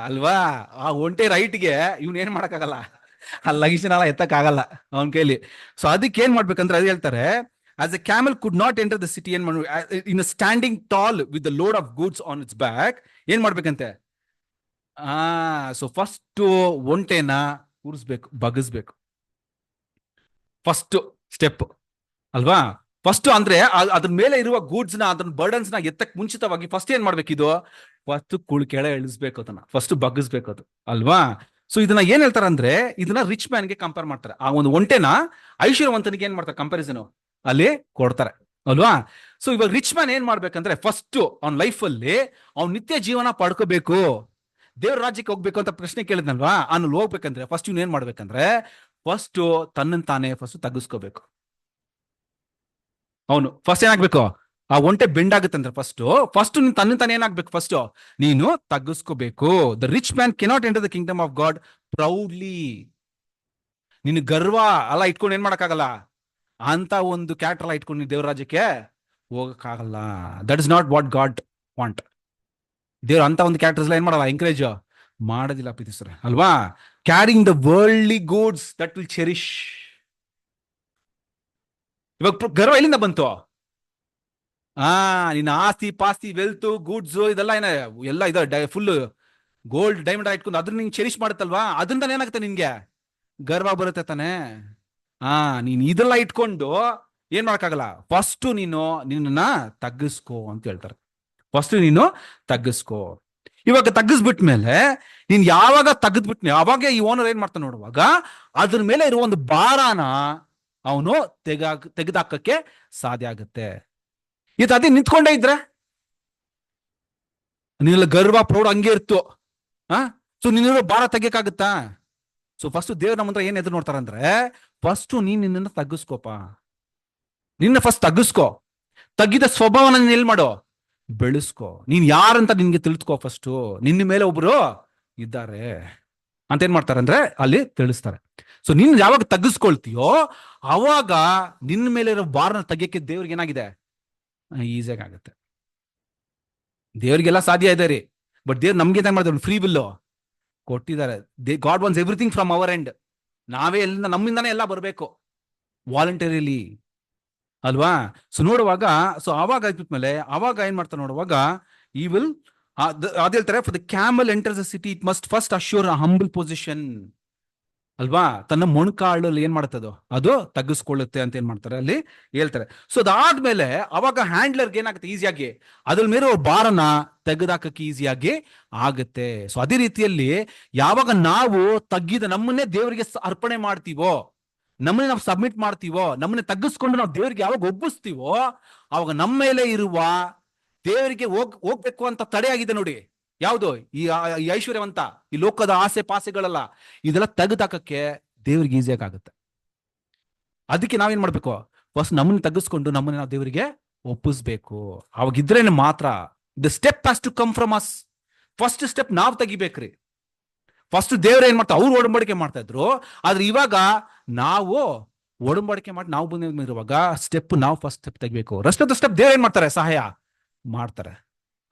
ಅಲ್ವಾ ಆ ಒಂಟೆ ರೈಟ್ಗೆ ಇವ್ನ ಏನ್ ಮಾಡಕ್ಕಾಗಲ್ಲ, ಆ ಲಗೇಜ್ನೆಲ್ಲ ಎತ್ತಕ್ಕಾಗಲ್ಲ ಅವನ ಕೈಲಿ. ಸೊ ಅದಕ್ಕೆ ಏನ್ ಮಾಡ್ಬೇಕಂದ್ರೆ ಅದು ಹೇಳ್ತಾರೆ as a camel could not enter the city in a standing tall with the load of goods on its back, ಏನ್ ಮಾಡ್ಬೇಕಂತೆ ಸೊ ಫಸ್ಟ್ ಒಂಟೆನ ಕೂರಿಸ್ಬೇಕು, ಬಗ್ಗಿಸ್ಬೇಕು. ಫಸ್ಟ್ ಸ್ಟೆಪ್ ಅಲ್ವಾ. ಫಸ್ಟ್ ಅಂದ್ರೆ ಅದ್ರ ಮೇಲೆ ಇರುವ ಗೂಡ್ಸ್ ನ ಅದನ್ನ ಬರ್ಡನ್ಸ್ ನ ಎತ್ತಕ್ ಮುಂಚಿತವಾಗಿ ಫಸ್ಟ್ ಏನ್ ಮಾಡ್ಬೇಕು, ಇದು ಫಸ್ಟ್ ಕೆಳ ಇಳಿಸ್ಬೇಕು, ಅದನ್ನ ಫಸ್ಟ್ ಬಗ್ಗಿಸ್ಬೇಕು ಅದು ಅಲ್ವಾ. ಸೊ ಇದನ್ನ ಏನ್ ಹೇಳ್ತಾರೆ ಅಂದ್ರೆ ಇದನ್ನ ರಿಚ್ ಮ್ಯಾನ್ ಗೆ ಕಂಪೇರ್ ಮಾಡ್ತಾರೆ. ಆ ಒಂದು ಒಂಟೆನ ಐಶ್ವರ್ಯವಂತನಿಗೆ ಏನ್ ಮಾಡ್ತಾರೆ ಕಂಪ್ಯಾರಿಸನ್ ಅಲ್ಲಿ ಕೊಡ್ತಾರೆ ಅಲ್ವಾ. ಸೊ ಇವಾಗ ರಿಚ್ ಮ್ಯಾನ್ ಏನ್ ಮಾಡ್ಬೇಕಂದ್ರೆ ಫಸ್ಟ್ ಅವ್ನ ಲೈಫಲ್ಲಿ ಅವ್ನ ನಿತ್ಯ ಜೀವನ ಪಡ್ಕೋಬೇಕು, ದೇವ್ರ ರಾಜ್ಯಕ್ಕೆ ಹೋಗ್ಬೇಕು ಅಂತ ಪ್ರಶ್ನೆ ಕೇಳಿದ್ನಲ್ವಾ, ಅವ್ನು ಹೋಗ್ಬೇಕಂದ್ರೆ ಫಸ್ಟ್ ಇವ್ನು ಏನ್ ಮಾಡ್ಬೇಕಂದ್ರೆ ಫಸ್ಟ್ ತನ್ನನ್ ತಾನೇ ಫಸ್ಟ್ ತಗ್ಗಿಸ್ಕೋಬೇಕು. ಅವನು ಫಸ್ಟ್ ಏನಾಗ್ಬೇಕು, ಆ ಒಂಟೆ ಬೆಂಡ್ ಆಗುತ್ತಂದ್ರೆ ಫಸ್ಟ್ ನೀನ್ ತನ್ನ ತಾನೇ ಏನಾಗ್ಬೇಕು, ಫಸ್ಟ್ ನೀನು ತಗ್ಗಿಸ್ಕೋಬೇಕು. The rich man cannot enter the kingdom of God proudly. ನಿನ್ ಗರ್ವ ಅಲ್ಲ ಇಟ್ಕೊಂಡು ಏನ್ ಮಾಡಕ್ಕಾಗಲ್ಲ, ಅಂತ ಒಂದು ಕ್ಯಾರೆಕ್ಟರ್ ಎಲ್ಲ ಇಟ್ಕೊಂಡು ನೀನ್ ದೇವ್ರ ರಾಜ್ಯಕ್ಕೆ ಹೋಗಕ್ಕಾಗಲ್ಲ. That is not what God want. ದೇವ್ರ ಅಂತ ಒಂದು ಕ್ಯಾರೆಕ್ಟರ್ಸ್ ಎಲ್ಲ ಏನ್ ಮಾಡಲ್ಲ, ಎಂಕರೇಜ್ ಮಾಡೋದಿಲ್ಲ ಪ್ರೀತಿಸ್ತಾರೆ ಅಲ್ವಾ. Carrying the worldly goods that will cherish. ಇವಾಗ ಗರ್ವ ಎಲ್ಲಿಂದ ಬಂತು? ನಿನ್ನ ಆಸ್ತಿ ಪಾಸ್ತಿ ವೆಲ್ತ್ ಗೂಡ್ಸ್ ಇದೆಲ್ಲ ಎಲ್ಲ ಇದೆ ಫುಲ್ ಗೋಲ್ಡ್ ಡೈಮಂಡ್ ಇಟ್ಕೊಂಡು ಅದ್ರ ನಿಂಗೆ ಚೆರಿಶ್ ಮಾಡುತ್ತಲ್ವಾ, ಅದರಿಂದ ಏನಾಗುತ್ತೆ ನಿನ್ಗೆ ಗರ್ವ ಬರುತ್ತೆ ತಾನೆ. ನೀನ್ ಇದೆಲ್ಲ ಇಟ್ಕೊಂಡು ಏನ್ ಮಾಡಕ್ಕಾಗಲ್ಲ. ಫಸ್ಟ್ ನೀನು ನಿನ್ನ ತಗ್ಗಿಸ್ಕೋ ಅಂತ ಹೇಳ್ತಾರೆ. ಫಸ್ಟ್ ನೀನು ತಗ್ಗಿಸ್ಕೋ. ಇವಾಗ ತಗ್ಗಿಸ್ಬಿಟ್ಮೇಲೆ ನೀನ್ ಯಾವಾಗ ತೆಗೆದ್ಬಿಟ್ನೆ ಅವಾಗ ಈ ಓನರ್ ಏನ್ ಮಾಡ್ತಾನೆ ನೋಡುವಾಗ ಅದ್ರ ಮೇಲೆ ಇರುವ ಒಂದು ಭಾರನ ಅವನು ತೆಗೆದಾಕಕ್ಕೆ ಸಾಧ್ಯ ಆಗುತ್ತೆ. ಅದೇ ನಿಂತ್ಕೊಂಡೇ ಇದ್ರೆ ನಿನ್ನ ಗರ್ವ ಪ್ರೌಢ ಹಂಗೆ ಇರ್ತು. ಸೊ ನಿನ್ನ ಭಾರ ತೆಗಿಯಕ್ಕಾಗುತ್ತಾ? ಸೊ ಫಸ್ಟ್ ದೇವ್ರ ನಮ್ಮ ಹತ್ರ ಏನ್ ಎದುರು ನೋಡ್ತಾರಂದ್ರೆ ಫಸ್ಟ್ ನೀನ್ ನಿನ್ನ ತಗ್ಗಿಸ್ಕೋಪ. ನಿನ್ನ ಫಸ್ಟ್ ತಗ್ಗಿಸ್ಕೋ. ತಗ್ಗಿದ ಸ್ವಭಾವನ ನೀನ್ ಎಲ್ ಮಾಡೋ, ಬೆಳೆಸ್ಕೋ. ನೀನ್ ಯಾರಂತ ನಿನ್ಗೆ ತಿಳಿಸ್ಕೋ. ಫಸ್ಟ್ ನಿನ್ನ ಮೇಲೆ ಒಬ್ರು ಇದ್ದಾರೆ ಅಂತ ಏನ್ ಮಾಡ್ತಾರಂದ್ರೆ ಅಲ್ಲಿ ತಿಳಿಸ್ತಾರೆ. ಸೊ ನೀನ್ ಯಾವಾಗ ತಗ್ಗಿಸ್ಕೊಳ್ತೀಯೋ ಅವಾಗ ನಿನ್ನ ಮೇಲೆ ಇರೋ ಭಾರನ ತೆಗಿಯಕ್ಕೆ ದೇವ್ರಿಗೆ ಏನಾಗಿದೆ, ಈಸಿಯಾಗಿ ಆಗುತ್ತೆ. ದೇವ್ರಿಗೆಲ್ಲ ಸಾಧ್ಯ ಇದೆ ರೀ, ಬಟ್ ದೇವ್ರು ನಮ್ಗೆ ಏನ್ ಮಾಡಿದ್ರು, ಫ್ರೀ ವಿಲ್ ಕೊಟ್ಟಿದ್ದಾರೆ. God wants everything from our end. ನಾವೇ ಎಲ್ಲಿಂದ ನಮ್ಮಿಂದಾನೇ ಎಲ್ಲ ಬರಬೇಕು ವಾಲಂಟರಿಲಿ ಅಲ್ವಾ. ಸೊ ನೋಡುವಾಗ ಸೊ ಅವಾಗ ಆಗಿದ್ಮೇಲೆ ಅವಾಗ ಏನ್ ಮಾಡ್ತಾರೆ ನೋಡುವಾಗ ಈ ವಿಲ್ ಅದ್ ಹೇಳ್ತಾರೆ, for the camel enters the city it must first assure a humble position ಅಲ್ವಾ. ತನ್ನ ಮೊಣಕಾಳಲ್ಲಿ ಏನ್ ಮಾಡ್ತದೋ ಅದು ತಗ್ಗಿಸ್ಕೊಳ್ಳುತ್ತೆ ಅಂತ ಏನ್ ಮಾಡ್ತಾರೆ ಅಲ್ಲಿ ಹೇಳ್ತಾರೆ. ಸೊ ಅದಾದ್ಮೇಲೆ ಅವಾಗ ಹ್ಯಾಂಡ್ಲರ್ಗೆ ಏನಾಗುತ್ತೆ, ಈಸಿಯಾಗಿ ಅದ್ರ ಮೇಲೆ ಭಾರನ ತೆಗೆದಾಕಕ್ಕೆ ಈಸಿಯಾಗಿ ಆಗುತ್ತೆ. ಸೊ ಅದೇ ರೀತಿಯಲ್ಲಿ ಯಾವಾಗ ನಾವು ತಗ್ಗಿದ ನಮ್ಮನ್ನೇ ದೇವರಿಗೆ ಅರ್ಪಣೆ ಮಾಡ್ತೀವೋ, ನಮ್ಮನ್ನೇ ನಾವು ಸಬ್ಮಿಟ್ ಮಾಡ್ತೀವೋ, ನಮ್ಮನ್ನೇ ತಗ್ಗಿಸ್ಕೊಂಡು ನಾವು ದೇವರಿಗೆ ಯಾವಾಗ ಒಪ್ಪಿಸ್ತೀವೋ ಅವಾಗ ನಮ್ಮ ಮೇಲೆ ಇರುವ ದೇವರಿಗೆ ಹೋಗ್ಬೇಕು ಅಂತ ತಡೆ ಆಗಿದೆ ನೋಡಿ, ಯಾವುದು ಈ ಐಶ್ವರ್ಯವಂತ ಈ ಲೋಕದ ಆಸೆ ಪಾಸೆಗಳೆಲ್ಲ ಇದೆಲ್ಲ ತೆಗೆದಾಕಕ್ಕೆ ದೇವ್ರಿಗೆ ಈಸಿಯಾಗಿ ಆಗುತ್ತೆ. ಅದಕ್ಕೆ ನಾವೇನ್ ಮಾಡ್ಬೇಕು, ಫಸ್ಟ್ ನಮ್ಮನ್ನ ತಗ್ಗಿಸ್ಕೊಂಡು ನಮ್ಮನ್ನ ನಾವು ದೇವರಿಗೆ ಒಪ್ಪಿಸ್ಬೇಕು. ಅವಾಗಿದ್ರೇನೆ ಮಾತ್ರ the step has to come from us. First step ನಾವ್ ತೆಗಿಬೇಕ್ರಿ. ಫಸ್ಟ್ ದೇವ್ರ ಏನ್ ಮಾಡ್ತಾ, ಅವ್ರು ಒಡಂಬಡಿಕೆ ಮಾಡ್ತಾ ಇದ್ರು, ಆದ್ರೆ ಇವಾಗ ನಾವು ಒಡಂಬಡಿಕೆ ಮಾಡಿ ನಾವು ಬಂದಿರುವಾಗ ಸ್ಟೆಪ್ ನಾವು ಫಸ್ಟ್ ಸ್ಟೆಪ್ ತೆಗಿಬೇಕು. ರೆಸ್ಟ್ ಆಫ್ ದ ಸ್ಟೆಪ್ ದೇವ್ರ ಏನ್ ಮಾಡ್ತಾರೆ, ಸಹಾಯ ಮಾಡ್ತಾರೆ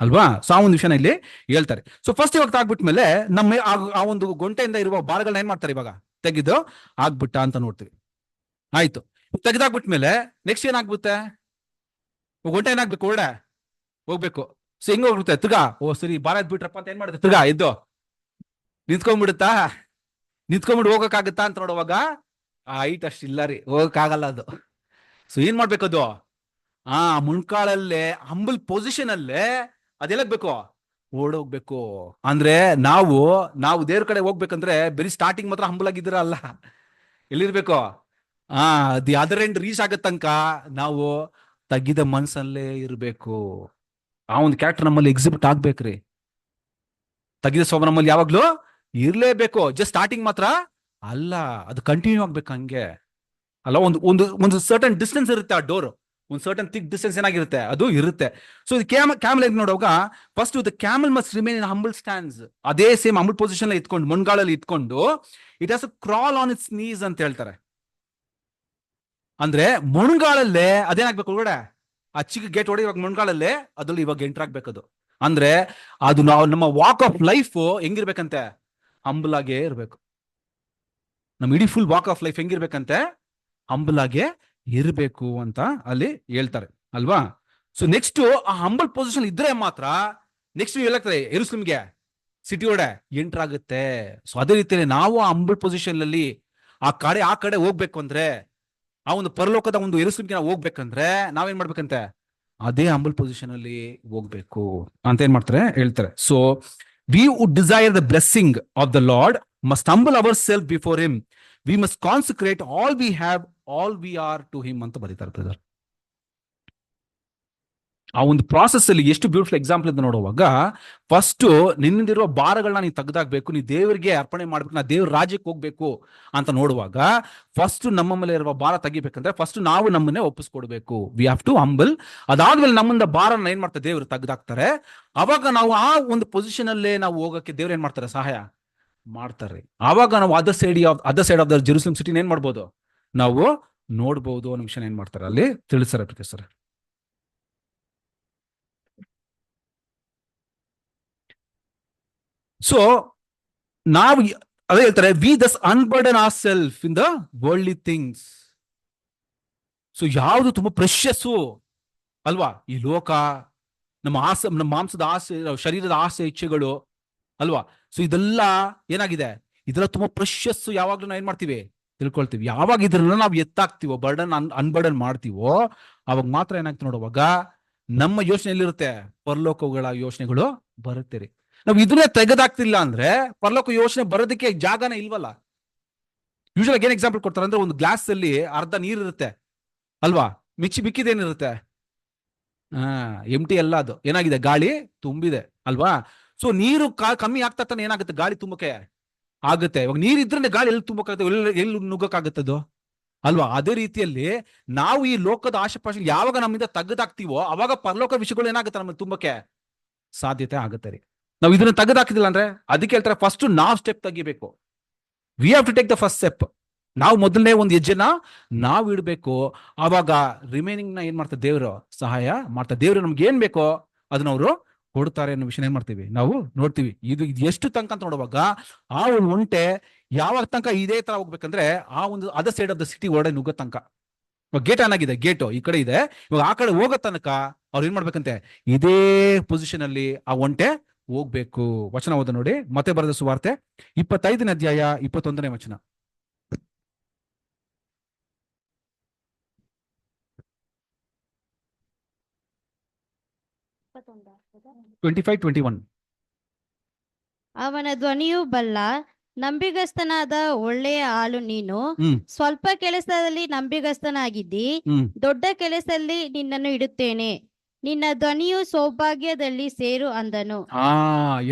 ಅಲ್ವಾ. ಸೊ ಆ ಒಂದು ವಿಷಯನ ಇಲ್ಲಿ ಹೇಳ್ತಾರೆ. ಸೊ ಫಸ್ಟ್ ಇವಾಗ ಆಗ್ಬಿಟ್ಮೇಲೆ ನಮ್ಮ ಆ ಒಂದು ಗೊಂಟೆಯಿಂದ ಇರುವ ಬಾಳಗಳನ್ನ ಏನ್ ಮಾಡ್ತಾರೆ, ಇವಾಗ ತೆಗೆದು ಆಗ್ಬಿಟ್ಟ ಅಂತ ನೋಡ್ತೀವಿ. ಆಯ್ತು, ತೆಗೆದಾಗ್ಬಿಟ್ಮೇಲೆ ನೆಕ್ಸ್ಟ್ ಏನಾಗ್ಬಿಡುತ್ತೆ, ಗೊಂಟೆ ಏನಾಗ್ಬೇಕು, ಒಳ್ಳೆ ಹೋಗ್ಬೇಕು. ಸೊ ಹೆಂಗ ಹೋಗ್ಬಿಡುತ್ತೆ, ತಿರ್ಗಾ ಓ ಸರಿ ಭಾರ ಎದ್ಬಿಟ್ರಪ್ಪ ಅಂತ ಏನ್ ಮಾಡುತ್ತೆ, ತಿರ್ಗಾ ಎದ್ದು ನಿಂತ್ಕೊಂಡ್ಬಿಡುತ್ತಾ, ನಿಂತ್ಕೊಂಡ್ಬಿಟ್ಟು ಹೋಗಕ್ಕಾಗತ್ತಾ ಅಂತ ನೋಡುವಾಗ ಆ ಹೈಟ್ ಅಷ್ಟಿಲ್ಲ ರೀ, ಹೋಗಕ್ಕಾಗಲ್ಲ ಅದು. ಸೊ ಏನ್ ಮಾಡ್ಬೇಕದು, ಮುಣ್ಕಾಳಲ್ಲೇ ಹಂಬಲ್ ಪೊಸಿಷನ್ ಅಲ್ಲೇ ಅದೆಲ್ಲಬೇಕು, ಓಡೋಗ್ಬೇಕು. ಅಂದ್ರೆ ನಾವು ದೇವ್ರ ಕಡೆ ಹೋಗ್ಬೇಕಂದ್ರೆ ಬರೀ ಸ್ಟಾರ್ಟಿಂಗ್ ಮಾತ್ರ ಹಂಬಲ್ ಆಗಿದ್ದೀರ ಅಲ್ಲ, ಎಲ್ಲಿರ್ಬೇಕು, ದಿ ಅದರ್ ಎಂಡ್ ರೀಚ್ ಆಗೋ ತನಕ ನಾವು ತಗ್ಗಿದ ಮನ್ಸಲ್ಲೇ ಇರ್ಬೇಕು. ಆ ಒಂದು ಕ್ಯಾರೆಕ್ಟರ್ ನಮ್ಮಲ್ಲಿ ಎಕ್ಸಿಬಿಟ್ ಆಗ್ಬೇಕ್ರಿ. ತಗ್ಗಿದ ಸ್ವಭಾವ ನಮ್ಮಲ್ಲಿ ಯಾವಾಗ್ಲೂ ಇರ್ಲೇಬೇಕು. ಜಸ್ಟ್ ಸ್ಟಾರ್ಟಿಂಗ್ ಮಾತ್ರ ಅಲ್ಲ, ಅದು ಕಂಟಿನ್ಯೂ ಆಗ್ಬೇಕು ಹಂಗೆ ಅಲ್ಲ. ಒಂದು ಸರ್ಟನ್ ಡಿಸ್ಟೆನ್ಸ್ ಇರುತ್ತೆ, ಆ ಡೋರ್ ಒಂದು ಸರ್ಟನ್ ಥಿಕ್ ಡಿಸ್ಟೆನ್ಸ್ ಏನಾಗಿರುತ್ತೆ ಅದು ಇರುತ್ತೆ. ಸೊ ಕ್ಯಾಮಲ್ ನೋಡುವಾಗ first the camel must remain in humble stands. ಅದೇ ಸೇಮ್ ಹಂಬಲ್ ಪೊಸಿಷನ್ ಇಟ್ಕೊಂಡು ಮೊಣಗಾಳಲ್ಲಿ ಇಟ್ಕೊಂಡು it has to crawl on its knees ಅಂತ ಹೇಳ್ತಾರೆ. ಅಂದ್ರೆ ಮೊಣಗಾಳಲ್ಲೇ ಅದೇನಾಗ್ಬೇಕು ಒಳಗಡೆ, ಆ ಚಿಕ್ಕ ಗೇಟ್ ಒಳಗೆ ಇವಾಗ ಮೊಣಗಾಳಲ್ಲೇ ಅದ್ರಲ್ಲಿ ಇವಾಗ ಎಂಟರ್ ಆಗ್ಬೇಕದು. ಅಂದ್ರೆ ಅದು ನಾವು ನಮ್ಮ ವಾಕ್ ಆಫ್ ಲೈಫ್ ಹೆಂಗಿರ್ಬೇಕಂತೆ, ಹಂಬಲ್ ಆಗೇ ಇರ್ಬೇಕು. ನಮ್ಮ ಇಡೀ ಫುಲ್ ವಾಕ್ ಆಫ್ ಲೈಫ್ ಹೆಂಗಿರ್ಬೇಕಂತೆ, ಹಂಬಲ್ ಆಗೇ ಇರಬೇಕು ಅಂತ ಅಲ್ಲಿ ಹೇಳ್ತಾರೆ ಅಲ್ವಾ. ಸೊ ನೆಕ್ಸ್ಟ್ ಆ ಹಂಬಲ್ ಪೊಸಿಷನ್ ಇದ್ರೆ ಮಾತ್ರ ನೆಕ್ಸ್ಟ್ ಹೇಳಾಗ್ತದೆ ಯೆರೂಸಲೇಮಿಗೆ ಸಿಟಿ ಒಡೆ ಎಂಟರ್ ಆಗುತ್ತೆ. ಸೊ ಅದೇ ರೀತಿಯಲ್ಲಿ ನಾವು ಆ ಹಂಬಲ್ ಪೊಸಿಷನ್ ಅಲ್ಲಿ ಆ ಕಡೆ ಹೋಗ್ಬೇಕು ಅಂದ್ರೆ, ಆ ಒಂದು ಪರಲೋಕದ ಒಂದು ಯೆರೂಸಲೇಮಿಗೆ ನಾವು ಹೋಗ್ಬೇಕಂದ್ರೆ ನಾವೇನ್ ಮಾಡ್ಬೇಕಂತೆ, ಅದೇ ಹಂಬಲ್ ಪೊಸಿಷನ್ ಅಲ್ಲಿ ಹೋಗ್ಬೇಕು ಅಂತ ಏನ್ ಮಾಡ್ತಾರೆ ಹೇಳ್ತಾರೆ. So we would desire the blessing of the lord must humble ourself before him. We must concentrate all we have all we are to him ಅಂತ ಬರೀತಾರೆ ಬ್ರದರ್. ಆ ಒಂದು ಪ್ರಾಸೆಸ್ ಅಲ್ಲಿ ಎಷ್ಟು ಬ್ಯೂಟಿಫುಲ್ ಎಕ್ಸಾಂಪಲ್ ಅಂತ ನೋಡುವಾಗ, ಫಸ್ಟ್ ನಿನ್ನಿಂದಿರುವ ಭಾರಗಳನ್ನ ನೀನು ತೆಗೆದಾಕ್ಬೇಕು, ನೀ ದೇವರಿಗೆ ಅರ್ಪಣೆ ಮಾಡ್ಬೇಕು, ನಾ ದೇವ್ರ ರಾಜ್ಯಕ್ಕೆ ಹೋಗ್ಬೇಕು ಅಂತ ನೋಡುವಾಗ, ಫಸ್ಟ್ ನಮ್ಮ ಮೇಲೆ ಇರುವ ಭಾರ ತೆಗಿಬೇಕಂದ್ರೆ ಫಸ್ಟ್ ನಾವು ನಮ್ಮನ್ನೇ ಒಪ್ಪಿಸ್ಕೊಡ್ಬೇಕು. We have to humble. ಅದಾದ್ಮೇಲೆ ನಮ್ಮಿಂದ ಭಾರನ ಏನ್ ಮಾಡ್ತಾರೆ, ದೇವ್ರು ತೆಗೆದಾಕ್ತಾರೆ. ಅವಾಗ ನಾವು ಆ ಒಂದು ಪೊಸಿಷನ್ ಅಲ್ಲೇ ನಾವು ಹೋಗಕ್ಕೆ ದೇವ್ರು ಏನ್ ಮಾಡ್ತಾರೆ, ಸಹಾಯ ಮಾಡ್ತಾರೆ. ಆವಾಗ ನಾವು other side of the Jerusalem ಸಿಟಿನ ಏನ್ ಮಾಡ್ಬೋದು, ನಾವು ನೋಡ್ಬೋದು ಅನ್ನೋ ವಿಷಯ ಏನ್ ಮಾಡ್ತಾರೆ ಅಲ್ಲಿ ತಿಳಿಸ್ತಾರೆ ಪ್ರೊಫೆಸರ್. ಸೊ ನಾವು ಅದೇ ಹೇಳ್ತಾರೆ, we thus unburden our self in the worldly things. So ಯಾವುದು ತುಂಬಾ ಪ್ರೆಷಸ್ಸು ಅಲ್ವಾ, ಈ ಲೋಕ, ನಮ್ಮ ಆಸೆ, ನಮ್ಮ ಮಾಂಸದ ಆಸೆ, ಶರೀರದ ಆಸೆ ಇಚ್ಛೆಗಳು ಅಲ್ವಾ. ಸೊ ಇದೆಲ್ಲ ಏನಾಗಿದೆ, ಇದೆಲ್ಲ ತುಂಬಾ ಪ್ರೆಷಸ್ಸು. ಯಾವಾಗ್ಲೂ ನಾವು ಏನ್ ಮಾಡ್ತೀವಿ, ತಿಳ್ಕೊಳ್ತೀವಿ. ಯಾವಾಗ ಇದ್ರನ್ನ ನಾವು ಎತ್ತಾಕ್ತಿವೋ, ಅನ್ಬರ್ಡನ್ ಮಾಡ್ತೀವೋ, ಅವಾಗ ಮಾತ್ರ ಏನಾಗ್ತದೆ ನೋಡುವಾಗ ನಮ್ಮ ಯೋಚನೆ ಎಲ್ಲಿರುತ್ತೆ, ಪರಲೋಕಗಳ ಯೋಚನೆಗಳು ಬರುತ್ತೆ ರೀ. ನಾವು ಇದನ್ನೇ ತೆಗೆದಾಕ್ತಿಲ್ಲ ಅಂದ್ರೆ ಪರಲೋಕ ಯೋಚನೆ ಬರೋದಕ್ಕೆ ಜಾಗನೇ ಇಲ್ವಲ್ಲ. ಯೂಶಲ್ ಏನ್ ಎಕ್ಸಾಂಪಲ್ ಕೊಡ್ತಾರೆ ಅಂದ್ರೆ, ಒಂದು ಗ್ಲಾಸ್ ಅಲ್ಲಿ ಅರ್ಧ ನೀರ್ ಇರುತ್ತೆ ಅಲ್ವಾ, ಮಿಕ್ಕಿದೇನಿರುತ್ತೆ, ಎಂಟಿ ಎಲ್ಲ, ಅದು ಏನಾಗಿದೆ, ಗಾಳಿ ತುಂಬಿದೆ ಅಲ್ವಾ. ಸೊ ನೀರು ಕಮ್ಮಿ ಆಗ್ತಾ ತಾನೆ ಏನಾಗುತ್ತೆ, ಗಾಳಿ ತುಂಬಕ್ಕೆ ಆಗುತ್ತೆ. ಇವಾಗ ನೀರ್ ಇದ್ರೆ ಗಾಳಿ ಎಲ್ಲಿ ತುಂಬಕ್ಕಾಗುತ್ತೆ, ಎಲ್ಲಿ ನುಗ್ಗಕ್ಕಾಗುತ್ತದು ಅಲ್ವಾ. ಅದೇ ರೀತಿಯಲ್ಲಿ ನಾವು ಈ ಲೋಕದ ಆಶೆಪಾಶೆ ಯಾವಾಗ ನಮ್ಮಿಂದ ತೆಗೆದಾಕ್ತಿವೋ ಅವಾಗ ಪರಲೋಕ ವಿಷಯಗಳು ಏನಾಗುತ್ತೆ, ನಮಗೆ ತುಂಬಕ್ಕೆ ಸಾಧ್ಯತೆ ಆಗುತ್ತೆ ರೀ. ನಾವು ಇದನ್ನ ತೆಗೆದಾಕಿದಿಲ್ಲ ಅಂದ್ರೆ, ಅದಕ್ಕೆ ಹೇಳ್ತಾರೆ ಫಸ್ಟ್ ನಾವು ಸ್ಟೆಪ್ ತೆಗಿಬೇಕು. We have to take the first step. ನಾವು ಮೊದಲನೇ ಒಂದು ಹೆಜ್ಜೆನ ನಾವು ಇಡಬೇಕು. ಆವಾಗ ರಿಮೈನಿಂಗ್ ನ ಏನ್ ಮಾಡ್ತಾರೆ, ದೇವರು ಸಹಾಯ ಮಾಡ್ತಾರೆ. ದೇವರು ನಮ್ಗೆ ಏನ್ ಬೇಕೋ ಅದನ್ನ ಅವರು ಕೊಡ್ತಾರೆ ಅನ್ನೋ ವಿಷಯ ಏನ್ ಮಾಡ್ತೀವಿ, ನಾವು ನೋಡ್ತೀವಿ. ಇದು ಎಷ್ಟು ತನಕ ಅಂತ ನೋಡುವಾಗ, ಆ ಒಂದು ಒಂಟೆ ಯಾವಾಗ ತನಕ ಇದೇ ತರ ಹೋಗ್ಬೇಕಂದ್ರೆ, ಆ ಒಂದು other side of the city ಒಳಗಡೆ ನುಗ್ಗೋ ತನಕ. ಇವಾಗ ಗೇಟ್ ಏನಾಗಿದೆ, ಗೇಟು ಈ ಕಡೆ ಇದೆ, ಇವಾಗ ಆ ಕಡೆ ಹೋಗೋ ತನಕ ಅವ್ರು ಏನ್ ಮಾಡ್ಬೇಕಂತೆ, ಇದೇ ಪೊಸಿಷನ್ ಅಲ್ಲಿ ಆ ಒಂಟೆ ಹೋಗ್ಬೇಕು. ವಚನ ಓದ ನೋಡಿ, ಮತ್ತೆ ಬರೆದ ಸುವಾರ್ತೆ 25ನೇ ಅಧ್ಯಾಯ 21ನೇ ವಚನ. 25-21. ಅವನ ಧ್ವನಿಯು ಬಲ್ಲ, ನಂಬಿಗಸ್ತನಾದ ಒಳ್ಳೆಯ ಆಳು ನೀನು. ಸ್ವಲ್ಪ ಕೆಲಸದಲ್ಲಿ ನಂಬಿಗಸ್ತನಾಗಿದ್ದಿ, ದೊಡ್ಡ ಕೆಲಸದಲ್ಲಿ ನಿನ್ನನ್ನು ಇಡುತ್ತೇನೆ. ನಿನ್ನ ಧ್ವನಿಯು ಸೌಭಾಗ್ಯದಲ್ಲಿ ಸೇರು ಅಂದನು.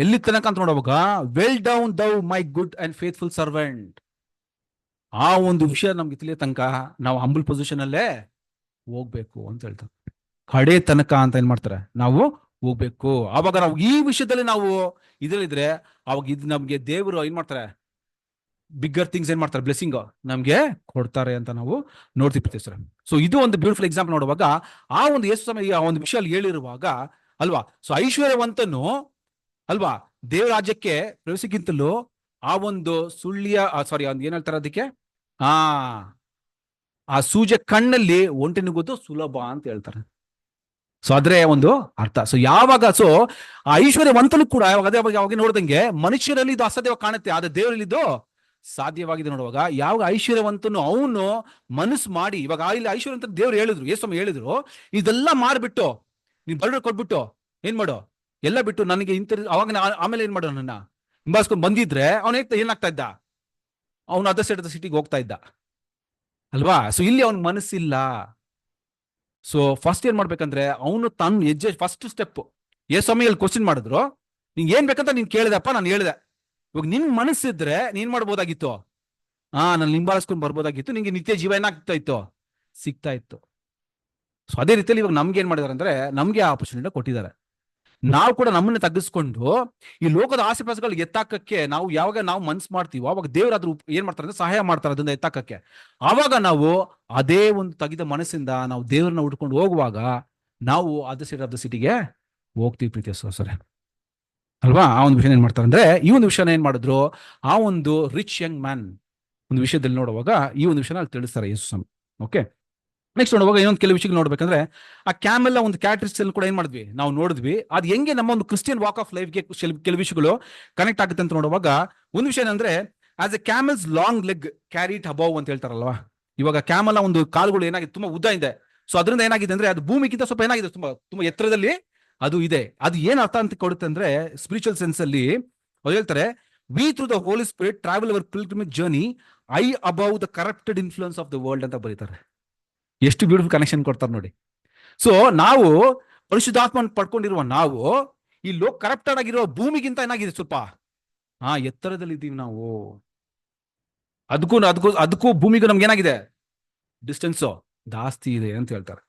ಎಲ್ಲಿ ತನಕ ಅಂತ ನೋಡುವಾಗ, well down thou my good and faithful servant. ಆ ಒಂದು ವಿಷಯ ನಮ್ಗೆ ತಿಳಿಯ ತನಕ ನಾವು ಹಂಬಲ್ ಪೊಸಿಷನ್ ಅಲ್ಲೇ ಹೋಗ್ಬೇಕು ಅಂತ ಹೇಳ್ತಾರೆ. ಕಡೆ ತನಕ ಅಂತ ಏನ್ ಮಾಡ್ತಾರೆ, ನಾವು ಹೋಗ್ಬೇಕು. ಆವಾಗ ನಾವು ಈ ವಿಷಯದಲ್ಲಿ ನಾವು ಇದ್ರಲ್ಲಿದ್ರೆ, ಅವಾಗ ಇದು ನಮ್ಗೆ ದೇವರು ಏನ್ ಮಾಡ್ತಾರೆ, ಬಿಗ್ಗರ್ ಥಿಂಗ್ಸ್ ಏನ್ ಮಾಡ್ತಾರೆ, ಬ್ಲೆಸ್ಸಿಂಗ್ ನಮ್ಗೆ ಕೊಡ್ತಾರೆ ಅಂತ ನಾವು ನೋಡ್ತೀವಿ ಸರ್. ಸೊ ಇದು ಒಂದು ಬ್ಯೂಟಿಫುಲ್ ಎಕ್ಸಾಂಪಲ್ ನೋಡುವಾಗ, ಆ ಒಂದು ಯೇಸು ಸಮಯ ಆ ಒಂದು ವಿಷಯ ಹೇಳಿರುವಾಗ ಅಲ್ವಾ. ಸೊ ಐಶ್ವರ್ಯವಂತನು ಅಲ್ವಾ ದೇವ ರಾಜ್ಯಕ್ಕೆ ಪ್ರವೇಶಕ್ಕಿಂತಲೂ ಆ ಒಂದು ಏನ್ ಹೇಳ್ತಾರೆ ಅದಕ್ಕೆ, ಆ ಸೂಜೆ ಕಣ್ಣಲ್ಲಿ ಒಂಟೆ ನುಗ್ಗೋದು ಸುಲಭ ಅಂತ ಹೇಳ್ತಾರೆ. ಸೊ ಅದ್ರೆ ಒಂದು ಅರ್ಥ. ಸೊ ಯಾವಾಗ ಆ ಐಶ್ವರ್ಯವಂತನು ಕೂಡ ಯಾವಾಗ ನೋಡ್ದಂಗೆ ಮನುಷ್ಯರಲ್ಲಿ ಇದು ಅಸಾಧ್ಯವಾಗಿ ಕಾಣುತ್ತೆ, ಆದ್ರೆ ದೇವರಲ್ಲಿ ಇದು ಸಾಧ್ಯವಾಗಿದೆ ನೋಡುವಾಗ, ಯಾವಾಗ ಐಶ್ವರ್ಯವಂತನು ಅವನು ಮನಸ್ಸು ಮಾಡಿ, ಇವಾಗ ಇಲ್ಲಿ ಐಶ್ವರ್ಯವಂತ ದೇವ್ರು ಹೇಳಿದ್ರು, ಯೇಸು ಹೇಳಿದ್ರು, ಇದೆಲ್ಲ ಮಾರ್ಬಿಟ್ಟು ನೀನ್ ಬರಡು ಕೊಟ್ಬಿಟ್ಟು ಏನ್ ಮಾಡೋ, ಎಲ್ಲ ಬಿಟ್ಟು ನನಗೆ ಅವಾಗ ಆಮೇಲೆ ಏನ್ ಮಾಡೋ, ನನ್ನ ಹಿಂಬಾಲಿಸ್ಕೊಂಡು ಬಂದಿದ್ರೆ ಅವನ ಏನಾಗ್ತಾ ಇದ್ದ, ಅವನು ಅದರ್ ಸೈಡ್ ಸಿಟಿಗೆ ಹೋಗ್ತಾ ಇದ್ದ ಅಲ್ವಾ. ಸೊ ಇಲ್ಲಿ ಅವನ ಮನಸ್ಸಿಲ್ಲ. ಸೊ ಫಸ್ಟ್ ಏನ್ ಮಾಡ್ಬೇಕಂದ್ರೆ, ಅವನು ತನ್ನ ಹೆಜ್ಜೆ ಫಸ್ಟ್ ಸ್ಟೆಪ್. ಯೇಸು ಕ್ವಶನ್ ಮಾಡಿದ್ರು, ನಿಂಗೆ ಏನ್ ಬೇಕಂತ ನೀನ್ ಕೇಳಿದಪ್ಪ, ನಾನು ಹೇಳಿದೆ. ಇವಾಗ ನಿನ್ ಮನಸ್ಸಿದ್ರೆ ನೀನ್ ಮಾಡ್ಬೋದಾಗಿತ್ತು, ನಾನು ಹಿಂಬಾಲಿಸ್ಕೊಂಡು ಬರ್ಬೋದಾಗಿತ್ತು, ನಿಂಗೆ ನಿತ್ಯ ಜೀವ ಏನಾಗ್ತಾ ಇತ್ತು, ಸಿಗ್ತಾ ಇತ್ತು. ಸೊ ಅದೇ ರೀತಿಯಲ್ಲಿ ಇವಾಗ ನಮ್ಗೆ ಏನ್ ಮಾಡಿದಾರೆ ಅಂದ್ರೆ, ನಮ್ಗೆ ಆ ಆಪರ್ಚುನಿಟಿ ಕೊಟ್ಟಿದ್ದಾರೆ. ನಾವು ಕೂಡ ನಮ್ಮನ್ನ ತಗ್ಗಿಸ್ಕೊಂಡು ಈ ಲೋಕದ ಆಸೆಪಾಸೆಗಳು ಎತ್ತಾಕಕ್ಕೆ ನಾವು ಯಾವಾಗ ನಾವು ಮನ್ಸು ಮಾಡ್ತೀವೋ, ಅವಾಗ ದೇವರಾದ್ರೂ ಏನ್ ಮಾಡ್ತಾರೆ ಅಂದ್ರೆ ಸಹಾಯ ಮಾಡ್ತಾರೆ ಅದನ್ನ ಎತ್ತಾಕಕ್ಕೆ. ಆವಾಗ ನಾವು ಅದೇ ಒಂದು ತೆಗೆದ ಮನಸ್ಸಿಂದ ನಾವು ದೇವರನ್ನ ಹುಡ್ಕೊಂಡು ಹೋಗುವಾಗ ನಾವು ಅದರ್ ಸೈಡ್ ಆಫ್ ದ ಸಿಟಿಗೆ ಹೋಗ್ತೀವಿ ಪ್ರೀತಿಯ ಸಹೋದರರೇ ಅಲ್ವಾ. ಆ ಒಂದು ವಿಷಯ ಏನ್ ಮಾಡ್ತಾರೆ ಅಂದ್ರೆ, ಈ ಒಂದು ವಿಷಯನ ಏನ್ ಮಾಡಿದ್ರು, ಆ ಒಂದು ರಿಚ್ ಯಂಗ್ ಮ್ಯಾನ್ ಒಂದು ವಿಷಯದಲ್ಲಿ ನೋಡುವಾಗ ಈ ಒಂದು ವಿಷಯನ ಅಲ್ಲಿ ತಿಳಿಸ್ತಾರೆ ಯೇಸು ಸ್ವಾಮಿ. ಓಕೆ, ನೆಕ್ಸ್ಟ್ ನೋಡುವಾಗ ಇನ್ನೊಂದು ಕೆಲವು ವಿಷಯಗಳು ನೋಡ್ಬೇಕಂದ್ರೆ, ಆ ಕ್ಯಾಮೆಲ್ ಒಂದು ಕ್ಯಾರೆಕ್ಟರಿಸ್ಟಿಕ್ಸ್ ಕೂಡ ಏನ್ ಮಾಡಿದ್ವಿ, ನಾವು ನೋಡಿದ್ವಿ. ಅದು ಹೆಂಗೆ ನಮ್ಮ ಒಂದು ಕ್ರಿಶ್ಚಿಯನ್ ವಾಕ್ ಆಫ್ ಲೈಫ್ಗೆ ಕೆಲವು ವಿಷಯಗಳು ಕನೆಕ್ಟ್ ಆಗುತ್ತೆ ಅಂತ ನೋಡುವಾಗ, ಒಂದು ವಿಷಯ ಏನಂದ್ರೆ, as a camel's long leg carry it above ಅಂತ ಹೇಳ್ತಾರಲ್ವಾ. ಇವಾಗ ಕ್ಯಾಮಲ್ ಒಂದು ಕಾಲುಗಳು ಏನಾಗಿದೆ, ತುಂಬಾ ಉದ್ದ ಇದೆ. ಸೊ ಅದರಿಂದ ಏನಾಗಿದೆ ಅಂದ್ರೆ, ಅದು ಭೂಮಿಗಿಂತ ಸ್ವಲ್ಪ ಏನಾಗಿದೆ, ತುಂಬಾ ಎತ್ತರದಲ್ಲಿ ಅದು ಇದೆ. ಅದು ಏನ್ ಅರ್ಥ ಅಂತ ಕೊಡುತ್ತೆ ಅಂದ್ರೆ, ಸ್ಪಿರಿಚುವಲ್ ಸೆನ್ಸ್ ಅಲ್ಲಿ ಅವ್ರು ಹೇಳ್ತಾರೆ, we through the Holy Spirit travel our pilgrimage journey high above the corrupted influence of the world ಅಂತ ಬರೀತಾರೆ. ಎಷ್ಟು ಬ್ಯೂಟಿಫುಲ್ ಕನೆಕ್ಷನ್ ಕೊಡ್ತಾರೆ ನೋಡಿ. ಸೊ ನಾವು ಪರಿಶುದ್ಧಾತ್ಮನ ಪಡ್ಕೊಂಡಿರುವ ನಾವು ಈ ಕರಪ್ಟೆಡ್ ಆಗಿರುವ ಭೂಮಿಗಿಂತ ಏನಾಗಿದೆ ಸ್ವಲ್ಪ ಎತ್ತರದಲ್ಲಿ ಇದ್ದೀವಿ ನಾವು. ಅದಕ್ಕೂ ಭೂಮಿಗೂ ನಮ್ಗೆ ಏನಾಗಿದೆ ಡಿಸ್ಟೆನ್ಸ್ ಜಾಸ್ತಿ ಇದೆ ಅಂತ ಹೇಳ್ತಾರೆ.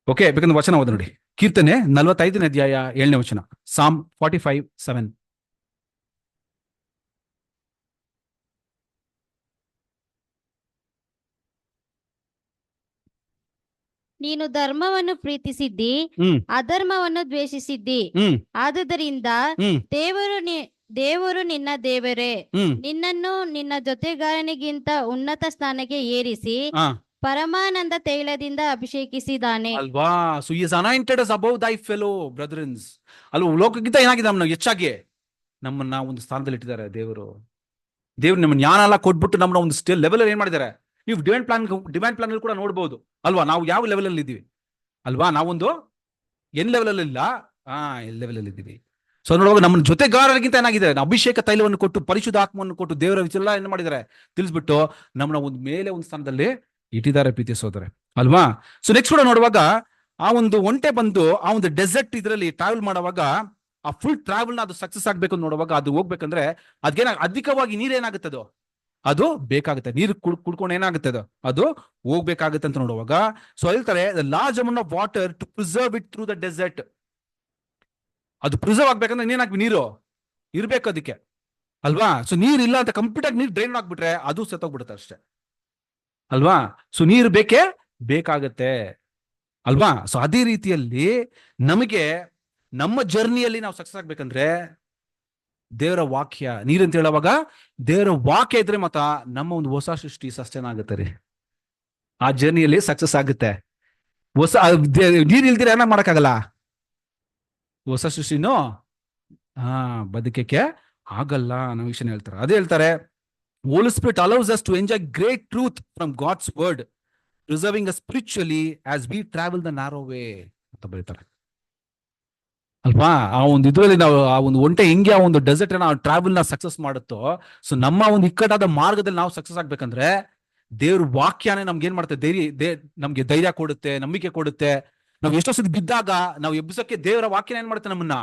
ಓಕೆ, ಬೇಕಂದ್ರೆ ವಚನ ಓದ ನೋಡಿ. ಕೀರ್ತನೆ 45ನೇ ಅಧ್ಯಾಯ 7ನೇ ವಚನ. ಸಾಮ್ 45:7. ನೀನು ಧರ್ಮವನ್ನು ಪ್ರೀತಿಸಿದ್ದಿ, ಅಧರ್ಮವನ್ನು ದ್ವೇಷಿಸಿದ್ದಿ. ಆದುದರಿಂದ ದೇವರು ನಿನ್ನ ದೇವರೇ, ನಿನ್ನನ್ನು ನಿನ್ನ ಜೊತೆಗಾರನಿಗಿಂತ ಉನ್ನತ ಸ್ಥಾನಕ್ಕೆ ಏರಿಸಿ ಪರಮಾನಂದ ತೈಲದಿಂದ ಅಭಿಷೇಕಿಸಿದ್ದಾನೆ. ಅಲ್ವಾ? So is anointed us above ದೈ ಫೆಲೋ ಬ್ರದರ್ಸ್. ಅಲ್ವಾ? ಲೋಕಕ್ಕಿಂತ ಏನಾಗಿದೆ ನಮ್ಮನ್ನ ಹೆಚ್ಚಾಗಿ ನಮ್ಮನ್ನ ಒಂದು ಸ್ಥಾನದಲ್ಲಿ ಇಟ್ಟಿದ್ದಾರೆ ದೇವರು. ನಮ್ಮ ಜ್ಞಾನ ಎಲ್ಲ ಕೊಟ್ಬಿಟ್ಟು ನಮ್ಮನ್ನ ಒಂದು ಲೆವೆಲ್ ಏನ್ ಮಾಡಿದ್ದಾರೆ. ನೀವು ಡಿವೈನ್ ಪ್ಲಾನ್ ಕೂಡ ನೋಡ್ಬೋದು ಅಲ್ವಾ? ನಾವು ಯಾವ ಲೆವೆಲ್ ಅಲ್ಲಿ ಇದ್ದೀವಿ ಅಲ್ವಾ? ನಾವೊಂದು ಲೆವೆಲ್ ಅಲ್ಲಿ ಇಲ್ಲ, ಲೆವೆಲ್ ಅಲ್ಲಿ ಇದ್ದೀವಿ. ಸೊ ನೋಡುವಾಗ ನಮ್ಮ ಜೊತೆಗಾರರಿಗಿಂತ ಏನಾಗಿದೆ, ಅಭಿಷೇಕ ತೈಲವನ್ನು ಕೊಟ್ಟು ಪರಿಶುದ್ಧಾತ್ಮವನ್ನು ಕೊಟ್ಟು ದೇವರ ವಿಚಾರ ಏನ್ ಮಾಡಿದ್ದಾರೆ ತಿಳಿಸ್ಬಿಟ್ಟು ನಮ್ಮನ್ನ ಒಂದು ಮೇಲೆ ಒಂದು ಸ್ಥಾನದಲ್ಲಿ ಇಟ್ಟಿದ್ದಾರೆ ಪ್ರೀತಿಯ ಸೋದರ ಅಲ್ವಾ? ಸೊ ನೆಕ್ಸ್ಟ್ ಕೂಡ ನೋಡುವಾಗ ಆ ಒಂದು ಒಂಟೆ ಬಂದು ಆ ಒಂದು ಡೆಸರ್ಟ್ ಇದರಲ್ಲಿ ಟ್ರಾವೆಲ್ ಮಾಡುವಾಗ ಆ ಫುಲ್ ಟ್ರಾವೆಲ್ ನ ಅದು ಸಕ್ಸಸ್ ಆಗ್ಬೇಕು ಅಂತ ನೋಡುವಾಗ ಅದು ಹೋಗ್ಬೇಕಂದ್ರೆ ಅದ್ಗೇನ ಅಧಿಕವಾಗಿ ನೀರೇನಾಗುತ್ತದೋ ಅದು ಬೇಕಾಗುತ್ತೆ. ನೀರು ಕುಡ್ಕೊಂಡು ಏನಾಗುತ್ತೆ ಅದು ಹೋಗ್ಬೇಕಾಗುತ್ತೆ ಅಂತ ನೋಡುವಾಗ ಸೊ ಹೇಳ್ತಾರೆ large amount of water to preserve it through the desert. ಅದು ಪ್ರಿಸರ್ವ್ ಆಗ್ಬೇಕಂದ್ರೆ ನೀನಾಗ್ಬೇಕು, ನೀರು ಇರ್ಬೇಕು ಅದಕ್ಕೆ ಅಲ್ವಾ? ಸೊ ನೀರ್ ಇಲ್ಲ ಅಂತ ಕಂಪ್ಲೀಟ್ ಆಗಿ ನೀರು ಡ್ರೈನ್ ಆಗ್ಬಿಟ್ರೆ ಅದು ಸತ್ತೋಗ್ಬಿಡುತ್ತೆ ಅಷ್ಟೇ ಅಲ್ವಾ? ಸೊ ನೀರು ಬೇಕಾಗತ್ತೆ ಅಲ್ವಾ? ಸೊ ಅದೇ ರೀತಿಯಲ್ಲಿ ನಮಗೆ ನಮ್ಮ ಜರ್ನಿಯಲ್ಲಿ ನಾವು ಸಕ್ಸಸ್ ಆಗ್ಬೇಕಂದ್ರೆ ದೇವರ ವಾಕ್ಯ ನೀರಂತ ಹೇಳುವಾಗ ದೇವರ ವಾಕ್ಯ ಇದ್ರೆ ಮತ್ತ ನಮ್ಮ ಒಂದು ಹೊಸ ಸೃಷ್ಟಿ ಸಸ್ಟೈನ್ ಆಗುತ್ತೆ ರೀ. ಆ ಜರ್ನಿಯಲ್ಲಿ ಸಕ್ಸಸ್ ಆಗುತ್ತೆ. ಹೊಸ ನೀರ್ ಇಲ್ದಿರ ಏನ ಮಾಡಕ್ಕಾಗಲ್ಲ, ಹೊಸ ಸೃಷ್ಟಿನೂ ಬದುಕಕ್ಕೆ ಆಗಲ್ಲ ಅನ್ನೋ ವಿಷಯ ಹೇಳ್ತಾರೆ. ಅದೇ ಹೇಳ್ತಾರೆ Holy Spirit allows us to enjoy great truth from God's word, preserving us spiritually as we travel the narrow way ಅಂತ ಬರೀತಾರೆ ಅಲ್ವಾ? ಆ ಒಂದು ಇದ್ರಲ್ಲಿ ನಾವು ಆ ಒಂದು ಒಂಟೆ ಹೆಂಗೆ ಆ ಒಂದು ಡೆಸರ್ಟ್ ನಾವು ಟ್ರಾವೆಲ್ ನ ಸಕ್ಸಸ್ ಮಾಡುತ್ತೋ, ಸೊ ನಮ್ಮ ಒಂದು ಇಕ್ಕಟ್ಟಾದ ಮಾರ್ಗದಲ್ಲಿ ನಾವು ಸಕ್ಸಸ್ ಆಗ್ಬೇಕಂದ್ರೆ ದೇವ್ರ ವಾಕ್ಯನೇ ನಮ್ಗೆ ಏನ್ ಮಾಡುತ್ತೆ, ನಮ್ಗೆ ಧೈರ್ಯ ಕೊಡುತ್ತೆ, ನಂಬಿಕೆ ಕೊಡುತ್ತೆ. ನಾವು ಎಷ್ಟೋ ಸತಿ ಬಿದ್ದಾಗ ನಾವು ಎಬ್ಬಿಸಕ್ಕೆ ದೇವರ ವಾಕ್ಯನ ಏನ್ ಮಾಡುತ್ತೆ ನಮ್ಮನ್ನ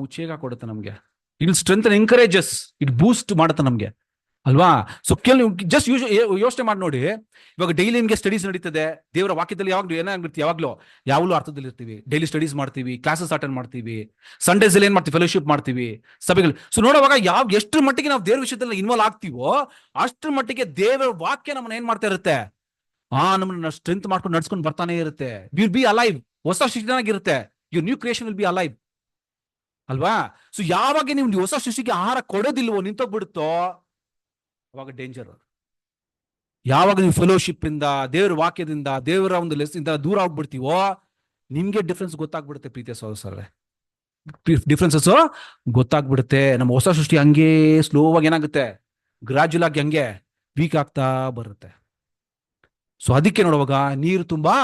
ಉಚ್ಚೇಗ ಕೊಡುತ್ತೆ ನಮ್ಗೆ. ಇಟ್ ಸ್ಟ್ರೆಂತ್ ಎನ್ಕರೇಜಸ್, ಇಟ್ ಬೂಸ್ಟ್ ಮಾಡುತ್ತೆ ನಮ್ಗೆ ಅಲ್ವಾ? ಸೊ ಜಸ್ಟ್ ಯೋಚನೆ ಮಾಡಿ ನೋಡಿ, ಇವಾಗ ಡೈಲಿ ನಿಮ್ಗೆ ಸ್ಟಡೀಸ್ ನಡೀತದೆ ದೇವರ ವಾಕ್ಯದಲ್ಲಿ. ಯಾವಾಗ್ಲೂ ಏನಾಗಿರ್ತೀವಿ, ಯಾವಾಗ್ಲೂ ಅರ್ಥದಲ್ಲಿ ಇರ್ತೀವಿ. ಡೈಲಿ ಸ್ಟಡೀಸ್ ಮಾಡ್ತೀವಿ, ಕ್ಲಾಸಸ್ ಅಟೆಂಡ್ ಮಾಡ್ತೀವಿ, ಸಂಡೇಸ್ ಅಲ್ಲಿ ಏನ್ ಮಾಡ್ತೀವಿ, ಫೆಲೋಶಿಪ್ ಮಾಡ್ತೀವಿ, ಸಭೆಗಳು. ಸೊ ನೋಡುವಾಗ ಎಷ್ಟರ ಮಟ್ಟಿಗೆ ನಾವು ದೇವರ ವಿಷಯದಲ್ಲಿ ಇನ್ವಾಲ್ವ್ ಆಗ್ತೀವೋ ಅಷ್ಟರ ಮಟ್ಟಿಗೆ ದೇವರ ವಾಕ್ಯ ನಮ್ಮನ್ನ ಏನ್ ಮಾಡ್ತಾ ಇರುತ್ತೆ, ನಮ್ಮನ್ನ ಸ್ಟ್ರೆಂತ್ ಮಾಡ್ಕೊಂಡು ನಡ್ಸ್ಕೊಂಡು ಬರ್ತಾನೆ ಇರುತ್ತೆ. ವಿಲ್ ಬಿ ಅಲೈವ್, ಹೊಸ ಸೃಷ್ಟಿಯಾಗಿರುತ್ತೆ. Your new creation will be alive ಅಲ್ವಾ? ಸೊ ಯಾವಾಗ ನೀವು ಹೊಸ ಸೃಷ್ಟಿಗೆ ಆಹಾರ ಕೊಡೋದಿಲ್ವೋ, ನಿಂತೋಗ್ಬಿಡುತ್ತೋ, ಅವಾಗ ಡೇಂಜರ್. ಯಾವಾಗ ನೀವು ಫೆಲೋಶಿಪ್ ಇಂದ, ದೇವರ ವಾಕ್ಯದಿಂದ, ದೇವರ ಒಂದು ಲೆಸ್ ಇಂದ ದೂರ ಆಗ್ಬಿಡ್ತೀವೋ ನಿಮ್ಗೆ ಡಿಫ್ರೆನ್ಸ್ ಗೊತ್ತಾಗ್ಬಿಡುತ್ತೆ ಪ್ರೀತಿಯ ಸಹೋದರರೇ. ಡಿಫ್ರೆನ್ಸಸ್ ಗೊತ್ತಾಗ್ಬಿಡುತ್ತೆ. ನಮ್ಮ ಹೊಸ ಸೃಷ್ಟಿ ಹಂಗೆ ಸ್ಲೋ ಆಗಿ ಏನಾಗುತ್ತೆ, ಗ್ರಾಜುಯಲ್ ಆಗಿ ಹಂಗೆ ವೀಕ್ ಆಗ್ತಾ ಬರುತ್ತೆ. ಸೊ ಅದಕ್ಕೆ ನೋಡುವಾಗ ನೀರು ತುಂಬಾ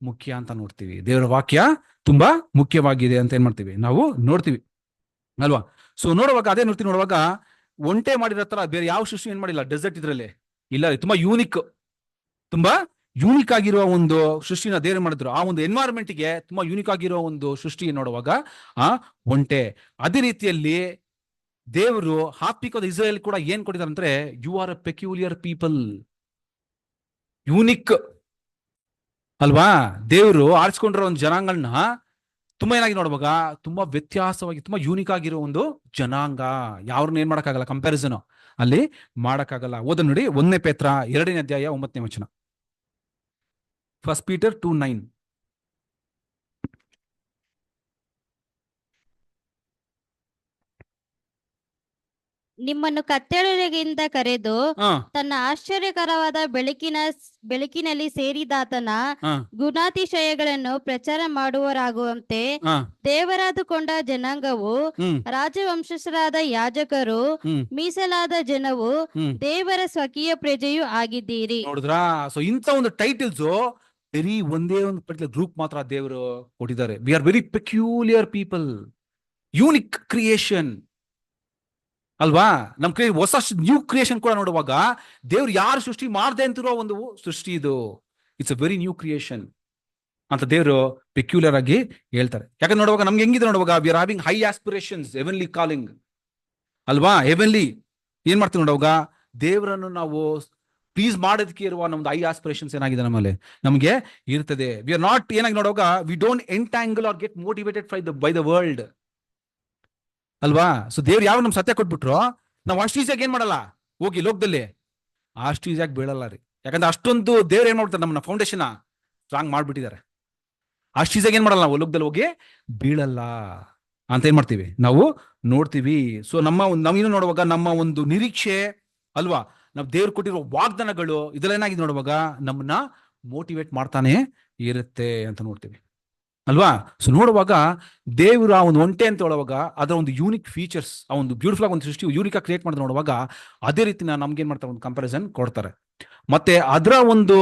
ಮುಖ್ಯ ಅಂತ ನೋಡ್ತೀವಿ. ದೇವರ ವಾಕ್ಯ ತುಂಬಾ ಮುಖ್ಯವಾಗಿದೆ ಅಂತ ಏನ್ ಮಾಡ್ತೀವಿ, ನಾವು ನೋಡ್ತೀವಿ ಅಲ್ವಾ? ಸೊ ನೋಡುವಾಗ ಅದೇ ನೋಡುವಾಗ ಒಂಟೆ ಮಾಡಿರೋ ತರ ಬೇರೆ ಯಾವ ಸೃಷ್ಟಿ ಏನ್ ಮಾಡಿಲ್ಲ ಡೆಸರ್ಟ್ ಇದ್ರಲ್ಲಿ ಇಲ್ಲ ರೀ. ತುಂಬಾ ಯೂನಿಕ್ ಆಗಿರುವ ಒಂದು ಸೃಷ್ಟಿನ ದೇವರು ಮಾಡಿದ್ರು. ಆ ಒಂದು ಎನ್ವೈರನ್ಮೆಂಟ್ಗೆ ತುಂಬಾ ಯೂನಿಕ್ ಆಗಿರೋ ಒಂದು ಸೃಷ್ಟಿ ನೋಡುವಾಗ ಒಂಟೆ. ಅದೇ ರೀತಿಯಲ್ಲಿ ದೇವರು ಆತ್ಮಿಕವಾದ ಇಸ್ರಾಯೇಲ್ ಕೂಡ ಏನ್ ಕೊಟ್ಟಿದ್ದಾರೆ ಅಂದ್ರೆ, you are a peculiar people, unique ಅಲ್ವಾ? ದೇವರು ಆರಿಸ್ಕೊಂಡಿರೋ ಒಂದು ಜನಾಂಗಗಳನ್ನ ತುಂಬಾ ಏನಾಗಿ ನೋಡುವಾಗ ತುಂಬಾ ವ್ಯತ್ಯಾಸವಾಗಿ ತುಂಬಾ ಯೂನಿಕ್ ಆಗಿರೋ ಒಂದು ಜನಾಂಗ. ಯಾವ್ರನ್ನ ಏನ್ ಮಾಡಕ್ಕಾಗಲ್ಲ, ಕಂಪ್ಯಾರಿಸನ್ ಅಲ್ಲಿ ಮಾಡಕ್ಕಾಗಲ್ಲ. ಓದ ನೋಡಿ 1 ಪೇತ್ರ 2ನೇ ಅಧ್ಯಾಯ 9ನೇ ವಚನ. 1 Peter 2:9. ನಿಮ್ಮನ್ನು ಕತ್ತಲೆಯಿಂದ ಕರೆದು ತನ್ನ ಆಶ್ಚರ್ಯಕರವಾದ ಬೆಳಕಿನಲ್ಲಿ ಸೇರಿದಾತನ ಗುಣಾತಿಶಯಗಳನ್ನು ಪ್ರಚಾರ ಮಾಡುವರಾಗುವಂತೆ ದೇವರಾದುಕೊಂಡ ಜನಾಂಗವು, ರಾಜವಂಶಸ್ಥರಾದ ಯಾಜಕರು, ಮೀಸಲಾದ ಜನವು, ದೇವರ ಸ್ವಕೀಯ ಪ್ರಜೆಯೂ ಆಗಿದ್ದೀರಿ. ನೋಡಿದ್ರಾ? ಸೊ ಇಂಥ ಒಂದು ಟೈಟಲ್ಸ್ ಬರೀ ಒಂದೇ ಒಂದು ಪರ್ಟಿಕ್ಯುಲರ್ ಗ್ರೂಪ್ ಮಾತ್ರ ದೇವರು ಕೊಟ್ಟಿದ್ದಾರೆ. We are very peculiar people, unique creation ಅಲ್ವಾ? ನಮ್ ಹೊಸ ನ್ಯೂ ಕ್ರಿಯೇಷನ್ ಕೂಡ ನೋಡುವಾಗ ದೇವ್ರು ಯಾರು ಸೃಷ್ಟಿ ಮಾಡದೆ ಅಂತಿರೋ ಒಂದು ಸೃಷ್ಟಿ ಇದು. It's a very new creation ಅಂತ ದೇವರು ಪೆಕ್ಯುಲರ್ ಆಗಿ ಹೇಳ್ತಾರೆ. ಯಾಕಂದ್ರೆ ನೋಡುವಾಗ ನಮ್ಗೆ ಹೆಂಗಿದೆ ನೋಡುವಾಗ, we are having high aspirations, heavenly calling ಅಲ್ವಾ. ಹೆವೆನ್ಲಿ ಏನ್ ಮಾಡ್ತೀವಿ ನೋಡುವಾಗ, ದೇವರನ್ನು ನಾವು ಪ್ಲೀಸ್ ಮಾಡೋದಕ್ಕೆ ಇರುವ ನಮ್ದು ಹೈ ಆಸ್ಪಿರೇಷನ್ಸ್ ಏನಾಗಿದೆ ನಮ್ಮಲ್ಲಿ ನಮಗೆ ಇರ್ತದೆ. ವಿ ಆರ್ ನಾಟ್ ಏನಾಗಿ ನೋಡುವಾಗ, we don't entangle or get motivated by the world ಅಲ್ವಾ. ಸೊ ದೇವ್ರು ಯಾವ ನಮ್ ಸತ್ಯ ಕೊಟ್ಬಿಟ್ರು, ನಾವು ಅಷ್ಟು ಈಸಿಯಾಗಿ ಏನ್ ಮಾಡಲ್ಲ, ಹೋಗಿ ಲೋಕದಲ್ಲಿ ಅಷ್ಟು ಈಸಿಯಾಗಿ ಬೀಳಲ್ಲ ರೀ. ಯಾಕಂದ್ರೆ ಅಷ್ಟೊಂದು ದೇವ್ರು ಏನ್ ಮಾಡ್ತಾರೆ, ನಮ್ಮನ್ನ ಫೌಂಡೇಶನ್ ಸ್ಟ್ರಾಂಗ್ ಮಾಡ್ಬಿಟ್ಟಿದ್ದಾರೆ. ಅಷ್ಟು ಈಸಿಯಾಗಿ ಏನ್ ಮಾಡಲ್ಲ, ನಾವು ಲೋಕದಲ್ಲಿ ಹೋಗಿ ಬೀಳಲ್ಲ ಅಂತ ಏನ್ ಮಾಡ್ತೀವಿ ನಾವು ನೋಡ್ತೀವಿ. ಸೊ ನಾವೇನು ನೋಡುವಾಗ ನಮ್ಮ ಒಂದು ನಿರೀಕ್ಷೆ ಅಲ್ವಾ, ನಾವು ದೇವ್ರು ಕೊಟ್ಟಿರೋ ವಾಗ್ದಾನಗಳು ಇದೆಲ್ಲ ಏನಾಗಿದೆ ನೋಡುವಾಗ ನಮ್ಮನ್ನ ಮೋಟಿವೇಟ್ ಮಾಡ್ತಾನೆ ಇರುತ್ತೆ ಅಂತ ನೋಡ್ತೀವಿ ಅಲ್ವಾ. ಸೊ ನೋಡುವಾಗ ದೇವರು ಆ ಒಂದು ಒಂಟೆ ಅಂತ ಹೇಳುವಾಗ ಅದರ ಒಂದು ಯೂನಿಕ್ ಫೀಚರ್ಸ್, ಆ ಒಂದು ಬ್ಯೂಟಿಫುಲ್ ಆಗಿ ಒಂದು ಸೃಷ್ಟಿ ಯೂನಿಕ್ ಆಗಿ ಕ್ರಿಯೇಟ್ ಮಾಡಿದ್ರೆ ನೋಡುವಾಗ ಅದೇ ರೀತಿನ ನಮ್ಗೆ ಏನ್ ಮಾಡ್ತಾರೆ, ಒಂದು ಕಂಪ್ಯಾರಿಸನ್ ಕೊಡ್ತಾರೆ. ಮತ್ತೆ ಅದರ ಒಂದು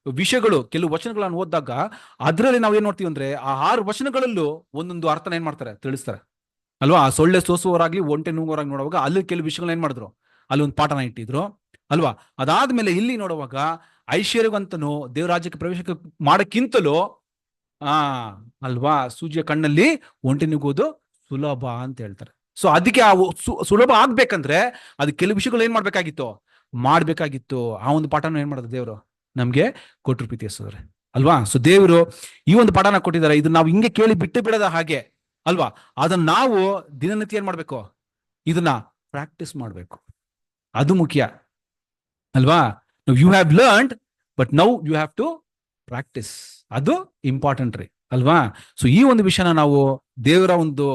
ವಿಷಯಗಳು, ಕೆಲವು ವಚನಗಳನ್ನು ಓದಿದಾಗ ಅದರಲ್ಲಿ ನಾವೇನ್ ನೋಡ್ತೀವಿ ಅಂದ್ರೆ, ಆ 6 ವಚನಗಳಲ್ಲೂ ಒಂದೊಂದು ಅರ್ಥನ ಏನ್ ಮಾಡ್ತಾರೆ, ತಿಳಿಸ್ತಾರೆ ಅಲ್ವಾ. ಆ ಸೊಳ್ಳೆ ಸೋಸುವವರಾಗ್ಲಿ ಒಂಟೆ ನುಂಗುವವರಾಗಿ ನೋಡುವಾಗ ಅಲ್ಲಿ ಕೆಲವು ವಿಷಯಗಳನ್ನ ಏನ್ ಮಾಡಿದ್ರು, ಅಲ್ಲಿ ಒಂದು ಪಾಠನ ಇಟ್ಟಿದ್ರು ಅಲ್ವಾ. ಅದಾದ್ಮೇಲೆ ಇಲ್ಲಿ ನೋಡುವಾಗ ಐಶ್ವರ್ಯವಂತನು ದೇವರಾಜ್ಯಕ್ಕೆ ಪ್ರವೇಶ ಮಾಡಕ್ಕಿಂತಲೂ ಅಲ್ವಾ, ಸೂಜಿಯ ಕಣ್ಣಲ್ಲಿ ಒಂಟೆ ನುಗ್ಗೋದು ಸುಲಭ ಅಂತ ಹೇಳ್ತಾರೆ. ಸೊ ಅದಕ್ಕೆ ಆ ಸುಲಭ ಆಗ್ಬೇಕಂದ್ರೆ ಅದು ಕೆಲವು ವಿಷಯಗಳು ಏನ್ ಮಾಡ್ಬೇಕಾಗಿತ್ತು. ಆ ಒಂದು ಪಾಠನ ಏನ್ ಮಾಡೋದು ದೇವರು ನಮ್ಗೆ ಕೊಟ್ಟರು ಪ್ರೀತಿ ಎಸೋದ್ರೆ ಅಲ್ವಾ. ಸೊ ದೇವರು ಈ ಒಂದು ಪಾಠನ ಕೊಟ್ಟಿದ್ದಾರೆ. ಇದನ್ನ ನಾವು ಹಿಂಗೆ ಕೇಳಿ ಬಿಟ್ಟು ಬಿಡದ ಹಾಗೆ ಅಲ್ವಾ, ಅದನ್ನ ನಾವು ದಿನನಿತ್ಯ ಏನ್ ಮಾಡ್ಬೇಕು, ಇದನ್ನ ಪ್ರಾಕ್ಟೀಸ್ ಮಾಡ್ಬೇಕು. ಅದು ಮುಖ್ಯ ಅಲ್ವಾ. You have learned but now you have to practise. ಅದು ಇಂಪಾರ್ಟೆಂಟ್ ರೀ ಅಲ್ವಾ. ಸೊ ಈ ಒಂದು ವಿಷಯನ ನಾವು ದೇವರ ಒಂದು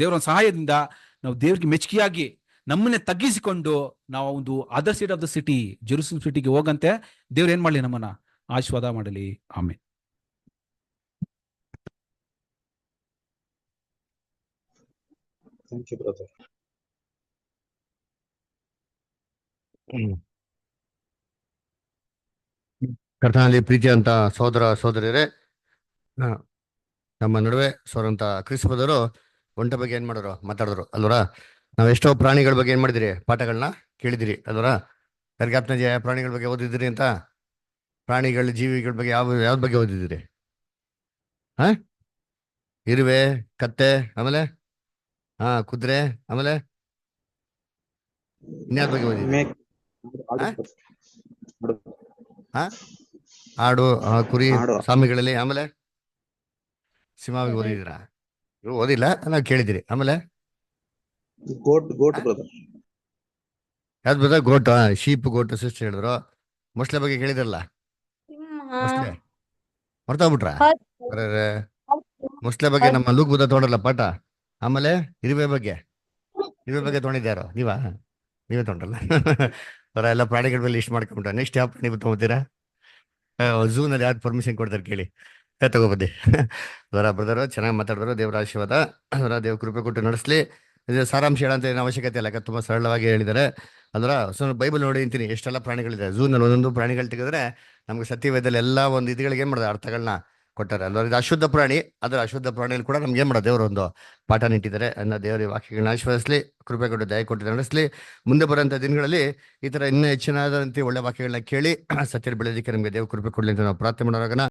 ದೇವರ ಒಂದು ಸಹಾಯದಿಂದ ನಾವು ದೇವರಿಗೆ ಮೆಚ್ಚುಗೆಯಾಗಿ ನಮ್ಮನ್ನೇ ತಗ್ಗಿಸಿಕೊಂಡು ನಾವು ಒಂದು other side of the city, Jerusalem ಸಿಟಿಗೆ ಹೋಗಂತೆ ದೇವ್ರು ಏನ್ ಮಾಡಲಿ, ನಮ್ಮನ್ನ ಆಶೀರ್ವಾದ ಮಾಡಲಿ. ಆಮೇಲೆ ಕರ್ತನಲ್ಲಿ ಪ್ರೀತಿಯಂತ ಸಹೋದರ ಸಹೋದರಿಯರೇ, ನಮ್ಮ ನಡುವೆ ಸೋರಂತ ಕ್ರಿಸ್ತರು ಒಂಟ ಬಗ್ಗೆ ಏನ್ ಮಾಡೋರು ಮಾತಾಡಿದ್ರು ಅಲ್ವರ. ನಾವ್ ಎಷ್ಟೋ ಪ್ರಾಣಿಗಳ ಬಗ್ಗೆ ಏನ್ ಮಾಡಿದಿರಿ, ಪಾಠಗಳನ್ನ ಕೇಳಿದಿರಿ ಅಲ್ವರ. ಯಾರಿಗಾಪ್ನ ಪ್ರಾಣಿಗಳ ಬಗ್ಗೆ ಓದಿದಿರಿ ಅಂತ, ಪ್ರಾಣಿಗಳ ಜೀವಿಗಳ ಬಗ್ಗೆ ಯಾವ್ದ ಬಗ್ಗೆ ಓದಿದಿರಿ? ಇರುವೆ, ಕತ್ತೆ, ಆಮೇಲೆ ಕುದುರೆ, ಆಮೇಲೆ ಇನ್ಯಾವ್ದ ಬಗ್ಗೆ ಓದಿದ್ರಿ? ಆಡು, ಕುರಿ, ಸ್ವಾಮಿಗಳಲ್ಲಿ, ಆಮೇಲೆ ಸಿಂಹ ಓದಿದಿರಾ? ಓದಿಲ್ಲ, ನಾವು ಕೇಳಿದಿರಿ. ಆಮೇಲೆ ಯಾವ್ದು ಬ್ರದರ್? ಗೋಟ್, ಶೀಪ್, ಗೋಟ್ ಸಿಸ್ಟರ್ ಹೇಳಿದ್ರು. ಮೊಸಳೆ ಬಗ್ಗೆ ಕೇಳಿದ್ರಲ್ಲ, ಮೊಸಳೆ ಮರ್ತೋಗ್ಬಿಟ್ರ? ಮೊಸಳೆ ಬಗ್ಗೆ ನಮ್ಮ ಲೂಕ್ ಬುದ್ಧ ತೊಗೊಂಡ್ರಲ್ಲ ಪಾಠ. ಆಮೇಲೆ ಇರುವೆ ಬಗ್ಗೆ ತೊಗೊಂಡಿದ್ಯಾರೋ? ನೀವೇ ತೊಗೊಂಡ್ರಲ್ಲ. ಅವರ ಎಲ್ಲ ಪ್ರಾಣಿಗಳ ಮೇಲೆ ಇಷ್ಟ ಮಾಡ್ಕೊಂಡ್ಬಿಟ್ಟ. ನೆಕ್ಸ್ಟ್ ಯಾವ ಪ್ರಾಣಿ ತಗೋತೀರಾ? ಝೂನಲ್ಲಿ ಯಾವ್ದು ಪರ್ಮಿಷನ್ ಕೊಡ್ತಾರೆ ಕೇಳಿ, ತಗೋಬದ್ದಿ. ಅವರ ಬ್ರದರ್ ಚೆನ್ನಾಗಿ ಮಾತಾಡಿದ್ರು. ದೇವರ ಆಶೀರ್ವಾದ, ಅವರ ದೇವ್ರ ಕೃಪೆ ಕೊಟ್ಟು ನಡೆಸಲಿ. ಇದು ಸಾರಾಂಶ ಹೇಳಂತ ಏನು ಅವಶ್ಯಕತೆ ಇಲ್ಲ, ಯಾಕೆ ತುಂಬಾ ಸರಳವಾಗಿ ಹೇಳಿದ್ದಾರೆ. ಅದರ ಬೈಬಲ್ ನೋಡಿ ಅಂತೀನಿ, ಎಷ್ಟೆಲ್ಲ ಪ್ರಾಣಿಗಳಿದೆ. ಝೂನಲ್ಲಿ ಒಂದೊಂದು ಪ್ರಾಣಿಗಳು ತೆಗೆದ್ರೆ ನಮ್ಗೆ ಸತ್ಯವೇದದಲ್ಲಿ ಎಲ್ಲ ಒಂದು ಇದುಗಳಿಗೆ ಏನ್ ಮಾಡೋದು, ಅರ್ಥಗಳನ್ನ ಕೊಟ್ಟಾರೆ ಅಲ್ವ. ಇದು ಅಶುದ್ಧ ಪ್ರಾಣಿ, ಅದರ ಅಶುದ್ಧ ಪ್ರಾಣಿಯಲ್ಲಿ ಕೂಡ ನಮ್ಗೆ ಏನ್ ಮಾಡೋದು, ದೇವರು ಒಂದು ಪಾಠ ನಿಟ್ಟಿದ್ದಾರೆ. ಅನ್ನ ದೇವರ ವಾಕ್ಯಗಳನ್ನ ಆಶೀರ್ವದಿಸಲಿ, ಕೃಪೆ ಕೊಟ್ಟು ದಯ ಕೊಟ್ಟು ನಡೆಸಲಿ. ಮುಂದೆ ಬರುವಂತ ದಿನಗಳಲ್ಲಿ ಈ ತರ ಇನ್ನೂ ಹೆಚ್ಚಿನಾದಂತೆ ಒಳ್ಳೆ ವಾಕ್ಯಗಳನ್ನ ಕೇಳಿ ಸತ್ಯ ಬೆಳೆಯೋದಕ್ಕೆ ನಮ್ಗೆ ದೇವ್ರ ಕೃಪೆ ಕೊಡ್ಲಿ ಅಂತ ನಾವು ಪ್ರಾರ್ಥನೆ ಮಾಡೋಣ.